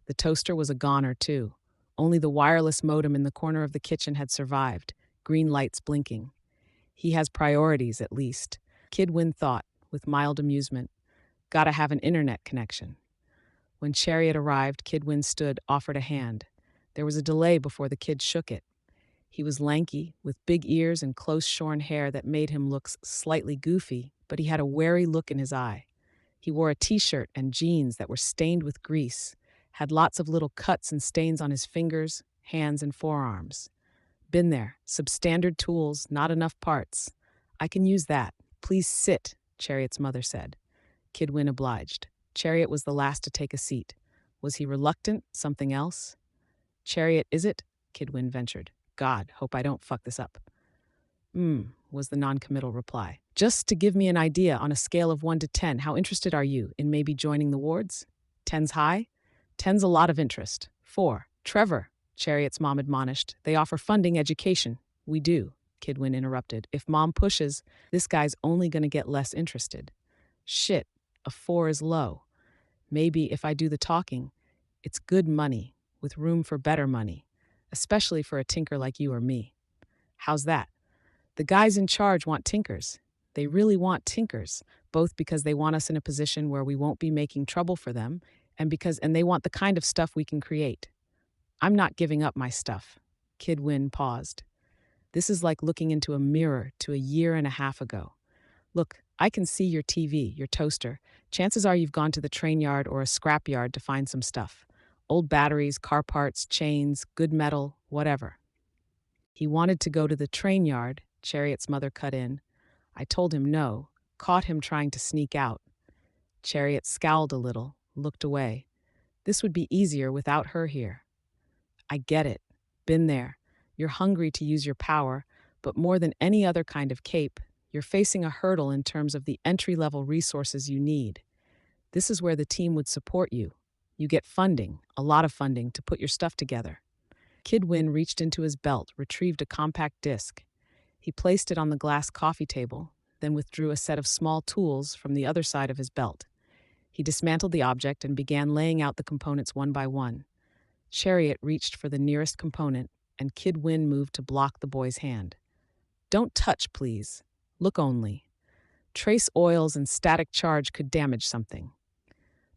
The toaster was a goner, too. Only the wireless modem in the corner of the kitchen had survived, green lights blinking. He has priorities, at least, Kid Win thought, with mild amusement. Gotta have an internet connection. When Chariot arrived, Kid Win stood, offered a hand. There was a delay before the kid shook it. He was lanky, with big ears and close-shorn hair that made him look slightly goofy, but he had a wary look in his eye. He wore a t-shirt and jeans that were stained with grease, had lots of little cuts and stains on his fingers, hands, and forearms. "Been there. Substandard tools, not enough parts. I can use that. Please sit," Chariot's mother said. Kid Win obliged. Chariot was the last to take a seat. Was he reluctant? Something else? "Chariot, is it?" Kid Win ventured. "God, hope I don't fuck this up." Was the non-committal reply. "Just to give me an idea on a scale of 1 to 10, how interested are you in maybe joining the wards? 10's high? 10's a lot of interest. 4. Trevor," Chariot's mom admonished. "They offer funding education." "We do," Kid Win interrupted. "If mom pushes, this guy's only gonna get less interested." "Shit, a 4 is low. Maybe if I do the talking, it's good money, with room for better money, especially for a tinker like you or me." "How's that?" "The guys in charge want tinkers. They really want tinkers, both because they want us in a position where we won't be making trouble for them, and they want the kind of stuff we can create. I'm not giving up my stuff." Kid Win paused. This is like looking into a mirror to a year and a half ago. Look, I can see your TV, your toaster. Chances are you've gone to the train yard or a scrap yard to find some stuff. Old batteries, car parts, chains, good metal, whatever. He wanted to go to the train yard, Chariot's mother cut in. I told him no, caught him trying to sneak out. Chariot scowled a little, looked away. This would be easier without her here. I get it. Been there. You're hungry to use your power, but more than any other kind of cape, you're facing a hurdle in terms of the entry-level resources you need. This is where the team would support you. You get funding, a lot of funding, to put your stuff together. Kid Win reached into his belt, retrieved a compact disc. He placed it on the glass coffee table, then withdrew a set of small tools from the other side of his belt. He dismantled the object and began laying out the components one by one. Chariot reached for the nearest component, and Kid Win moved to block the boy's hand. Don't touch, please. Look only. Trace oils and static charge could damage something.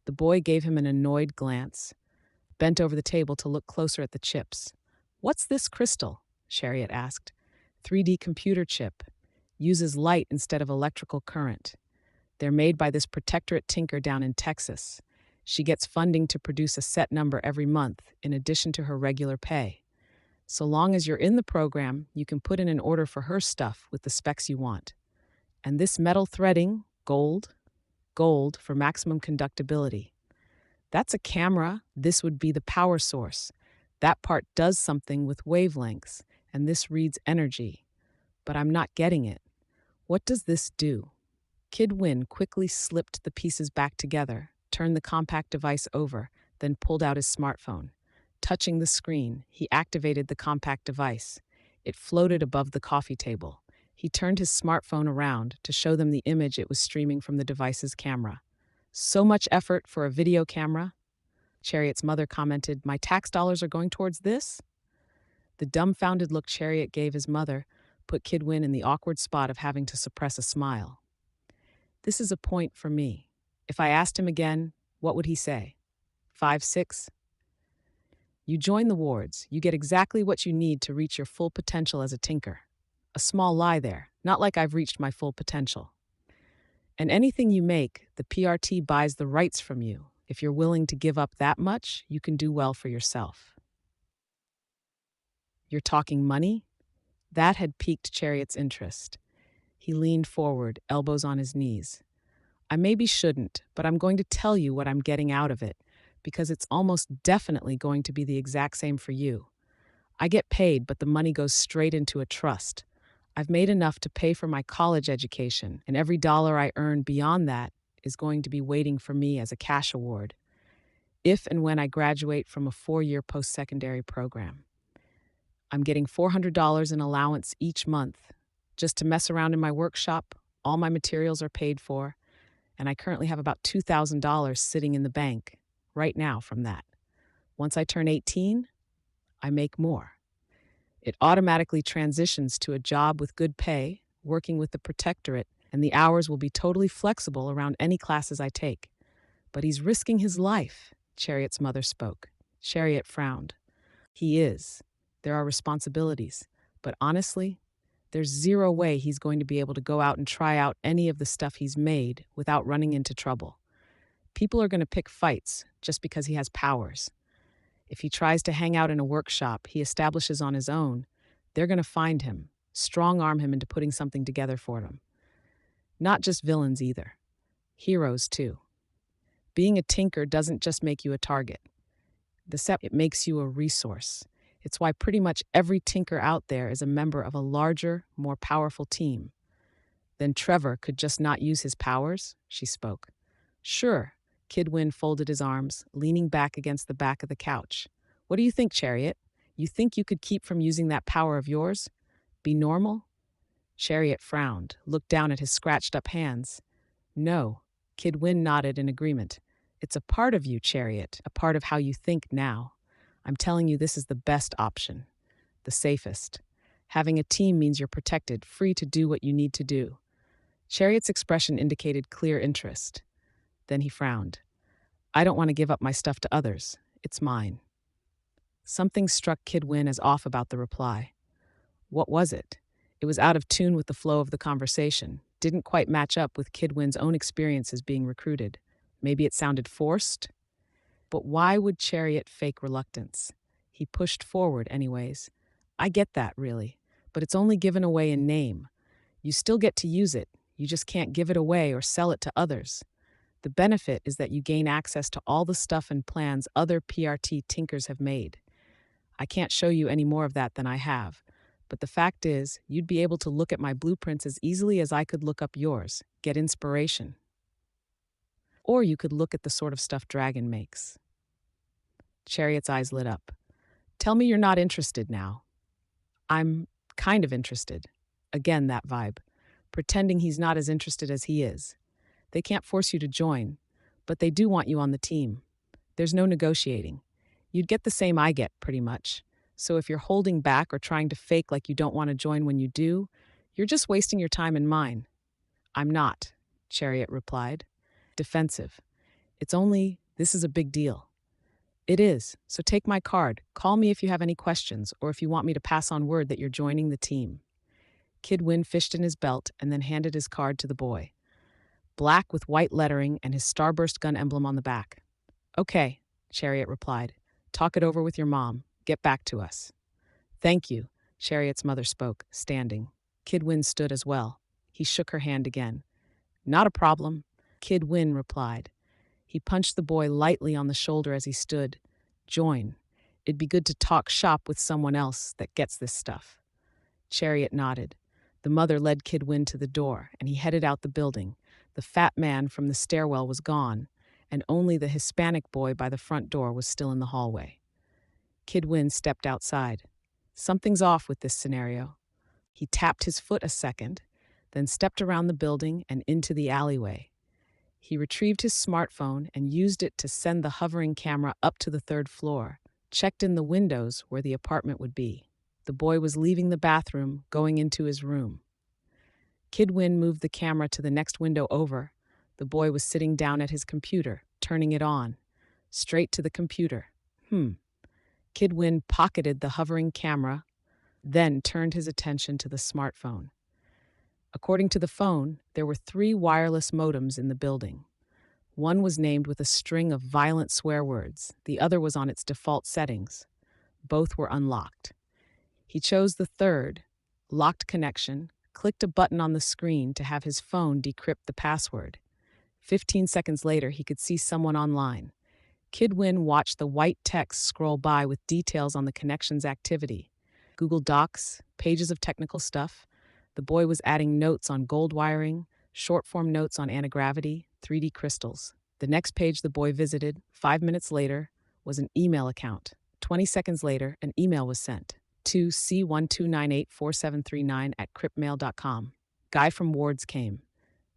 The boy gave him an annoyed glance, bent over the table to look closer at the chips. What's this crystal? Chariot asked. 3D computer chip. Uses light instead of electrical current. They're made by this protectorate tinker down in Texas. She gets funding to produce a set number every month, in addition to her regular pay. So long as you're in the program, you can put in an order for her stuff with the specs you want. And this metal threading, gold for maximum conductibility. That's a camera. This would be the power source. That part does something with wavelengths, and this reads energy. But I'm not getting it. What does this do? Kid Win quickly slipped the pieces back together, turned the compact device over, then pulled out his smartphone. Touching the screen, he activated the compact device. It floated above the coffee table. He turned his smartphone around to show them the image it was streaming from the device's camera. So much effort for a video camera? Chariot's mother commented, my tax dollars are going towards this? The dumbfounded look Chariot gave his mother put Kid Win in the awkward spot of having to suppress a smile. This is a point for me. If I asked him again, what would he say? 5, 6? You join the wards. You get exactly what you need to reach your full potential as a tinker. A small lie there, not like I've reached my full potential. And anything you make, the PRT buys the rights from you. If you're willing to give up that much, you can do well for yourself. You're talking money? That had piqued Chariot's interest. He leaned forward, elbows on his knees. I maybe shouldn't, but I'm going to tell you what I'm getting out of it, because it's almost definitely going to be the exact same for you. I get paid, but the money goes straight into a trust. I've made enough to pay for my college education, and every dollar I earn beyond that is going to be waiting for me as a cash award, if and when I graduate from a 4-year post-secondary program. I'm getting $400 in allowance each month. Just to mess around in my workshop, all my materials are paid for, and I currently have about $2,000 sitting in the bank right now from that. Once I turn 18, I make more. It automatically transitions to a job with good pay, working with the protectorate, and the hours will be totally flexible around any classes I take. But he's risking his life, Chariot's mother spoke. Chariot frowned. He is. There are responsibilities, but honestly, there's zero way he's going to be able to go out and try out any of the stuff he's made without running into trouble. People are going to pick fights just because he has powers. If he tries to hang out in a workshop he establishes on his own, they're going to find him, strong-arm him into putting something together for them. Not just villains either. Heroes, too. Being a tinker doesn't just make you a target. It makes you a resource. It's why pretty much every tinker out there is a member of a larger, more powerful team. Then Trevor could just not use his powers, she spoke. Sure, Kid Win folded his arms, leaning back against the back of the couch. What do you think, Chariot? You think you could keep from using that power of yours? Be normal? Chariot frowned, looked down at his scratched-up hands. No, Kid Win nodded in agreement. It's a part of you, Chariot, a part of how you think now. I'm telling you this is the best option, the safest. Having a team means you're protected, free to do what you need to do. Chariot's expression indicated clear interest. Then he frowned. I don't want to give up my stuff to others. It's mine. Something struck Kid Win as off about the reply. What was it? It was out of tune with the flow of the conversation, didn't quite match up with Kidwin's own experiences being recruited. Maybe it sounded forced? But why would Chariot fake reluctance? He pushed forward, anyways. I get that, really, but it's only given away in name. You still get to use it, you just can't give it away or sell it to others. The benefit is that you gain access to all the stuff and plans other PRT tinkers have made. I can't show you any more of that than I have, but the fact is, you'd be able to look at my blueprints as easily as I could look up yours, get inspiration. Or you could look at the sort of stuff Dragon makes. Chariot's eyes lit up. Tell me you're not interested now. I'm kind of interested. Again, that vibe. Pretending he's not as interested as he is. They can't force you to join, but they do want you on the team. There's no negotiating. You'd get the same I get, pretty much. So if you're holding back or trying to fake like you don't want to join when you do, you're just wasting your time and mine. I'm not, Chariot replied. Defensive. This is a big deal. It is, so take my card. Call me if you have any questions or if you want me to pass on word that you're joining the team. Kidwin fished in his belt and then handed his card to the boy. Black with white lettering and his starburst gun emblem on the back. Okay, Chariot replied. Talk it over with your mom. Get back to us. Thank you, Chariot's mother spoke, standing. Kidwin stood as well. He shook her hand again. Not a problem, Kidwin replied. He punched the boy lightly on the shoulder as he stood. Join. It'd be good to talk shop with someone else that gets this stuff. Chariot nodded. The mother led Kidwin to the door, and he headed out the building. The fat man from the stairwell was gone, and only the Hispanic boy by the front door was still in the hallway. Kidwin stepped outside. Something's off with this scenario. He tapped his foot a second, then stepped around the building and into the alleyway. He retrieved his smartphone and used it to send the hovering camera up to the 3rd floor, checked in the windows where the apartment would be. The boy was leaving the bathroom, going into his room. Kidwin moved the camera to the next window over. The boy was sitting down at his computer, turning it on. Straight to the computer. Kidwin pocketed the hovering camera, then turned his attention to the smartphone. According to the phone, there were 3 wireless modems in the building. One was named with a string of violent swear words. The other was on its default settings. Both were unlocked. He chose the 3rd, locked connection, clicked a button on the screen to have his phone decrypt the password. 15 seconds later, he could see someone online. Kidwin watched the white text scroll by with details on the connection's activity. Google Docs, pages of technical stuff. The boy was adding notes on gold wiring, short-form notes on anti-gravity, 3D crystals. The next page the boy visited, 5 minutes later, was an email account. 20 seconds later, an email was sent to C12984739@cryptmail.com. Guy from Wards came.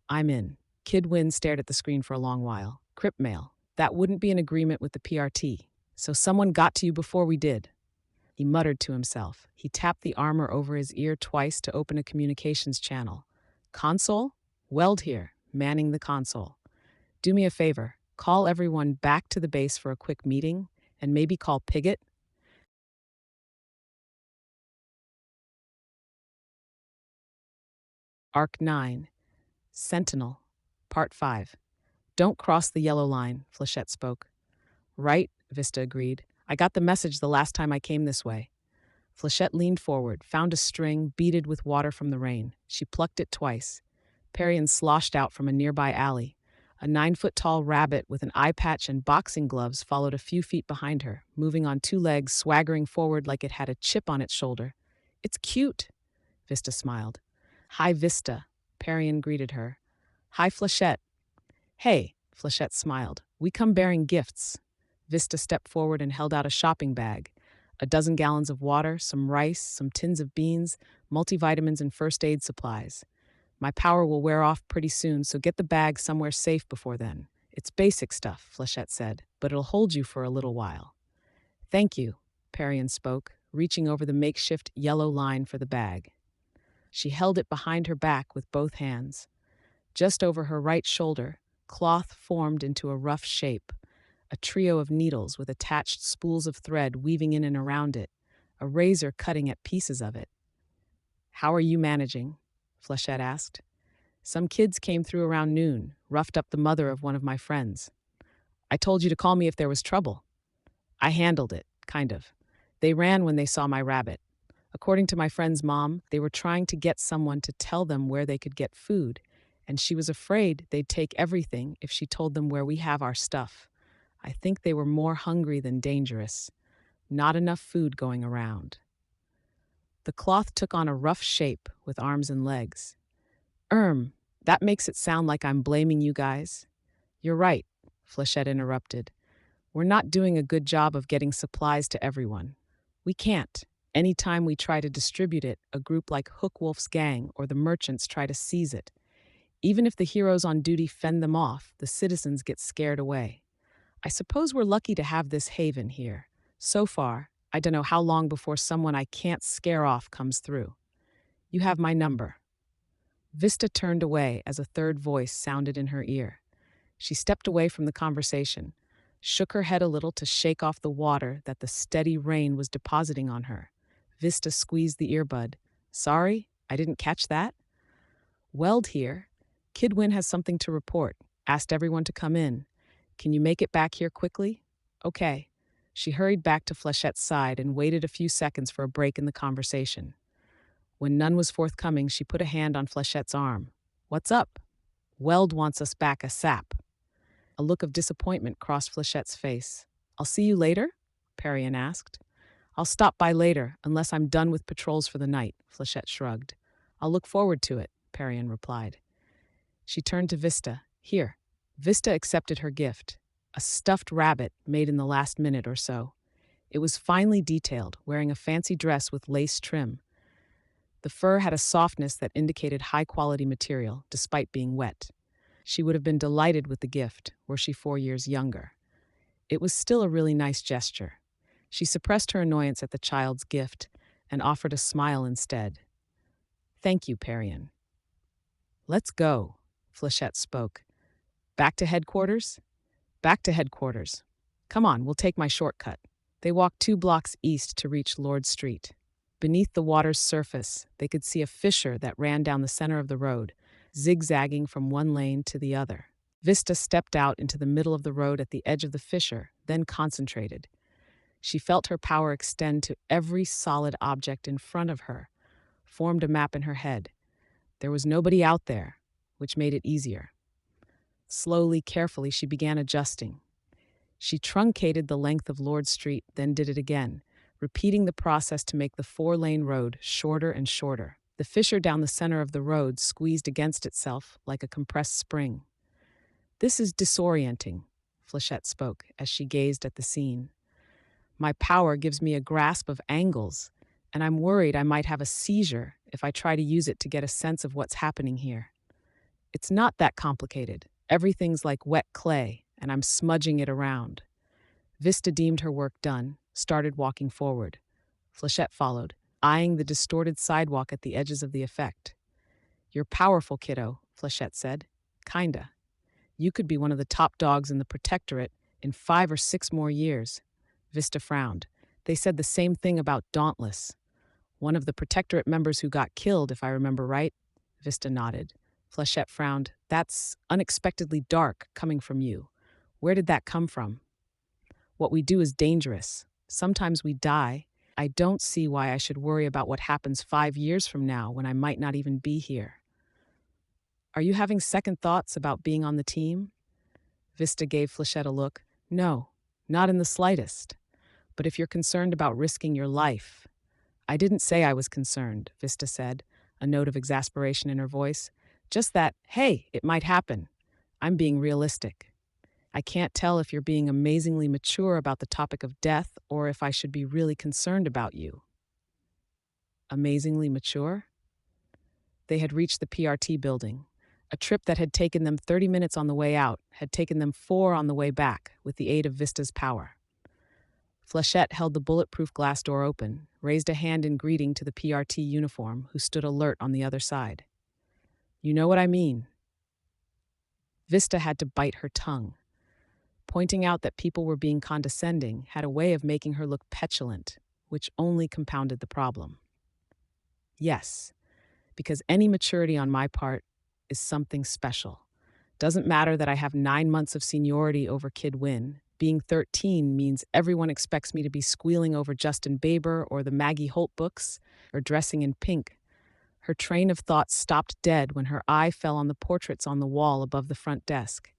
I'm in. Kidwin stared at the screen for a long while. Cryptmail. That wouldn't be an agreement with the PRT. So someone got to you before we did. He muttered to himself. He tapped the armor over his ear twice to open a communications channel. Console? Weld here, manning the console. Do me a favor. Call everyone back to the base for a quick meeting, and maybe call Pigott. Arc 9. Sentinel. Part 5. Don't cross the yellow line, Flechette spoke. Right, Vista agreed. I got the message the last time I came this way. Flechette leaned forward, found a string beaded with water from the rain. She plucked it twice. Parian sloshed out from a nearby alley. A 9-foot-tall rabbit with an eye patch and boxing gloves followed a few feet behind her, moving on 2 legs, swaggering forward like it had a chip on its shoulder. It's cute, Vista smiled. Hi, Vista, Parian greeted her. Hi, Flechette. Hey, Flechette smiled. We come bearing gifts. Vista stepped forward and held out a shopping bag. 12 gallons of water, some rice, some tins of beans, multivitamins and first aid supplies. My power will wear off pretty soon, so get the bag somewhere safe before then. It's basic stuff, Flechette said, but it'll hold you for a little while. Thank you, Parian spoke, reaching over the makeshift yellow line for the bag. She held it behind her back with both hands. Just over her right shoulder, cloth formed into a rough shape. A trio of needles with attached spools of thread weaving in and around it, a razor cutting at pieces of it. How are you managing? Flechette asked. Some kids came through around noon, roughed up the mother of one of my friends. I told you to call me if there was trouble. I handled it, kind of. They ran when they saw my rabbit. According to my friend's mom, they were trying to get someone to tell them where they could get food, and she was afraid they'd take everything if she told them where we have our stuff. I think they were more hungry than dangerous. Not enough food going around. The cloth took on a rough shape with arms and legs. That makes it sound like I'm blaming you guys. You're right, Flechette interrupted. We're not doing a good job of getting supplies to everyone. We can't. Anytime we try to distribute it, a group like Hookwolf's gang or the merchants try to seize it. Even if the heroes on duty fend them off, the citizens get scared away. I suppose we're lucky to have this haven here. So far, I don't know how long before someone I can't scare off comes through. You have my number. Vista turned away as a third voice sounded in her ear. She stepped away from the conversation, shook her head a little to shake off the water that the steady rain was depositing on her. Vista squeezed the earbud. Sorry, I didn't catch that. Weld here. Kidwin has something to report. Asked everyone to come in. Can you make it back here quickly? Okay. She hurried back to Flechette's side and waited a few seconds for a break in the conversation. When none was forthcoming, she put a hand on Flechette's arm. What's up? Weld wants us back ASAP. A look of disappointment crossed Flechette's face. I'll see you later? Parian asked. I'll stop by later, unless I'm done with patrols for the night, Flechette shrugged. I'll look forward to it, Parian replied. She turned to Vista. Here. Vista accepted her gift, a stuffed rabbit made in the last minute or so. It was finely detailed, wearing a fancy dress with lace trim. The fur had a softness that indicated high-quality material, despite being wet. She would have been delighted with the gift, were she 4 years younger. It was still a really nice gesture. She suppressed her annoyance at the child's gift and offered a smile instead. Thank you, Parian. Let's go, Flechette spoke. Back to headquarters? Back to headquarters. Come on, we'll take my shortcut. They walked 2 blocks east to reach Lord Street. Beneath the water's surface, they could see a fissure that ran down the center of the road, zigzagging from one lane to the other. Vista stepped out into the middle of the road at the edge of the fissure, then concentrated. She felt her power extend to every solid object in front of her, formed a map in her head. There was nobody out there, which made it easier. Slowly, carefully, she began adjusting. She truncated the length of Lord Street, then did it again, repeating the process to make the 4-lane road shorter and shorter. The fissure down the center of the road squeezed against itself like a compressed spring. This is disorienting, Flechette spoke as she gazed at the scene. My power gives me a grasp of angles, and I'm worried I might have a seizure if I try to use it to get a sense of what's happening here. It's not that complicated. Everything's like wet clay, and I'm smudging it around. Vista deemed her work done, started walking forward. Flechette followed, eyeing the distorted sidewalk at the edges of the effect. You're powerful, kiddo, Flechette said. Kinda. You could be one of the top dogs in the Protectorate in 5 or 6 more years. Vista frowned. They said the same thing about Dauntless. One of the Protectorate members who got killed, if I remember right. Vista nodded. Flechette frowned. That's unexpectedly dark coming from you. Where did that come from? What we do is dangerous. Sometimes we die. I don't see why I should worry about what happens 5 years from now when I might not even be here. Are you having second thoughts about being on the team? Vista gave Flechette a look. No, not in the slightest. But if you're concerned about risking your life... I didn't say I was concerned, Vista said, a note of exasperation in her voice. Just that, hey, it might happen. I'm being realistic. I can't tell if you're being amazingly mature about the topic of death or if I should be really concerned about you. Amazingly mature? They had reached the PRT building. A trip that had taken them 30 minutes on the way out had taken them 4 on the way back with the aid of Vista's power. Flechette held the bulletproof glass door open, raised a hand in greeting to the PRT uniform who stood alert on the other side. You know what I mean. Vista had to bite her tongue. Pointing out that people were being condescending had a way of making her look petulant, which only compounded the problem. Yes, because any maturity on my part is something special. Doesn't matter that I have 9 months of seniority over Kid Win. Being 13 means everyone expects me to be squealing over Justin Bieber or the Maggie Holt books or dressing in pink. Her train of thought stopped dead when her eye fell on the portraits on the wall above the front desk.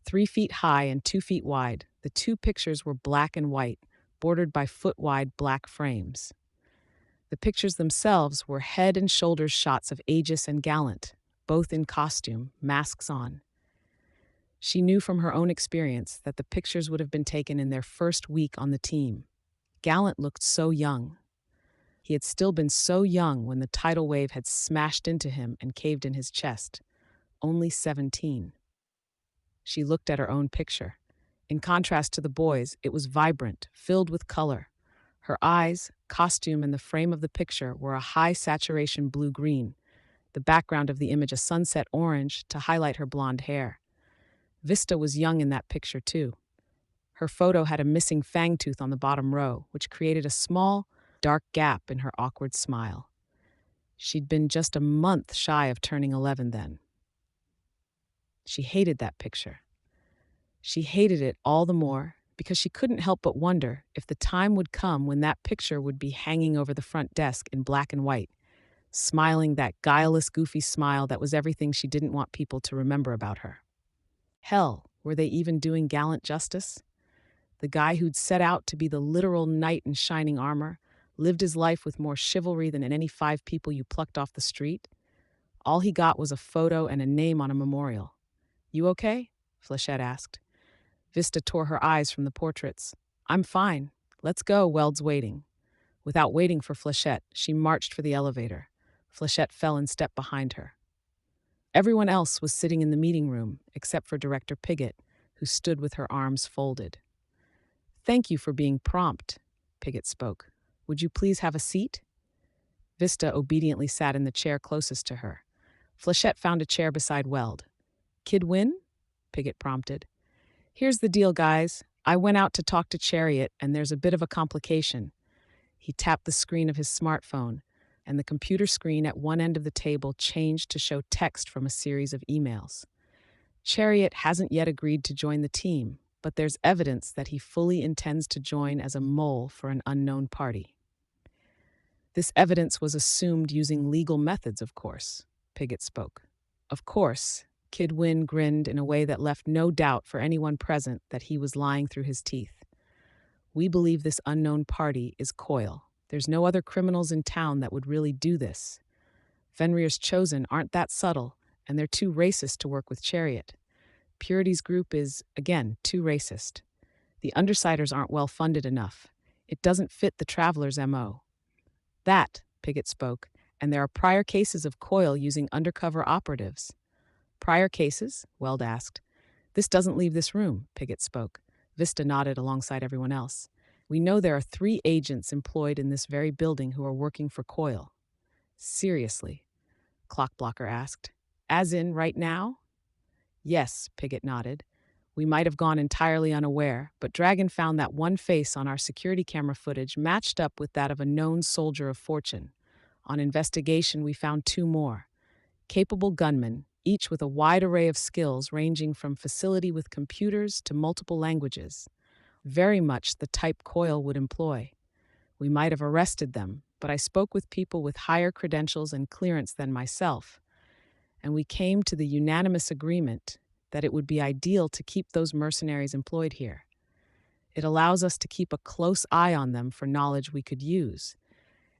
3 feet high and 2 feet wide, the two pictures were black and white, bordered by foot-wide black frames. The pictures themselves were head and shoulders shots of Aegis and Gallant, both in costume, masks on. She knew from her own experience that the pictures would have been taken in their first week on the team. Gallant looked so young. He had still been so young when the tidal wave had smashed into him and caved in his chest. Only 17. She looked at her own picture. In contrast to the boys, it was vibrant, filled with color. Her eyes, costume, and the frame of the picture were a high saturation blue-green, the background of the image a sunset orange to highlight her blonde hair. Vista was young in that picture, too. Her photo had a missing fang tooth on the bottom row, which created a small, dark gap in her awkward smile. She'd been just a month shy of turning 11 then. She hated that picture. She hated it all the more because she couldn't help but wonder if the time would come when that picture would be hanging over the front desk in black and white, smiling that guileless, goofy smile that was everything she didn't want people to remember about her. Hell, were they even doing Gallant justice? The guy who'd set out to be the literal knight in shining armor, lived his life with more chivalry than any 5 people you plucked off the street. All he got was a photo and a name on a memorial. "You okay?" Flechette asked. Vista tore her eyes from the portraits. "I'm fine. Let's go, Weld's waiting." Without waiting for Flechette, she marched for the elevator. Flechette fell in step behind her. Everyone else was sitting in the meeting room, except for Director Piggott, who stood with her arms folded. "Thank you for being prompt," Piggott spoke. "Would you please have a seat?" Vista obediently sat in the chair closest to her. Flechette found a chair beside Weld. "Kid Win?" Piggott prompted. "Here's the deal, guys. I went out to talk to Chariot, and there's a bit of a complication." He tapped the screen of his smartphone, and the computer screen at one end of the table changed to show text from a series of emails. Chariot hasn't yet agreed to join the team, but there's evidence that he fully intends to join as a mole for an unknown party. This evidence was assumed using legal methods, of course, Piggott spoke. Of course, Kid Win grinned in a way that left no doubt for anyone present that he was lying through his teeth. "We believe this unknown party is Coil. There's no other criminals in town that would really do this. Fenrir's Chosen aren't that subtle, and they're too racist to work with Chariot. Purity's group is, again, too racist. The Undersiders aren't well funded enough. It doesn't fit the Traveler's MO. That," Piggott spoke, "and there are prior cases of Coil using undercover operatives." "Prior cases?" Weld asked. "This doesn't leave this room," Piggott spoke. Vista nodded alongside everyone else. "We know there are 3 agents employed in this very building who are working for Coil." "Seriously?" Clockblocker asked. "As in right now?" "Yes," Piggott nodded. "We might have gone entirely unaware, but Dragon found that one face on our security camera footage matched up with that of a known soldier of fortune. On investigation, we found 2 more. Capable gunmen, each with a wide array of skills ranging from facility with computers to multiple languages. Very much the type Coil would employ. We might have arrested them, but I spoke with people with higher credentials and clearance than myself, and we came to the unanimous agreement that it would be ideal to keep those mercenaries employed here. It allows us to keep a close eye on them for knowledge we could use,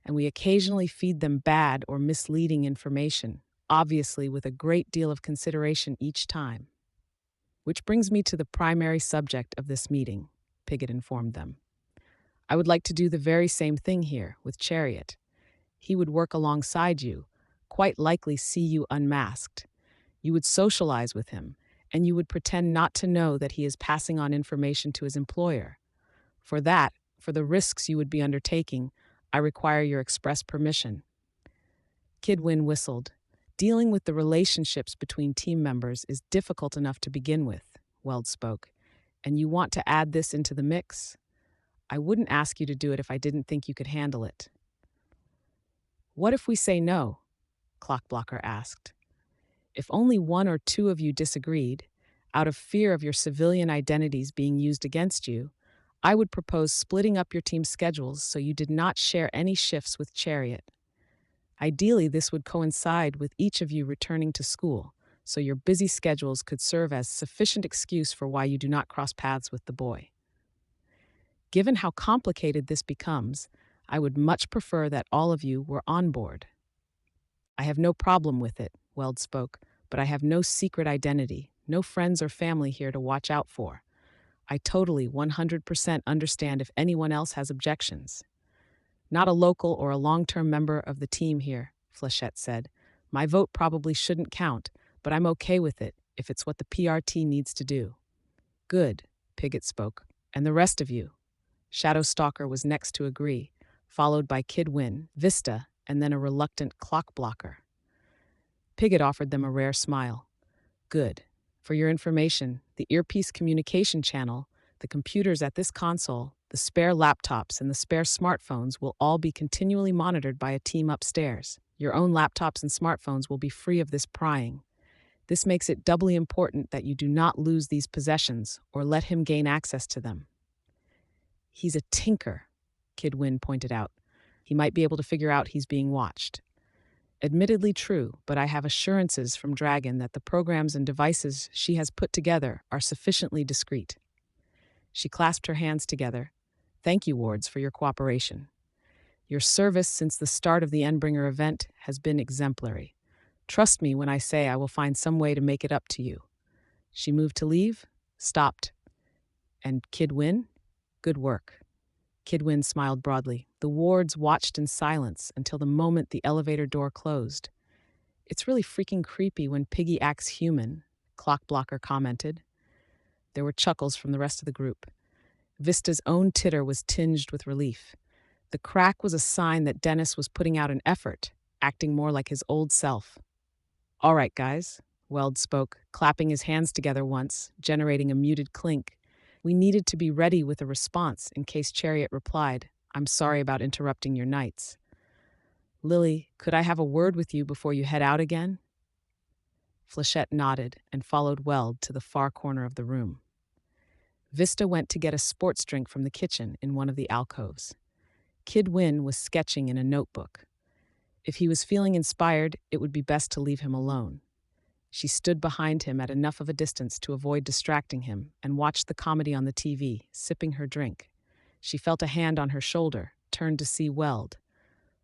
and we occasionally feed them bad or misleading information, obviously with a great deal of consideration each time. Which brings me to the primary subject of this meeting, Piggott informed them. I would like to do the very same thing here with Chariot. He would work alongside you, quite likely see you unmasked. You would socialize with him, and you would pretend not to know that he is passing on information to his employer. For that, for the risks you would be undertaking, I require your express permission. Kid Win whistled. Dealing with the relationships between team members is difficult enough to begin with, Weld spoke. And you want to add this into the mix? I wouldn't ask you to do it if I didn't think you could handle it. What if we say no? Clockblocker asked. If only one or two of you disagreed, out of fear of your civilian identities being used against you, I would propose splitting up your team's schedules so you did not share any shifts with Chariot. Ideally, this would coincide with each of you returning to school, so your busy schedules could serve as sufficient excuse for why you do not cross paths with the boy. Given how complicated this becomes, I would much prefer that all of you were on board. I have no problem with it, Weld spoke, but I have no secret identity, no friends or family here to watch out for. I totally 100% understand if anyone else has objections. Not a local or a long-term member of the team here, Flechette said. My vote probably shouldn't count, but I'm okay with it if it's what the PRT needs to do. Good, Pigott spoke. And the rest of you? Shadow Stalker was next to agree, followed by Kid Win, Vista, and then a reluctant Clockblocker. Pigott offered them a rare smile. Good. For your information, the earpiece communication channel, the computers at this console, the spare laptops, and the spare smartphones will all be continually monitored by a team upstairs. Your own laptops and smartphones will be free of this prying. This makes it doubly important that you do not lose these possessions or let him gain access to them. He's a tinker, Kid Win pointed out. He might be able to figure out he's being watched. Admittedly true, but I have assurances from Dragon that the programs and devices she has put together are sufficiently discreet. She clasped her hands together. Thank you, Wards, for your cooperation. Your service since the start of the Endbringer event has been exemplary. Trust me when I say I will find some way to make it up to you. She moved to leave, stopped. And Kid Win? Good work. Kid Win smiled broadly. The Wards watched in silence until the moment the elevator door closed. It's really freaking creepy when Piggy acts human, Clockblocker commented. There were chuckles from the rest of the group. Vista's own titter was tinged with relief. The crack was a sign that Dennis was putting out an effort, acting more like his old self. All right, guys, Weld spoke, clapping his hands together once, generating a muted clink. We needed to be ready with a response in case Chariot replied, I'm sorry about interrupting your nights. Lily, could I have a word with you before you head out again? Flechette nodded and followed Weld to the far corner of the room. Vista went to get a sports drink from the kitchen in one of the alcoves. Kid Win was sketching in a notebook. If he was feeling inspired, it would be best to leave him alone. She stood behind him at enough of a distance to avoid distracting him and watched the comedy on the TV, sipping her drink. She felt a hand on her shoulder, turned to see Weld.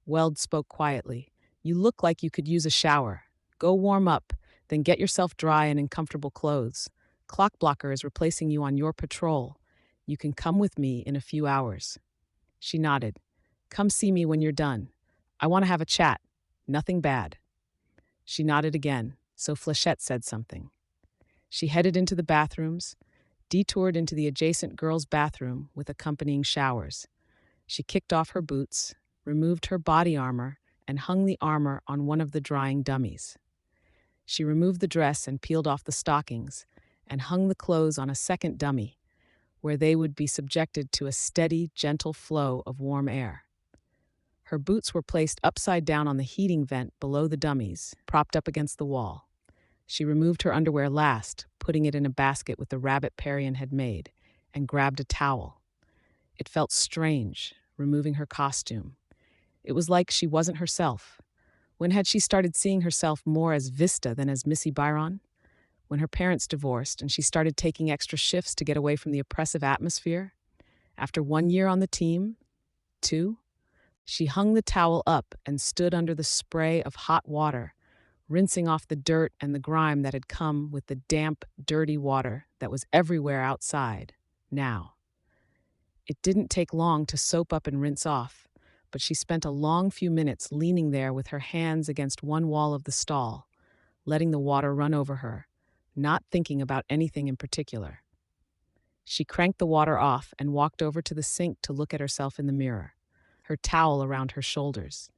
Weld spoke quietly. You look like you could use a shower. Go warm up, then get yourself dry and in comfortable clothes. Clockblocker is replacing you on your patrol. You can come with me in a few hours. She nodded. Come see me when you're done. I want to have a chat. Nothing bad. She nodded again, so Flechette said something. She headed into the bathrooms, detoured into the adjacent girls' bathroom with accompanying showers. She kicked off her boots, removed her body armor, and hung the armor on one of the drying dummies. She removed the dress and peeled off the stockings, and hung the clothes on a second dummy, where they would be subjected to a steady, gentle flow of warm air. Her boots were placed upside down on the heating vent below the dummies, propped up against the wall. She removed her underwear last, putting it in a basket with the rabbit Parian had made, and grabbed a towel. It felt strange, removing her costume. It was like she wasn't herself. When had she started seeing herself more as Vista than as Missy Byron? When her parents divorced and she started taking extra shifts to get away from the oppressive atmosphere? After 1 year on the team? 2? She hung the towel up and stood under the spray of hot water, rinsing off the dirt and the grime that had come with the damp, dirty water that was everywhere outside, now. It didn't take long to soap up and rinse off, but she spent a long few minutes leaning there with her hands against one wall of the stall, letting the water run over her, not thinking about anything in particular. She cranked the water off and walked over to the sink to look at herself in the mirror, her towel around her shoulders.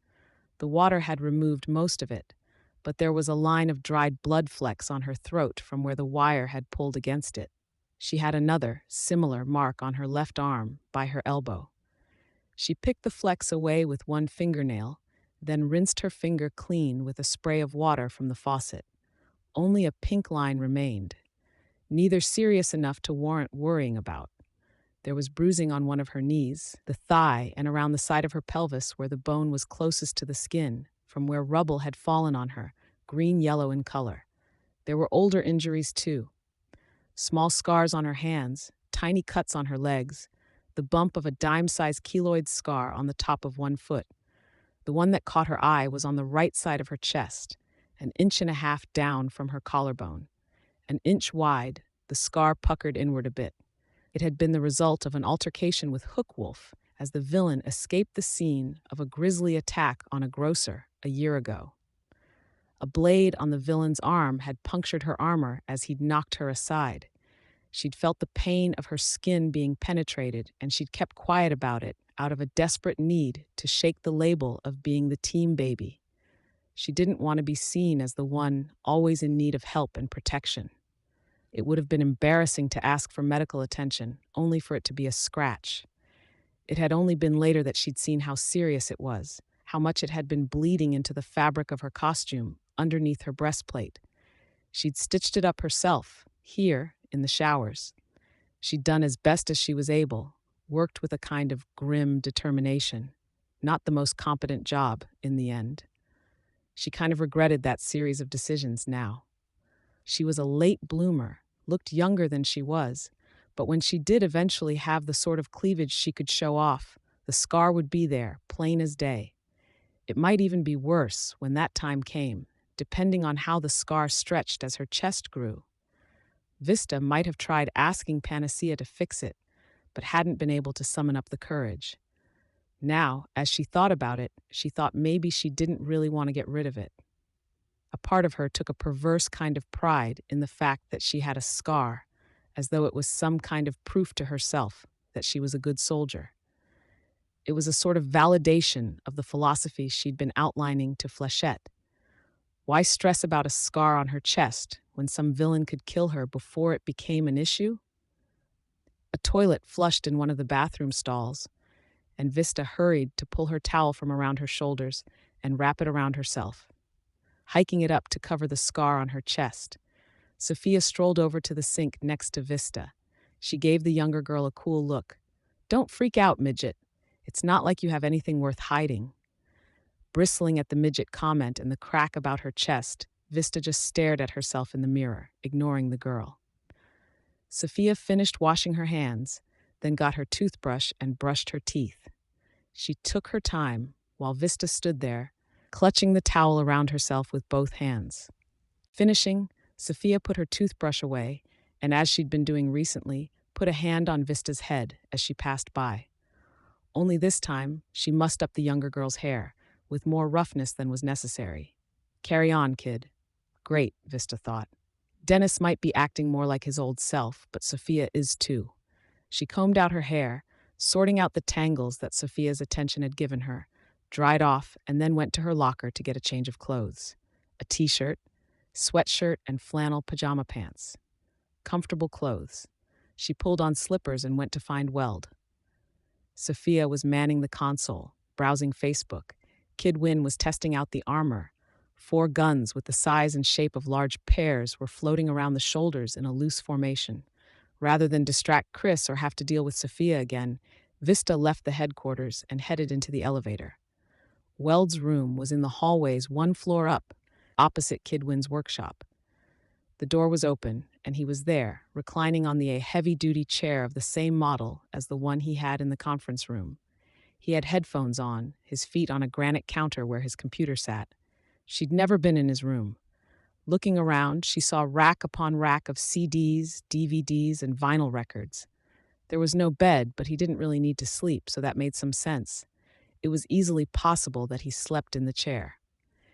The water had removed most of it, but there was a line of dried blood flecks on her throat from where the wire had pulled against it. She had another, similar mark on her left arm, by her elbow. She picked the flecks away with one fingernail, then rinsed her finger clean with a spray of water from the faucet. Only a pink line remained, neither serious enough to warrant worrying about. There was bruising on one of her knees, the thigh, and around the side of her pelvis where the bone was closest to the skin, from where rubble had fallen on her, green-yellow in color. There were older injuries, too. Small scars on her hands, tiny cuts on her legs, the bump of a dime-sized keloid scar on the top of one foot. The one that caught her eye was on the right side of her chest, an inch and a half down from her collarbone. An inch wide, the scar puckered inward a bit. It had been the result of an altercation with Hookwolf as the villain escaped the scene of a grisly attack on a grocer a year ago. A blade on the villain's arm had punctured her armor as he'd knocked her aside. She'd felt the pain of her skin being penetrated, and she'd kept quiet about it out of a desperate need to shake the label of being the team baby. She didn't want to be seen as the one always in need of help and protection. It would have been embarrassing to ask for medical attention, only for it to be a scratch. It had only been later that she'd seen how serious it was, how much it had been bleeding into the fabric of her costume, underneath her breastplate. She'd stitched it up herself, here, in the showers. She'd done as best as she was able, worked with a kind of grim determination. Not the most competent job, in the end. She kind of regretted that series of decisions now. She was a late bloomer, looked younger than she was, but when she did eventually have the sort of cleavage she could show off, the scar would be there, plain as day. It might even be worse when that time came, depending on how the scar stretched as her chest grew. Vista might have tried asking Panacea to fix it, but hadn't been able to summon up the courage. Now, as she thought about it, she thought maybe she didn't really want to get rid of it. A part of her took a perverse kind of pride in the fact that she had a scar, as though it was some kind of proof to herself that she was a good soldier. It was a sort of validation of the philosophy she'd been outlining to Flechette. Why stress about a scar on her chest when some villain could kill her before it became an issue? A toilet flushed in one of the bathroom stalls, and Vista hurried to pull her towel from around her shoulders and wrap it around herself. Hiking it up to cover the scar on her chest, Sophia strolled over to the sink next to Vista. She gave the younger girl a cool look. "Don't freak out, midget. It's not like you have anything worth hiding." Bristling at the midget comment and the crack about her chest, Vista just stared at herself in the mirror, ignoring the girl. Sophia finished washing her hands, then got her toothbrush and brushed her teeth. She took her time while Vista stood there, clutching the towel around herself with both hands. Finishing, Sophia put her toothbrush away, and as she'd been doing recently, put a hand on Vista's head as she passed by. Only this time, she mussed up the younger girl's hair, with more roughness than was necessary. "Carry on, kid." Great, Vista thought. Dennis might be acting more like his old self, but Sophia is too. She combed out her hair, sorting out the tangles that Sophia's attention had given her, dried off, and then went to her locker to get a change of clothes. A t-shirt, sweatshirt, and flannel pajama pants. Comfortable clothes. She pulled on slippers and went to find Weld. Sophia was manning the console, browsing Facebook. Kid Win was testing out the armor. 4 guns with the size and shape of large pears were floating around the shoulders in a loose formation. Rather than distract Chris or have to deal with Sophia again, Vista left the headquarters and headed into the elevator. Weld's room was in the hallways 1 floor up, opposite Kid Win's workshop. The door was open, and he was there, reclining on the heavy-duty chair of the same model as the one he had in the conference room. He had headphones on, his feet on a granite counter where his computer sat. She'd never been in his room. Looking around, she saw rack upon rack of CDs, DVDs, and vinyl records. There was no bed, but he didn't really need to sleep, so that made some sense. It was easily possible that he slept in the chair.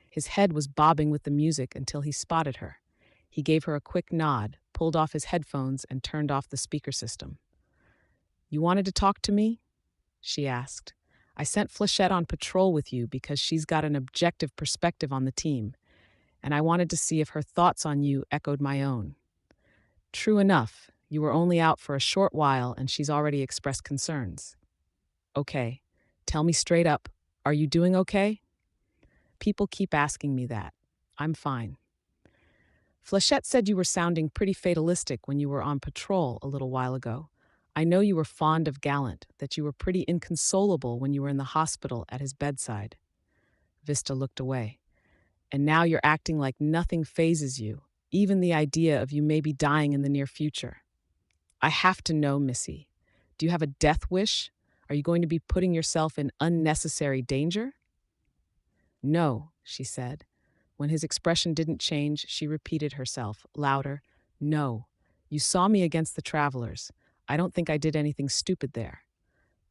His head was bobbing with the music until he spotted her. He gave her a quick nod, pulled off his headphones, and turned off the speaker system. "You wanted to talk to me?" she asked. "I sent Flechette on patrol with you because she's got an objective perspective on the team, and I wanted to see if her thoughts on you echoed my own. True enough, you were only out for a short while and she's already expressed concerns." "Okay. Tell me straight up, are you doing okay?" People keep asking me that. I'm fine. Flechette said you were sounding pretty fatalistic when you were on patrol a little while ago. I know you were fond of Gallant, that you were pretty inconsolable when you were in the hospital at his bedside. Vista looked away. And now you're acting like nothing phases you, even the idea of you maybe dying in the near future. I have to know, Missy. Do you have a death wish? Are you going to be putting yourself in unnecessary danger? No, she said. When his expression didn't change, she repeated herself, louder. No. You saw me against the travelers. I don't think I did anything stupid there.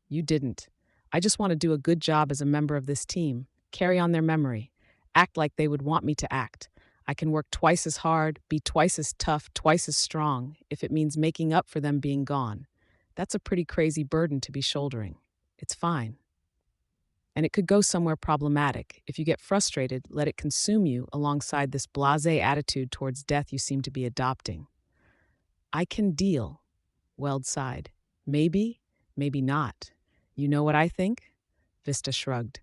You didn't. I just want to do a good job as a member of this team, carry on their memory, act like they would want me to act. I can work twice as hard, be twice as tough, twice as strong, if it means making up for them being gone. That's a pretty crazy burden to be shouldering. It's fine. And it could go somewhere problematic. If you get frustrated, let it consume you alongside this blasé attitude towards death you seem to be adopting. I can deal, Weld sighed. Maybe, maybe not. You know what I think? Vista shrugged.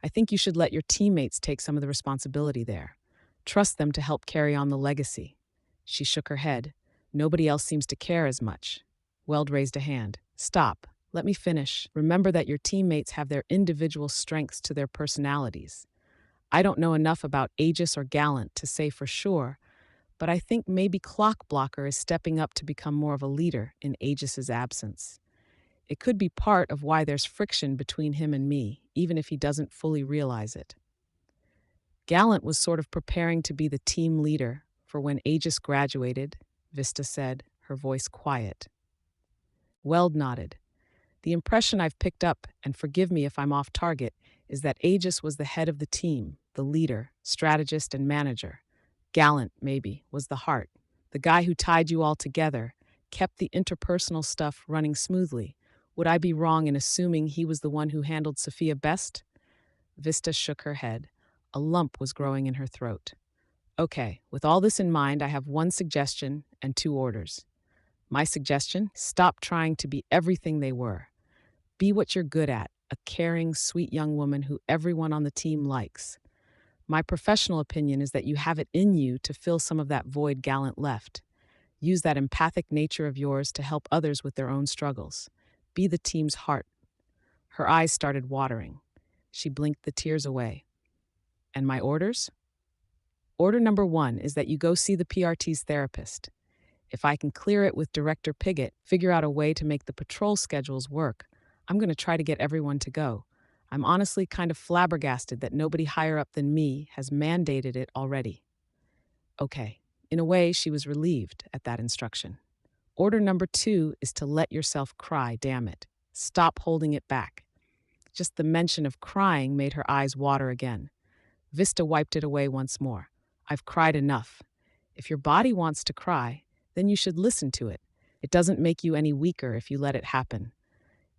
I think you should let your teammates take some of the responsibility there. Trust them to help carry on the legacy. She shook her head. Nobody else seems to care as much. Weld raised a hand. Stop. Let me finish. Remember that your teammates have their individual strengths to their personalities. I don't know enough about Aegis or Gallant to say for sure, but I think maybe Clockblocker is stepping up to become more of a leader in Aegis's absence. It could be part of why there's friction between him and me, even if he doesn't fully realize it. Gallant was sort of preparing to be the team leader for when Aegis graduated, Vista said, her voice quiet. Weld nodded. The impression I've picked up, and forgive me if I'm off target, is that Aegis was the head of the team, the leader, strategist, and manager. Gallant, maybe, was the heart, the guy who tied you all together, kept the interpersonal stuff running smoothly. Would I be wrong in assuming he was the one who handled Sophia best? Vista shook her head. A lump was growing in her throat. Okay, with all this in mind, I have one suggestion and two orders. My suggestion? Stop trying to be everything they were. Be what you're good at, a caring, sweet young woman who everyone on the team likes. My professional opinion is that you have it in you to fill some of that void Gallant left. Use that empathic nature of yours to help others with their own struggles. Be the team's heart. Her eyes started watering. She blinked the tears away. And my orders? Order number 1 is that you go see the PRT's therapist. If I can clear it with Director Piggott, figure out a way to make the patrol schedules work, I'm going to try to get everyone to go. I'm honestly kind of flabbergasted that nobody higher up than me has mandated it already. Okay. In a way, she was relieved at that instruction. Order number 2 is to let yourself cry, damn it. Stop holding it back. Just the mention of crying made her eyes water again. Vista wiped it away once more. I've cried enough. If your body wants to cry, then you should listen to it. It doesn't make you any weaker if you let it happen.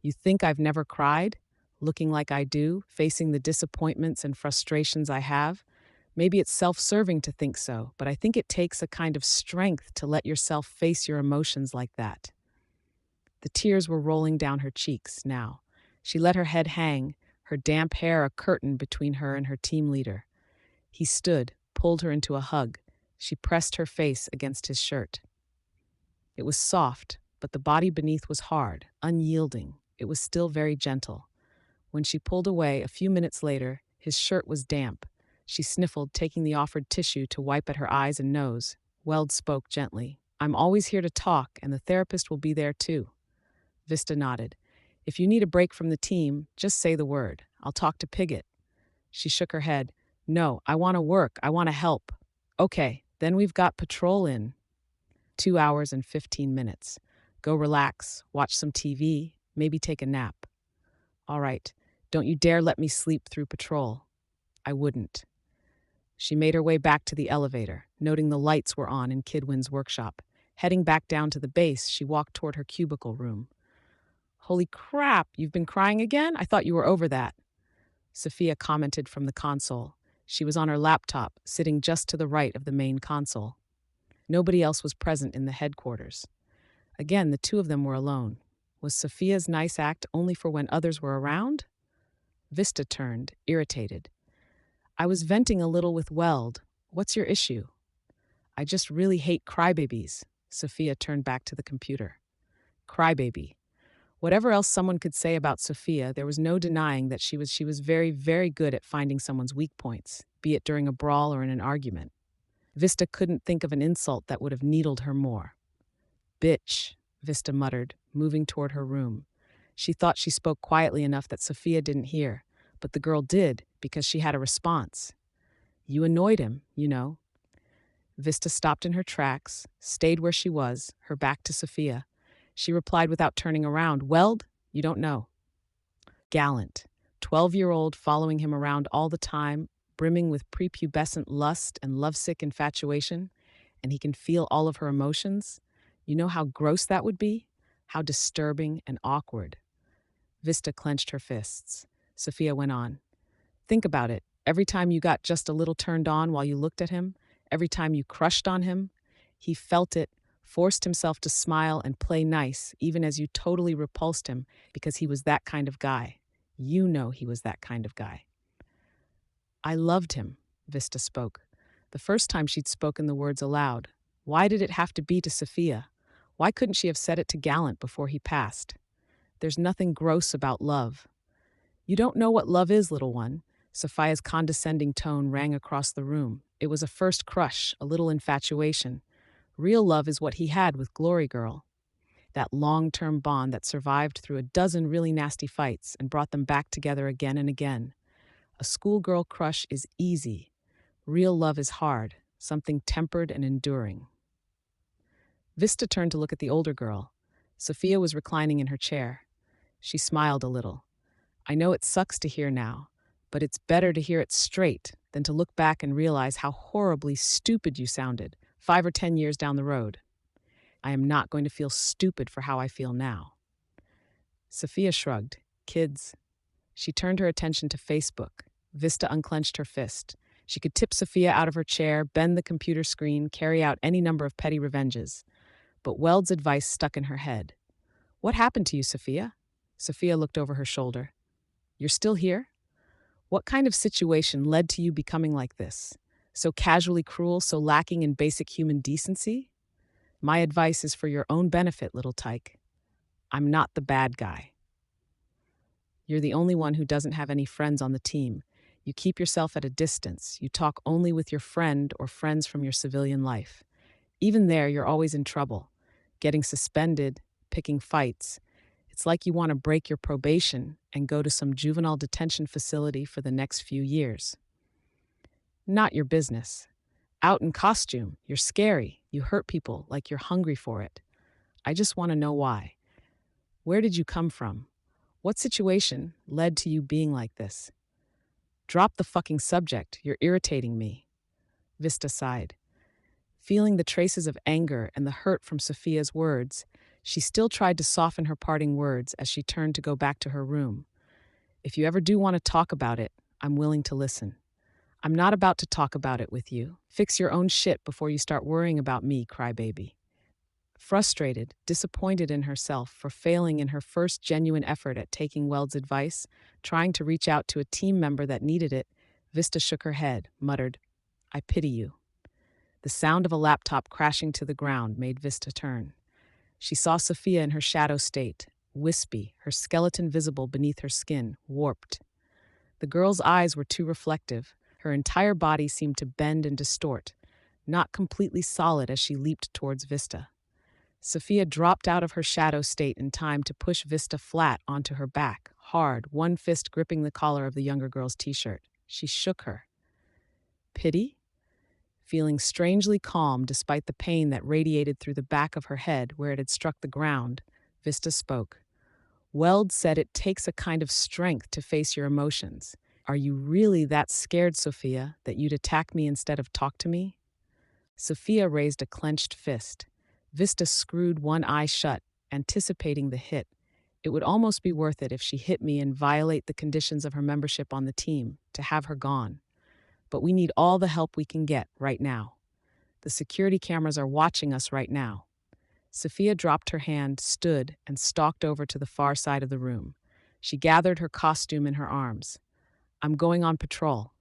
You think I've never cried? Looking like I do, facing the disappointments and frustrations I have? Maybe it's self-serving to think so, but I think it takes a kind of strength to let yourself face your emotions like that. The tears were rolling down her cheeks now. She let her head hang, her damp hair a curtain between her and her team leader. He stood, pulled her into a hug. She pressed her face against his shirt. It was soft, but the body beneath was hard, unyielding. It was still very gentle. When she pulled away a few minutes later, his shirt was damp. She sniffled, taking the offered tissue to wipe at her eyes and nose. Weld spoke gently. I'm always here to talk, and the therapist will be there too. Vista nodded. If you need a break from the team, just say the word. I'll talk to Piggott. She shook her head. No, I want to work. I want to help. Okay, then we've got patrol in 2 hours and 15 minutes. Go relax, watch some TV, maybe take a nap. All right, don't you dare let me sleep through patrol. I wouldn't. She made her way back to the elevator, noting the lights were on in Kidwin's workshop. Heading back down to the base, she walked toward her cubicle room. Holy crap, you've been crying again? I thought you were over that. Sophia commented from the console. She was on her laptop, sitting just to the right of the main console. Nobody else was present in the headquarters. Again, the two of them were alone. Was Sophia's nice act only for when others were around? Vista turned, irritated. I was venting a little with Weld. What's your issue? I just really hate crybabies. Sophia turned back to the computer. Crybaby. Whatever else someone could say about Sophia, there was no denying that she was very, very good at finding someone's weak points, be it during a brawl or in an argument. Vista couldn't think of an insult that would have needled her more. Bitch, Vista muttered, moving toward her room. She thought she spoke quietly enough that Sophia didn't hear, but the girl did because she had a response. You annoyed him, you know. Vista stopped in her tracks, stayed where she was, her back to Sophia. She replied without turning around, Weld, you don't know. Gallant, 12-year-old following him around all the time, brimming with prepubescent lust and lovesick infatuation, and he can feel all of her emotions. You know how gross that would be? How disturbing and awkward. Vista clenched her fists. Sophia went on. Think about it. Every time you got just a little turned on while you looked at him, every time you crushed on him, he felt it, forced himself to smile and play nice, even as you totally repulsed him because he was that kind of guy. You know he was that kind of guy. I loved him, Vista spoke. The first time she'd spoken the words aloud. Why did it have to be to Sophia? Why couldn't she have said it to Gallant before he passed? There's nothing gross about love. You don't know what love is, little one. Sophia's condescending tone rang across the room. It was a first crush, a little infatuation. Real love is what he had with Glory Girl. That long-term bond that survived through a dozen really nasty fights and brought them back together again and again. A schoolgirl crush is easy. Real love is hard, something tempered and enduring. Vista turned to look at the older girl. Sophia was reclining in her chair. She smiled a little. I know it sucks to hear now, but it's better to hear it straight than to look back and realize how horribly stupid you sounded 5 or 10 years down the road. I am not going to feel stupid for how I feel now. Sophia shrugged. Kids. She turned her attention to Facebook. Vista unclenched her fist. She could tip Sophia out of her chair, bend the computer screen, carry out any number of petty revenges. But Weld's advice stuck in her head. What happened to you, Sophia? Sophia looked over her shoulder. You're still here? What kind of situation led to you becoming like this? So casually cruel, so lacking in basic human decency? My advice is for your own benefit, little tyke. I'm not the bad guy. You're the only one who doesn't have any friends on the team. You keep yourself at a distance. You talk only with your friend or friends from your civilian life. Even there, you're always in trouble. Getting suspended, picking fights. It's like you want to break your probation and go to some juvenile detention facility for the next few years. Not your business. Out in costume, you're scary. You hurt people like you're hungry for it. I just want to know why. Where did you come from? What situation led to you being like this? Drop the fucking subject. You're irritating me. Vista sighed. Feeling the traces of anger and the hurt from Sophia's words, she still tried to soften her parting words as she turned to go back to her room. If you ever do want to talk about it, I'm willing to listen. I'm not about to talk about it with you. Fix your own shit before you start worrying about me, crybaby. Frustrated, disappointed in herself for failing in her first genuine effort at taking Weld's advice, trying to reach out to a team member that needed it, Vista shook her head, muttered, I pity you. The sound of a laptop crashing to the ground made Vista turn. She saw Sophia in her shadow state, wispy, her skeleton visible beneath her skin, warped. The girl's eyes were too reflective. Her entire body seemed to bend and distort, not completely solid as she leaped towards Vista. Sophia dropped out of her shadow state in time to push Vista flat onto her back, hard, one fist gripping the collar of the younger girl's t-shirt. She shook her. Pity? Feeling strangely calm despite the pain that radiated through the back of her head where it had struck the ground, Vista spoke. Weld said it takes a kind of strength to face your emotions. Are you really that scared, Sophia, that you'd attack me instead of talk to me? Sophia raised a clenched fist. Vista screwed one eye shut, anticipating the hit. It would almost be worth it if she hit me and violate the conditions of her membership on the team, to have her gone. But we need all the help we can get right now. The security cameras are watching us right now. Sophia dropped her hand, stood, and stalked over to the far side of the room. She gathered her costume in her arms. I'm going on patrol.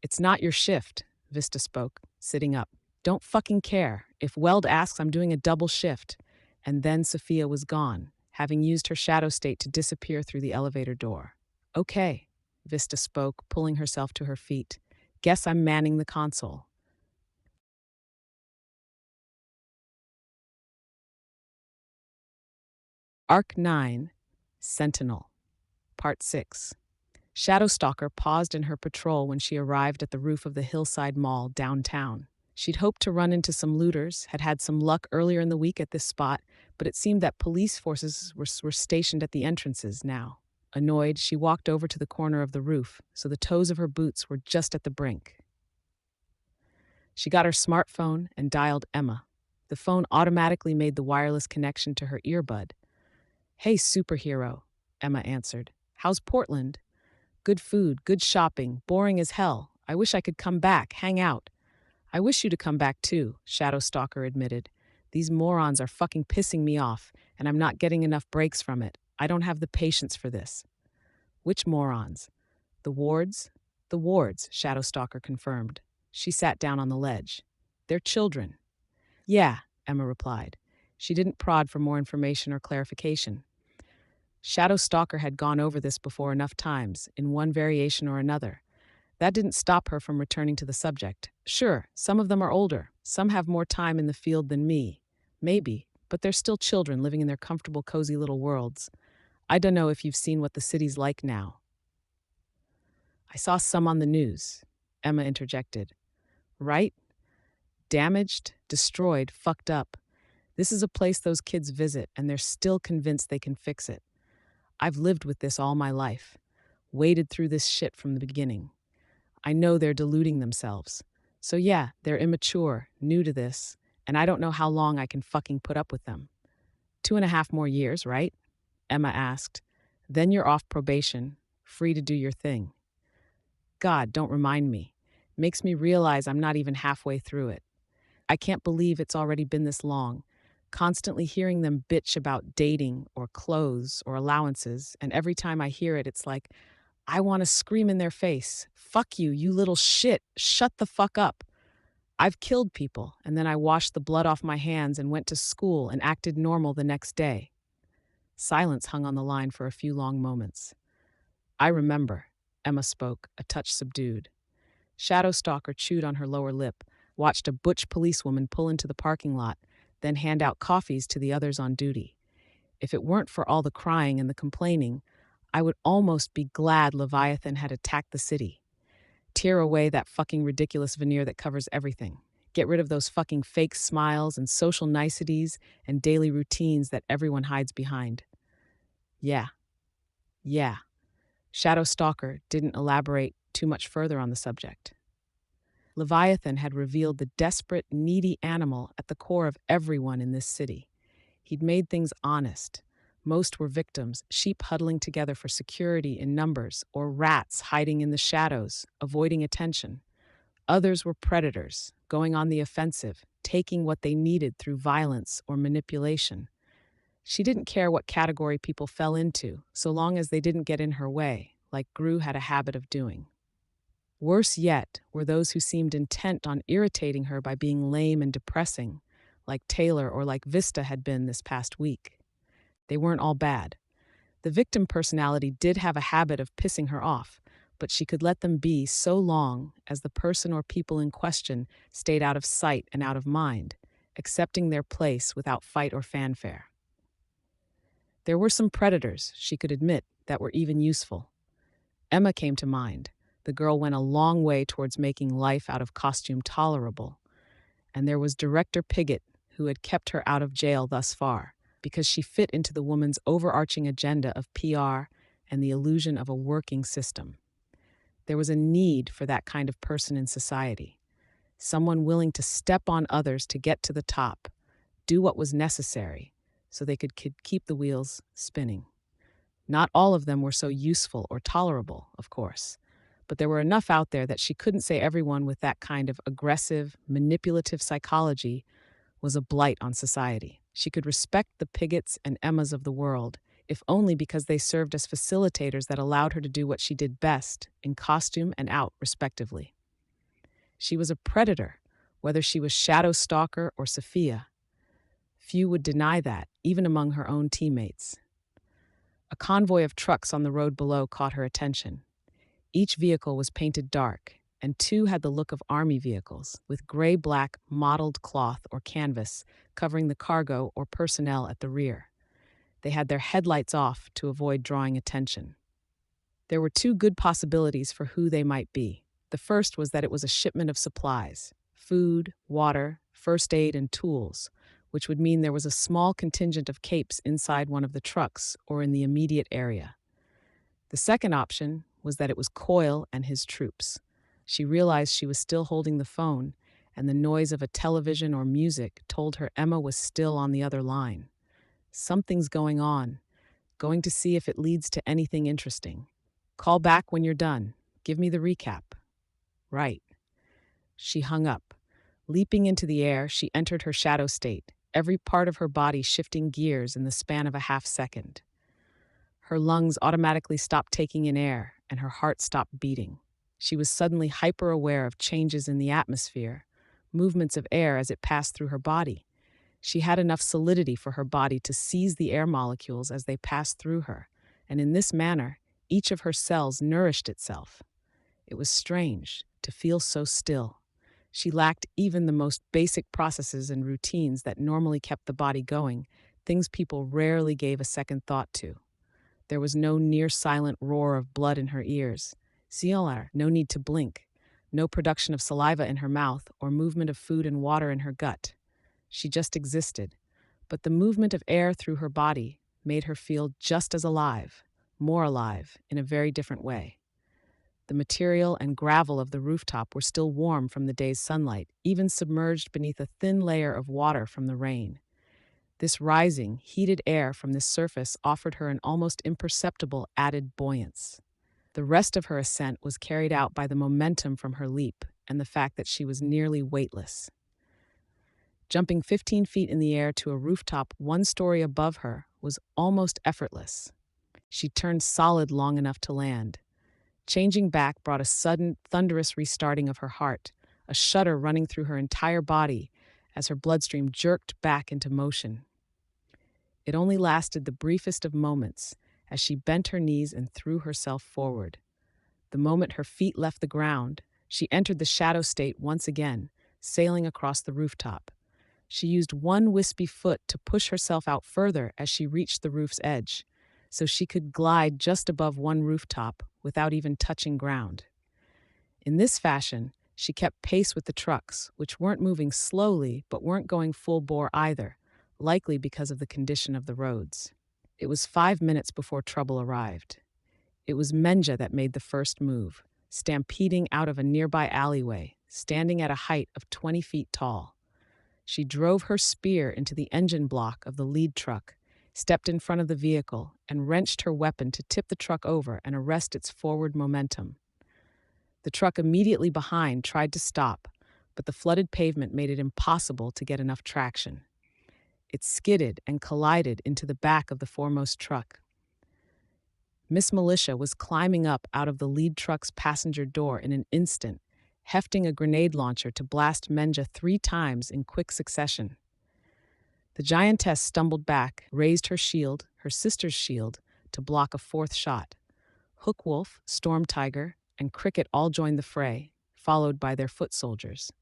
It's not your shift, Vista spoke, sitting up. Don't fucking care. If Weld asks, I'm doing a double shift. And then Sophia was gone, having used her shadow state to disappear through the elevator door. Okay, Vista spoke, pulling herself to her feet. Guess I'm manning the console. Arc 9, Sentinel, Part 6. Shadowstalker paused in her patrol when she arrived at the roof of the Hillside Mall downtown. She'd hoped to run into some looters, had had some luck earlier in the week at this spot, but it seemed that police forces were stationed at the entrances now. Annoyed, she walked over to the corner of the roof, so the toes of her boots were just at the brink. She got her smartphone and dialed Emma. The phone automatically made the wireless connection to her earbud. Hey, superhero, Emma answered. How's Portland? Good food, good shopping, boring as hell. I wish I could come back, hang out. I wish you to come back too, Shadowstalker admitted. These morons are fucking pissing me off, and I'm not getting enough breaks from it. I don't have the patience for this. Which morons? The wards? The wards, Shadowstalker confirmed. She sat down on the ledge. They're children. Yeah, Emma replied. She didn't prod for more information or clarification. Shadowstalker had gone over this before enough times, in one variation or another. That didn't stop her from returning to the subject. Sure, some of them are older, some have more time in the field than me. Maybe, but they're still children living in their comfortable, cozy little worlds. I don't know if you've seen what the city's like now. I saw some on the news, Emma interjected. Right? Damaged, destroyed, fucked up. This is a place those kids visit, and they're still convinced they can fix it. I've lived with this all my life, waded through this shit from the beginning. I know they're deluding themselves. So yeah, they're immature, new to this, and I don't know how long I can fucking put up with them. 2.5 more years, right? Emma asked. Then you're off probation, free to do your thing. God, don't remind me. Makes me realize I'm not even halfway through it. I can't believe it's already been this long. Constantly hearing them bitch about dating or clothes or allowances, and every time I hear it, it's like, I want to scream in their face. Fuck you, you little shit. Shut the fuck up. I've killed people, and then I washed the blood off my hands and went to school and acted normal the next day. Silence hung on the line for a few long moments. I remember, Emma spoke, a touch subdued. Shadowstalker chewed on her lower lip, watched a butch policewoman pull into the parking lot, then hand out coffees to the others on duty. If it weren't for all the crying and the complaining, I would almost be glad Leviathan had attacked the city. Tear away that fucking ridiculous veneer that covers everything. Get rid of those fucking fake smiles and social niceties and daily routines that everyone hides behind. Yeah. Shadowstalker didn't elaborate too much further on the subject. Leviathan had revealed the desperate, needy animal at the core of everyone in this city. He'd made things honest. Most were victims, sheep huddling together for security in numbers, or rats hiding in the shadows, avoiding attention. Others were predators, going on the offensive, taking what they needed through violence or manipulation. She didn't care what category people fell into, so long as they didn't get in her way, like Gru had a habit of doing. Worse yet were those who seemed intent on irritating her by being lame and depressing, like Taylor or like Vista had been this past week. They weren't all bad. The victim personality did have a habit of pissing her off, but she could let them be so long as the person or people in question stayed out of sight and out of mind, accepting their place without fight or fanfare. There were some predators, she could admit, that were even useful. Emma came to mind. The girl went a long way towards making life out of costume tolerable. And there was Director Pigott, who had kept her out of jail thus far, because she fit into the woman's overarching agenda of PR and the illusion of a working system. There was a need for that kind of person in society. Someone willing to step on others to get to the top, do what was necessary, so they could keep the wheels spinning. Not all of them were so useful or tolerable, of course, but there were enough out there that she couldn't say everyone with that kind of aggressive, manipulative psychology was a blight on society. She could respect the Pigotts and Emmas of the world, if only because they served as facilitators that allowed her to do what she did best, in costume and out, respectively. She was a predator, whether she was Shadow Stalker or Sophia. Few would deny that, even among her own teammates. A convoy of trucks on the road below caught her attention. Each vehicle was painted dark, and two had the look of army vehicles, with gray-black mottled cloth or canvas covering the cargo or personnel at the rear. They had their headlights off to avoid drawing attention. There were two good possibilities for who they might be. The first was that it was a shipment of supplies, food, water, first aid, and tools, which would mean there was a small contingent of capes inside one of the trucks or in the immediate area. The second option was that it was Coyle and his troops. She realized she was still holding the phone, and the noise of a television or music told her Emma was still on the other line. Something's going on. Going to see if it leads to anything interesting. Call back when you're done. Give me the recap. Right. She hung up. Leaping into the air, she entered her shadow state, every part of her body shifting gears in the span of a half-second. Her lungs automatically stopped taking in air, and her heart stopped beating. She was suddenly hyper-aware of changes in the atmosphere, movements of air as it passed through her body. She had enough solidity for her body to seize the air molecules as they passed through her, and in this manner, each of her cells nourished itself. It was strange to feel so still. She lacked even the most basic processes and routines that normally kept the body going, things people rarely gave a second thought to. There was no near-silent roar of blood in her ears. No need to blink. No production of saliva in her mouth or movement of food and water in her gut. She just existed. But the movement of air through her body made her feel just as alive, more alive, in a very different way. The material and gravel of the rooftop were still warm from the day's sunlight, even submerged beneath a thin layer of water from the rain. This rising, heated air from this surface offered her an almost imperceptible added buoyance. The rest of her ascent was carried out by the momentum from her leap and the fact that she was nearly weightless. Jumping 15 feet in the air to a rooftop 1 story above her was almost effortless. She turned solid long enough to land. Changing back brought a sudden, thunderous restarting of her heart, a shudder running through her entire body as her bloodstream jerked back into motion. It only lasted the briefest of moments as she bent her knees and threw herself forward. The moment her feet left the ground, she entered the shadow state once again, sailing across the rooftop. She used one wispy foot to push herself out further as she reached the roof's edge, so she could glide just above one rooftop without even touching ground. In this fashion, she kept pace with the trucks, which weren't moving slowly but weren't going full bore either, likely because of the condition of the roads. It was 5 minutes before trouble arrived. It was Menja that made the first move, stampeding out of a nearby alleyway, standing at a height of 20 feet tall. She drove her spear into the engine block of the lead truck, stepped in front of the vehicle, and wrenched her weapon to tip the truck over and arrest its forward momentum. The truck immediately behind tried to stop, but the flooded pavement made it impossible to get enough traction. It skidded and collided into the back of the foremost truck. Miss Militia was climbing up out of the lead truck's passenger door in an instant, hefting a grenade launcher to blast Menja 3 times in quick succession. The giantess stumbled back, raised her shield, her sister's shield, to block a 4th shot. Hookwolf, Storm Tiger, and Cricket all joined the fray, followed by their foot soldiers.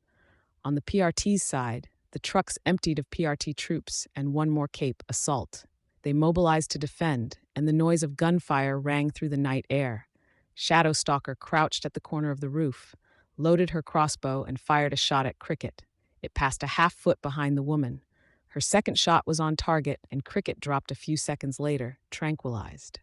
On the PRT's side, the trucks emptied of PRT troops and one more cape, Assault. They mobilized to defend, and the noise of gunfire rang through the night air. Shadow Stalker crouched at the corner of the roof, loaded her crossbow, and fired a shot at Cricket. It passed a half-foot behind the woman. Her second shot was on target, and Cricket dropped a few seconds later, tranquilized.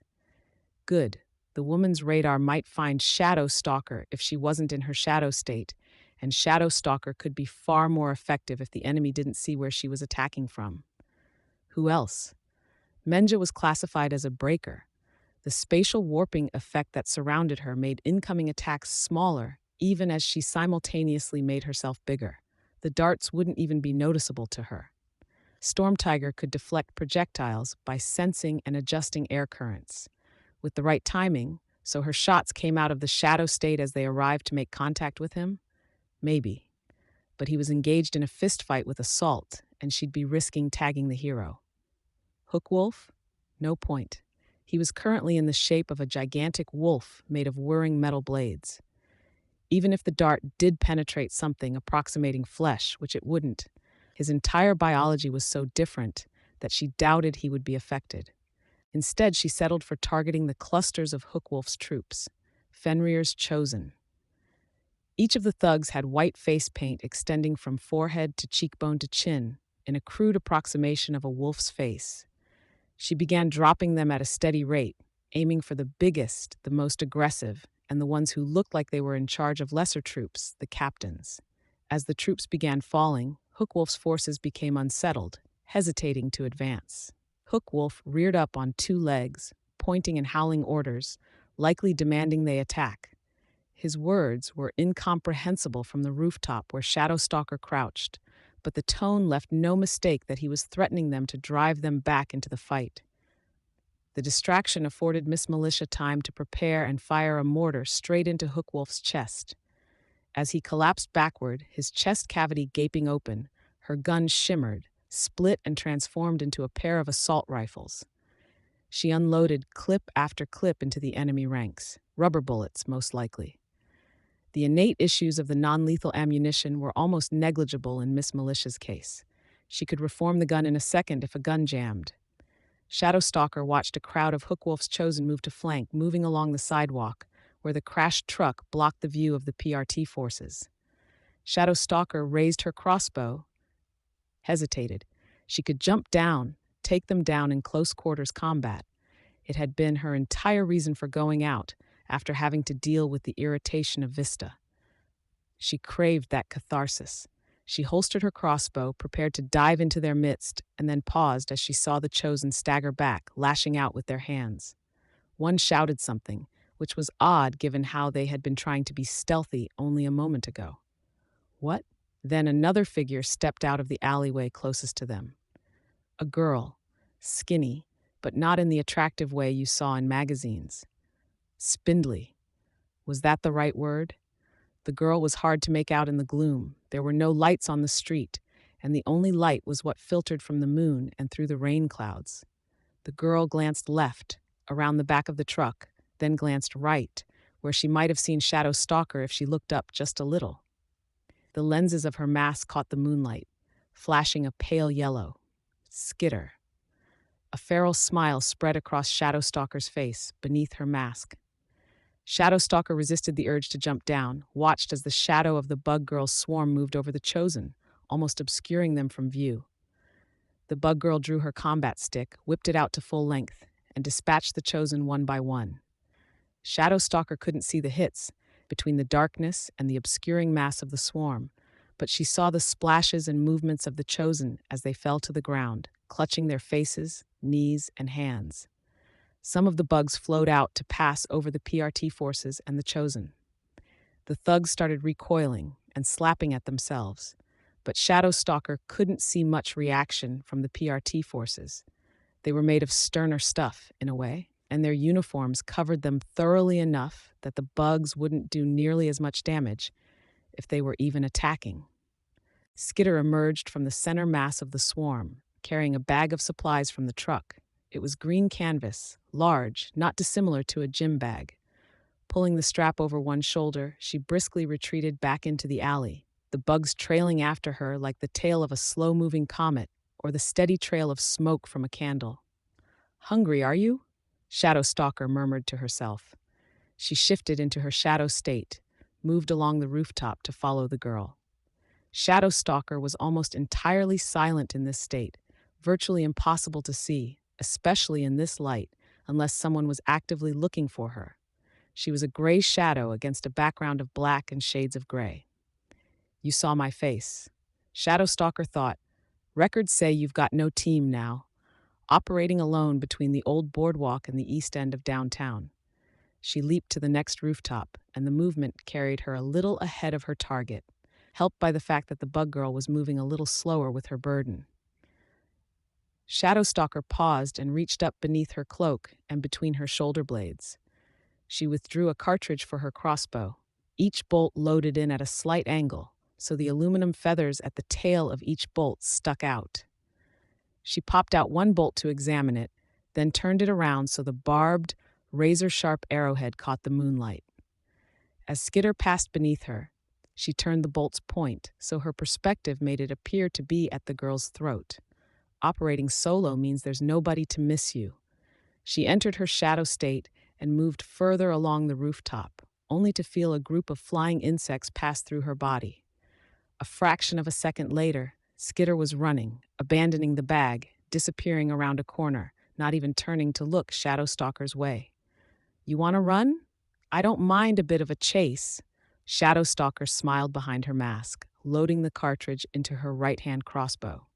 Good. The woman's radar might find Shadow Stalker if she wasn't in her shadow state, and Shadow Stalker could be far more effective if the enemy didn't see where she was attacking from. Who else? Menja was classified as a breaker. The spatial warping effect that surrounded her made incoming attacks smaller, even as she simultaneously made herself bigger. The darts wouldn't even be noticeable to her. Storm Tiger could deflect projectiles by sensing and adjusting air currents. With the right timing, so her shots came out of the shadow state as they arrived to make contact with him, Maybe. But he was engaged in a fistfight with assault, and she'd be risking tagging the hero. Hookwolf? No point. He was currently in the shape of a gigantic wolf made of whirring metal blades. Even if the dart did penetrate something approximating flesh, which it wouldn't, his entire biology was so different that she doubted he would be affected. Instead, she settled for targeting the clusters of Hookwolf's troops, Fenrir's chosen. Each of the thugs had white face paint extending from forehead to cheekbone to chin, in a crude approximation of a wolf's face. She began dropping them at a steady rate, aiming for the biggest, the most aggressive, and the ones who looked like they were in charge of lesser troops, the captains. As the troops began falling, Hookwolf's forces became unsettled, hesitating to advance. Hookwolf reared up on two legs, pointing and howling orders, likely demanding they attack. His words were incomprehensible from the rooftop where Shadowstalker crouched, but the tone left no mistake that he was threatening them to drive them back into the fight. The distraction afforded Miss Militia time to prepare and fire a mortar straight into Hookwolf's chest. As he collapsed backward, his chest cavity gaping open, her gun shimmered, split and transformed into a pair of assault rifles. She unloaded clip after clip into the enemy ranks, rubber bullets most likely. The innate issues of the non-lethal ammunition were almost negligible in Miss Militia's case. She could reform the gun in a second if a gun jammed. Shadowstalker watched a crowd of Hookwolf's chosen move to flank, moving along the sidewalk, where the crashed truck blocked the view of the PRT forces. Shadowstalker raised her crossbow, hesitated. She could jump down, take them down in close quarters combat. It had been her entire reason for going out, after having to deal with the irritation of Vista. She craved that catharsis. She holstered her crossbow, prepared to dive into their midst, and then paused as she saw the chosen stagger back, lashing out with their hands. One shouted something, which was odd given how they had been trying to be stealthy only a moment ago. What? Then another figure stepped out of the alleyway closest to them. A girl, skinny, but not in the attractive way you saw in magazines. Spindly. Was that the right word? The girl was hard to make out in the gloom. There were no lights on the street, and the only light was what filtered from the moon and through the rain clouds. The girl glanced left, around the back of the truck, then glanced right, where she might have seen Shadowstalker if she looked up just a little. The lenses of her mask caught the moonlight, flashing a pale yellow. Skitter. A feral smile spread across Shadowstalker's face, beneath her mask. Shadowstalker resisted the urge to jump down, watched as the shadow of the bug girl's swarm moved over the chosen, almost obscuring them from view. The bug girl drew her combat stick, whipped it out to full length, and dispatched the chosen one by one. Shadowstalker couldn't see the hits, between the darkness and the obscuring mass of the swarm, but she saw the splashes and movements of the chosen as they fell to the ground, clutching their faces, knees, and hands. Some of the bugs flowed out to pass over the PRT forces and the chosen. The thugs started recoiling and slapping at themselves, but Shadowstalker couldn't see much reaction from the PRT forces. They were made of sterner stuff, in a way, and their uniforms covered them thoroughly enough that the bugs wouldn't do nearly as much damage if they were even attacking. Skitter emerged from the center mass of the swarm, carrying a bag of supplies from the truck. It was green canvas, large, not dissimilar to a gym bag. Pulling the strap over one shoulder, she briskly retreated back into the alley, the bugs trailing after her like the tail of a slow-moving comet or the steady trail of smoke from a candle. "Hungry, are you?" Shadowstalker murmured to herself. She shifted into her shadow state, moved along the rooftop to follow the girl. Shadowstalker was almost entirely silent in this state, virtually impossible to see, especially in this light, unless someone was actively looking for her. She was a gray shadow against a background of black and shades of gray. "You saw my face." Shadowstalker thought, "Records say you've got no team now, operating alone between the old boardwalk and the east end of downtown." She leaped to the next rooftop, and the movement carried her a little ahead of her target, helped by the fact that the bug girl was moving a little slower with her burden. Shadowstalker paused and reached up beneath her cloak and between her shoulder blades. She withdrew a cartridge for her crossbow, each bolt loaded in at a slight angle, so the aluminum feathers at the tail of each bolt stuck out. She popped out one bolt to examine it, then turned it around so the barbed, razor-sharp arrowhead caught the moonlight. As Skitter passed beneath her, she turned the bolt's point so her perspective made it appear to be at the girl's throat. Operating solo means there's nobody to miss you. She entered her shadow state and moved further along the rooftop, only to feel a group of flying insects pass through her body. A fraction of a second later, Skitter was running, abandoning the bag, disappearing around a corner, not even turning to look Shadowstalker's way. "You want to run? I don't mind a bit of a chase." Shadowstalker smiled behind her mask, loading the cartridge into her right-hand crossbow.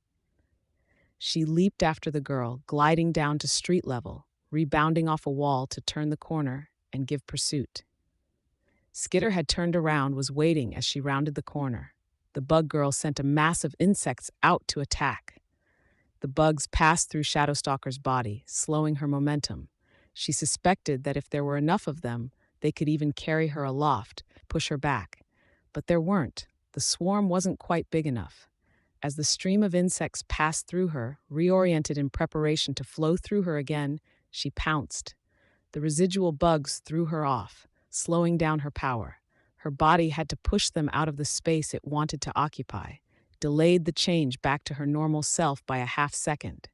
She leaped after the girl, gliding down to street level, rebounding off a wall to turn the corner and give pursuit. Skitter had turned around, was waiting as she rounded the corner. The bug girl sent a mass of insects out to attack. The bugs passed through Shadowstalker's body, slowing her momentum. She suspected that if there were enough of them, they could even carry her aloft, push her back. But there weren't. The swarm wasn't quite big enough. As the stream of insects passed through her, reoriented in preparation to flow through her again, she pounced. The residual bugs threw her off, slowing down her power. Her body had to push them out of the space it wanted to occupy, delayed the change back to her normal self by a half-second.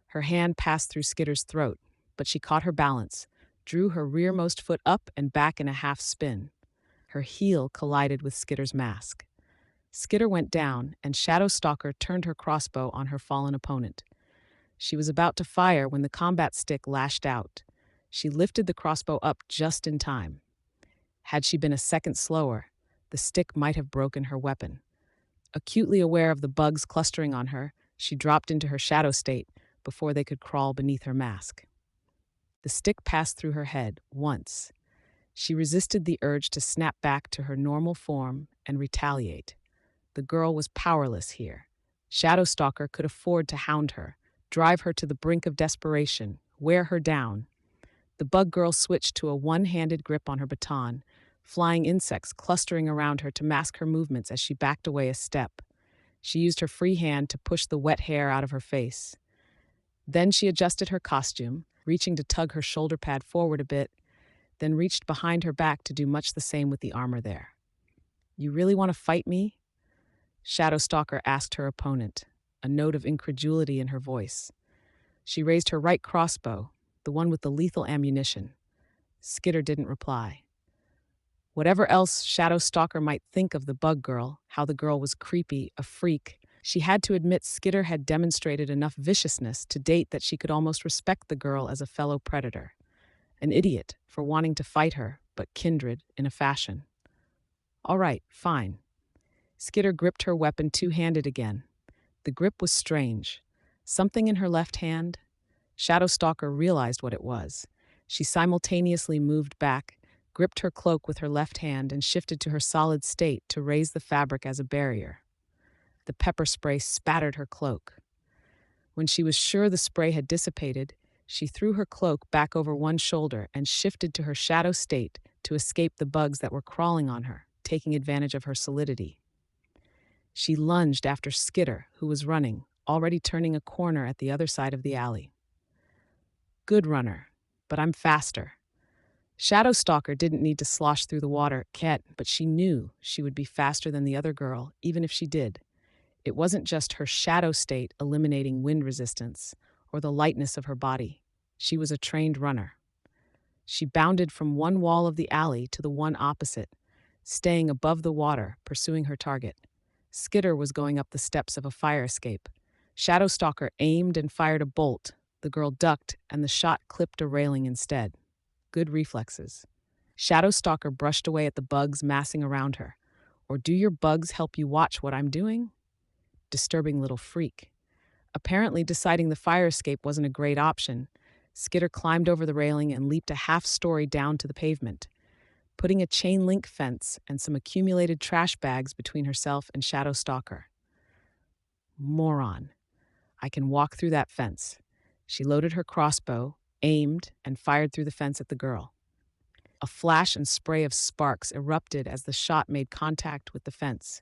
Her hand passed through Skitter's throat, but she caught her balance, drew her rearmost foot up and back in a half-spin. Her heel collided with Skitter's mask. Skitter went down, and Shadowstalker turned her crossbow on her fallen opponent. She was about to fire when the combat stick lashed out. She lifted the crossbow up just in time. Had she been a second slower, the stick might have broken her weapon. Acutely aware of the bugs clustering on her, she dropped into her shadow state before they could crawl beneath her mask. The stick passed through her head once. She resisted the urge to snap back to her normal form and retaliate. The girl was powerless here. Shadowstalker could afford to hound her, drive her to the brink of desperation, wear her down. The bug girl switched to a one-handed grip on her baton, flying insects clustering around her to mask her movements as she backed away a step. She used her free hand to push the wet hair out of her face. Then she adjusted her costume, reaching to tug her shoulder pad forward a bit, then reached behind her back to do much the same with the armor there. "You really want to fight me?" Shadowstalker asked her opponent, a note of incredulity in her voice. She raised her right crossbow, the one with the lethal ammunition. Skitter didn't reply. Whatever else Shadowstalker might think of the bug girl, how the girl was creepy, a freak, she had to admit Skitter had demonstrated enough viciousness to date that she could almost respect the girl as a fellow predator. An idiot for wanting to fight her, but kindred in a fashion. "All right, fine." Skitter gripped her weapon two-handed again. The grip was strange. Something in her left hand? Shadowstalker realized what it was. She simultaneously moved back, gripped her cloak with her left hand, and shifted to her solid state to raise the fabric as a barrier. The pepper spray spattered her cloak. When she was sure the spray had dissipated, she threw her cloak back over one shoulder and shifted to her shadow state to escape the bugs that were crawling on her, taking advantage of her solidity. She lunged after Skitter, who was running, already turning a corner at the other side of the alley. "Good runner, but I'm faster." Shadowstalker didn't need to slosh through the water, but she knew she would be faster than the other girl, even if she did. It wasn't just her shadow state eliminating wind resistance or the lightness of her body. She was a trained runner. She bounded from one wall of the alley to the one opposite, staying above the water, pursuing her target. Skitter was going up the steps of a fire escape. Shadowstalker aimed and fired a bolt. The girl ducked, and the shot clipped a railing instead. Good reflexes. Shadowstalker brushed away at the bugs massing around her. Or do your bugs help you watch what I'm doing? Disturbing little freak. Apparently deciding the fire escape wasn't a great option, Skitter climbed over the railing and leaped a half-story down to the pavement, putting a chain-link fence and some accumulated trash bags between herself and Shadowstalker. Moron. I can walk through that fence. She loaded her crossbow, aimed, and fired through the fence at the girl. A flash and spray of sparks erupted as the shot made contact with the fence.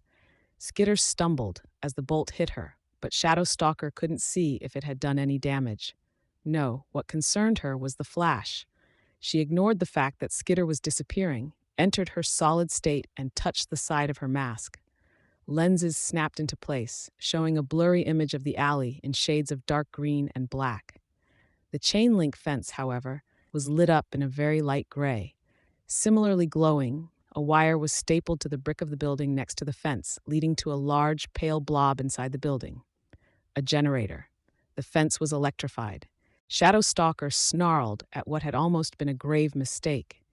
Skitter stumbled as the bolt hit her, but Shadow Stalker couldn't see if it had done any damage. No, what concerned her was the flash. She ignored the fact that Skitter was disappearing, entered her solid state, and touched the side of her mask. Lenses snapped into place, showing a blurry image of the alley in shades of dark green and black. The chain link fence, however, was lit up in a very light gray. Similarly glowing, a wire was stapled to the brick of the building next to the fence, leading to a large, pale blob inside the building. A generator. The fence was electrified. Shadow Stalker snarled at what had almost been a grave mistake,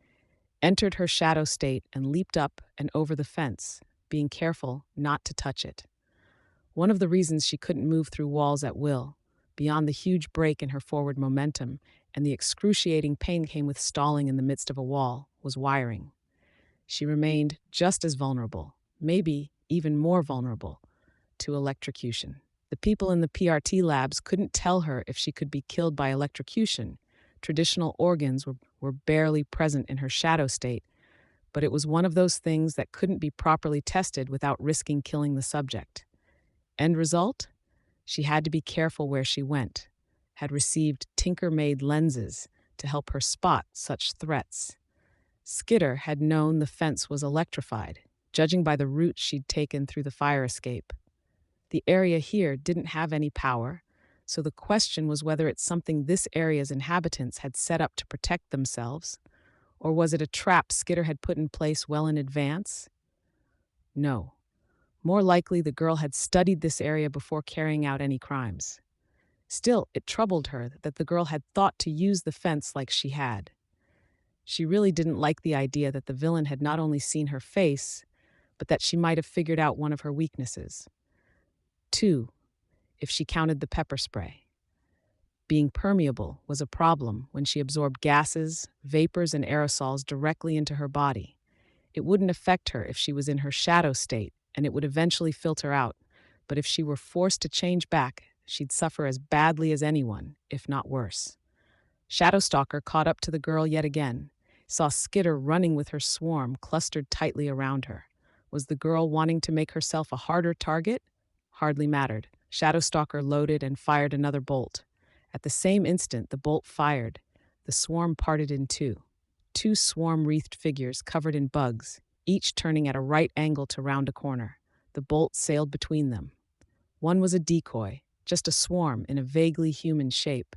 entered her shadow state, and leaped up and over the fence, being careful not to touch it. One of the reasons she couldn't move through walls at will, beyond the huge break in her forward momentum and the excruciating pain came with stalling in the midst of a wall, was wiring. She remained just as vulnerable, maybe even more vulnerable, to electrocution. The people in the PRT labs couldn't tell her if she could be killed by electrocution. Traditional organs were barely present in her shadow state, but it was one of those things that couldn't be properly tested without risking killing the subject. End result? She had to be careful where she went, had received tinker-made lenses to help her spot such threats. Skitter had known the fence was electrified, judging by the route she'd taken through the fire escape. The area here didn't have any power, so the question was whether it's something this area's inhabitants had set up to protect themselves, or was it a trap Skitter had put in place well in advance? No. More likely, the girl had studied this area before carrying out any crimes. Still, it troubled her that the girl had thought to use the fence like she had. She really didn't like the idea that the villain had not only seen her face, but that she might have figured out one of her weaknesses. 2, if she counted the pepper spray. Being permeable was a problem when she absorbed gases, vapors, and aerosols directly into her body. It wouldn't affect her if she was in her shadow state, and it would eventually filter out, but if she were forced to change back, she'd suffer as badly as anyone, if not worse. Shadow Stalker caught up to the girl yet again, saw Skitter running with her swarm clustered tightly around her. Was the girl wanting to make herself a harder target? Hardly mattered. Shadow Stalker loaded and fired another bolt. At the same instant the bolt fired, the swarm parted in two. Two swarm-wreathed figures covered in bugs, each turning at a right angle to round a corner. The bolt sailed between them. One was a decoy, just a swarm in a vaguely human shape.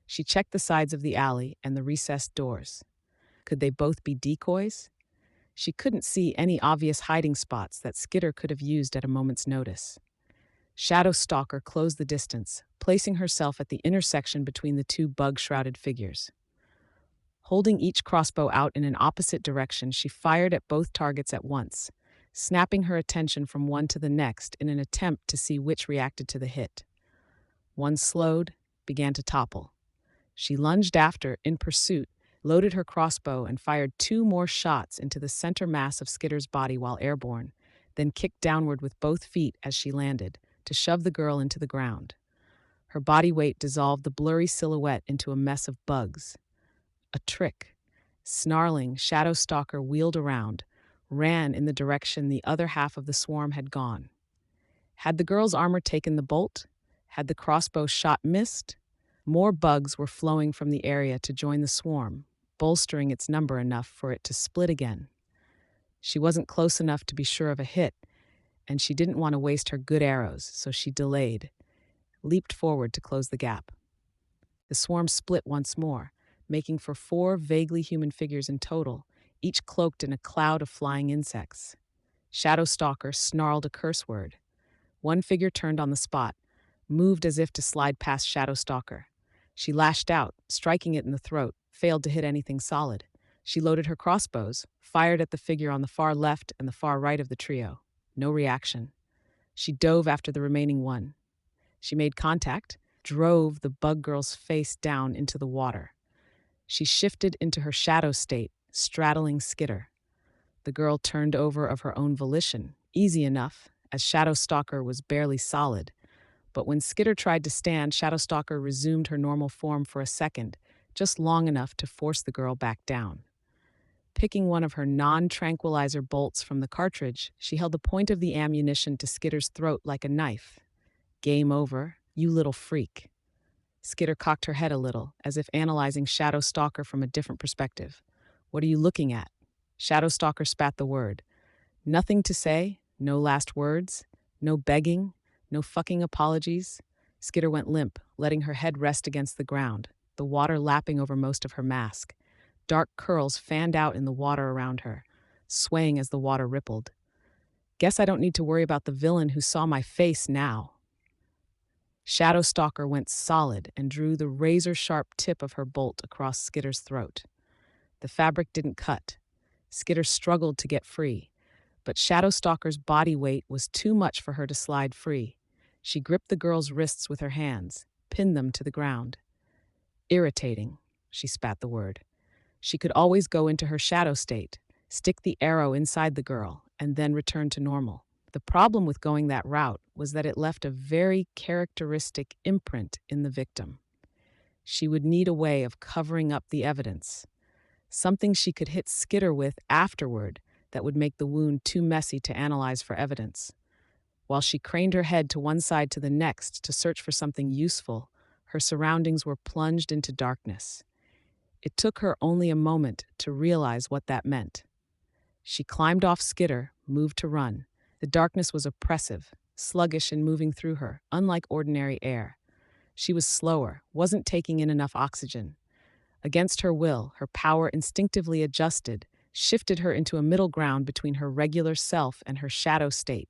She checked the sides of the alley and the recessed doors. Could they both be decoys? She couldn't see any obvious hiding spots that Skitter could have used at a moment's notice. Shadow Stalker closed the distance, placing herself at the intersection between the two bug-shrouded figures. Holding each crossbow out in an opposite direction, she fired at both targets at once, snapping her attention from one to the next in an attempt to see which reacted to the hit. One slowed, began to topple. She lunged after, in pursuit, loaded her crossbow and fired 2 more shots into the center mass of Skitter's body while airborne, then kicked downward with both feet as she landed, to shove the girl into the ground. Her body weight dissolved the blurry silhouette into a mess of bugs. A trick. Snarling, Shadow Stalker wheeled around, ran in the direction the other half of the swarm had gone. Had the girl's armor taken the bolt? Had the crossbow shot missed? More bugs were flowing from the area to join the swarm, bolstering its number enough for it to split again. She wasn't close enough to be sure of a hit, and she didn't want to waste her good arrows, so she delayed, leaped forward to close the gap. The swarm split once more, making for 4 vaguely human figures in total, each cloaked in a cloud of flying insects. Shadow Stalker snarled a curse word. One figure turned on the spot, moved as if to slide past Shadow Stalker. She lashed out, striking it in the throat, failed to hit anything solid. She loaded her crossbows, fired at the figure on the far left and the far right of the trio. No reaction. She dove after the remaining one. She made contact, drove the bug girl's face down into the water. She shifted into her shadow state, straddling Skitter. The girl turned over of her own volition, easy enough, as Shadow Stalker was barely solid. But when Skitter tried to stand, Shadow Stalker resumed her normal form for a second, just long enough to force the girl back down. Picking one of her non-tranquilizer bolts from the cartridge, she held the point of the ammunition to Skitter's throat like a knife. Game over, you little freak. Skitter cocked her head a little, as if analyzing Shadow Stalker from a different perspective. What are you looking at? Shadow Stalker spat the word. Nothing to say, no last words, no begging, no fucking apologies. Skitter went limp, letting her head rest against the ground, the water lapping over most of her mask. Dark curls fanned out in the water around her, swaying as the water rippled. Guess I don't need to worry about the villain who saw my face now. Shadow Stalker went solid and drew the razor-sharp tip of her bolt across Skitter's throat. The fabric didn't cut. Skitter struggled to get free, but Shadow Stalker's body weight was too much for her to slide free. She gripped the girl's wrists with her hands, pinned them to the ground. Irritating, she spat the word. She could always go into her shadow state, stick the arrow inside the girl, and then return to normal. The problem with going that route was that it left a very characteristic imprint in the victim. She would need a way of covering up the evidence, something she could hit Skitter with afterward that would make the wound too messy to analyze for evidence. While she craned her head to one side to the next to search for something useful, her surroundings were plunged into darkness. It took her only a moment to realize what that meant. She climbed off Skitter, moved to run. The darkness was oppressive, sluggish and moving through her, unlike ordinary air. She was slower, wasn't taking in enough oxygen. Against her will, her power instinctively adjusted, shifted her into a middle ground between her regular self and her shadow state.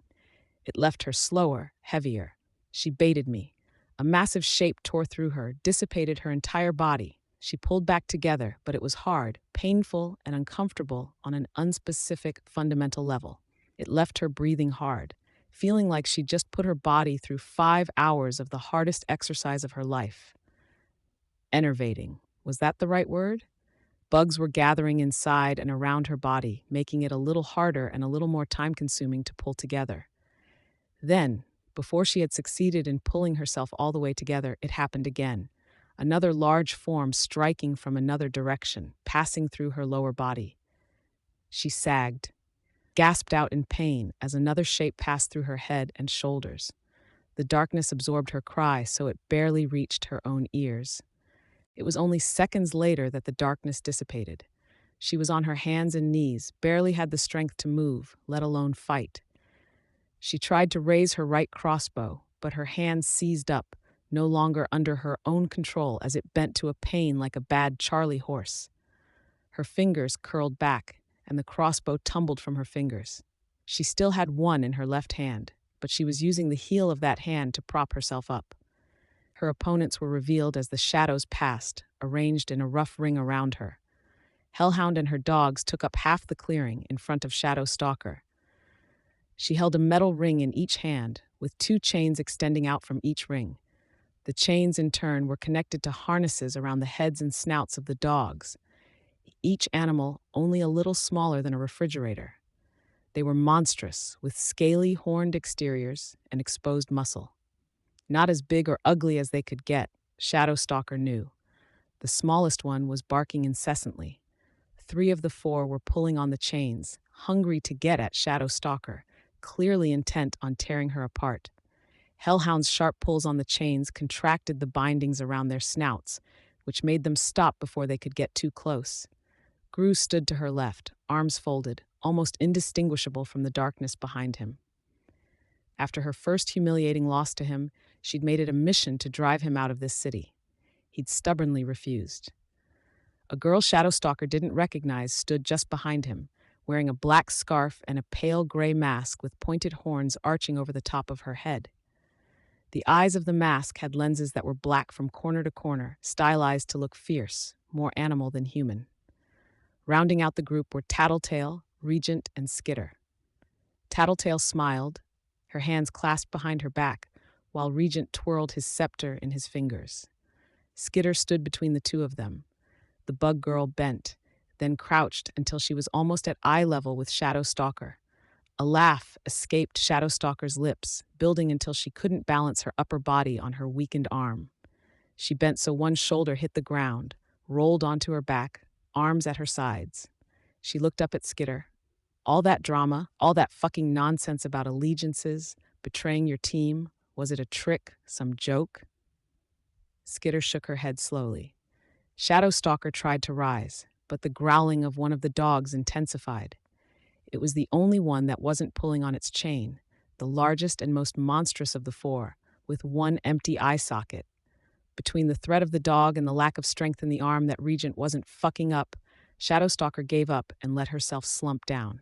It left her slower, heavier. She baited me. A massive shape tore through her, dissipated her entire body. She pulled back together, but it was hard, painful, and uncomfortable on an unspecific, fundamental level. It left her breathing hard, feeling like she'd just put her body through 5 hours of the hardest exercise of her life. Enervating. Was that the right word? Bugs were gathering inside and around her body, making it a little harder and a little more time-consuming to pull together. Then, before she had succeeded in pulling herself all the way together, it happened again. Another large form striking from another direction, passing through her lower body. She sagged, gasped out in pain as another shape passed through her head and shoulders. The darkness absorbed her cry so it barely reached her own ears. It was only seconds later that the darkness dissipated. She was on her hands and knees, barely had the strength to move, let alone fight. She tried to raise her right crossbow, but her hands seized up, no longer under her own control as it bent to a pain like a bad Charlie horse. Her fingers curled back, and the crossbow tumbled from her fingers. She still had one in her left hand, but she was using the heel of that hand to prop herself up. Her opponents were revealed as the shadows passed, arranged in a rough ring around her. Hellhound and her dogs took up half the clearing in front of Shadow Stalker. She held a metal ring in each hand, with 2 chains extending out from each ring. The chains, in turn, were connected to harnesses around the heads and snouts of the dogs, each animal only a little smaller than a refrigerator. They were monstrous, with scaly, horned exteriors and exposed muscle. Not as big or ugly as they could get, Shadow Stalker knew. The smallest one was barking incessantly. 3 of the 4 were pulling on the chains, hungry to get at Shadow Stalker, clearly intent on tearing her apart. Hellhound's sharp pulls on the chains contracted the bindings around their snouts, which made them stop before they could get too close. Gru stood to her left, arms folded, almost indistinguishable from the darkness behind him. After her first humiliating loss to him, she'd made it a mission to drive him out of this city. He'd stubbornly refused. A girl Shadow Stalker didn't recognize stood just behind him, wearing a black scarf and a pale gray mask with pointed horns arching over the top of her head. The eyes of the mask had lenses that were black from corner to corner, stylized to look fierce, more animal than human. Rounding out the group were Tattletale, Regent, and Skitter. Tattletale smiled, her hands clasped behind her back, while Regent twirled his scepter in his fingers. Skitter stood between the 2 of them. The bug girl bent, then crouched until she was almost at eye level with Shadow Stalker. A laugh escaped Shadow Stalker's lips, building until she couldn't balance her upper body on her weakened arm. She bent so one shoulder hit the ground, rolled onto her back, arms at her sides. She looked up at Skitter. All that drama, all that fucking nonsense about allegiances, betraying your team, was it a trick, some joke? Skitter shook her head slowly. Shadowstalker tried to rise, but the growling of one of the dogs intensified. It was the only one that wasn't pulling on its chain, the largest and most monstrous of the four, with one empty eye socket. Between the threat of the dog and the lack of strength in the arm that Regent wasn't fucking up, Shadowstalker gave up and let herself slump down.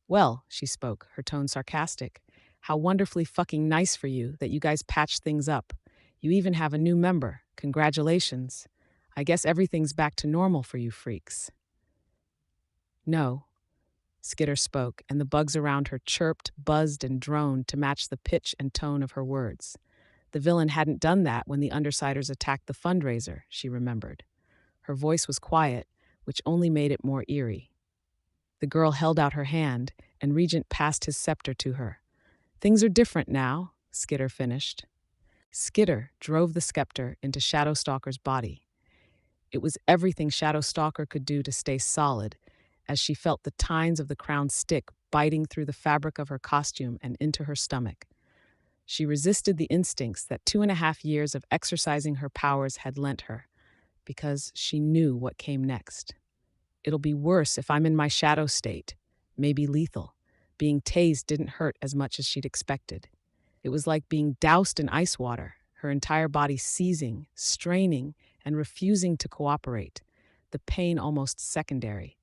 Well, she spoke, her tone sarcastic, how wonderfully fucking nice for you that you guys patched things up. You even have a new member. Congratulations. I guess everything's back to normal for you freaks. No, Skitter spoke, and the bugs around her chirped, buzzed, and droned to match the pitch and tone of her words. The villain hadn't done that when the Undersiders attacked the fundraiser, she remembered. Her voice was quiet, which only made it more eerie. The girl held out her hand, and Regent passed his scepter to her. Things are different now, Skitter finished. Skitter drove the scepter into Shadowstalker's body. It was everything Shadowstalker could do to stay solid, as she felt the tines of the crown's stick biting through the fabric of her costume and into her stomach. She resisted the instincts that 2.5 years of exercising her powers had lent her, because she knew what came next. It'll be worse if I'm in my shadow state, maybe lethal. Being tased didn't hurt as much as she'd expected. It was like being doused in ice water, her entire body seizing, straining, and refusing to cooperate, the pain almost secondary.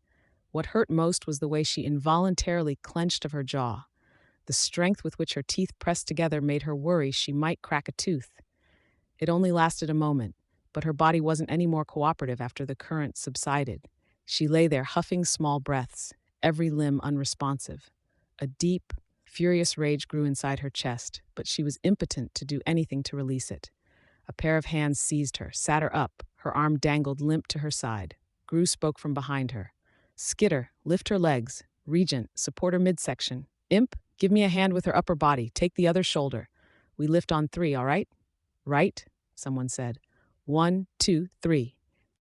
What hurt most was the way she involuntarily clenched of her jaw. The strength with which her teeth pressed together made her worry she might crack a tooth. It only lasted a moment, but her body wasn't any more cooperative after the current subsided. She lay there huffing small breaths, every limb unresponsive. A deep, furious rage grew inside her chest, but she was impotent to do anything to release it. A pair of hands seized her, sat her up, her arm dangled limp to her side. Gru spoke from behind her. Skitter, lift her legs. Regent, support her midsection. Imp, give me a hand with her upper body. Take the other shoulder. We lift on 3, all right? Right, someone said. 1, 2, 3.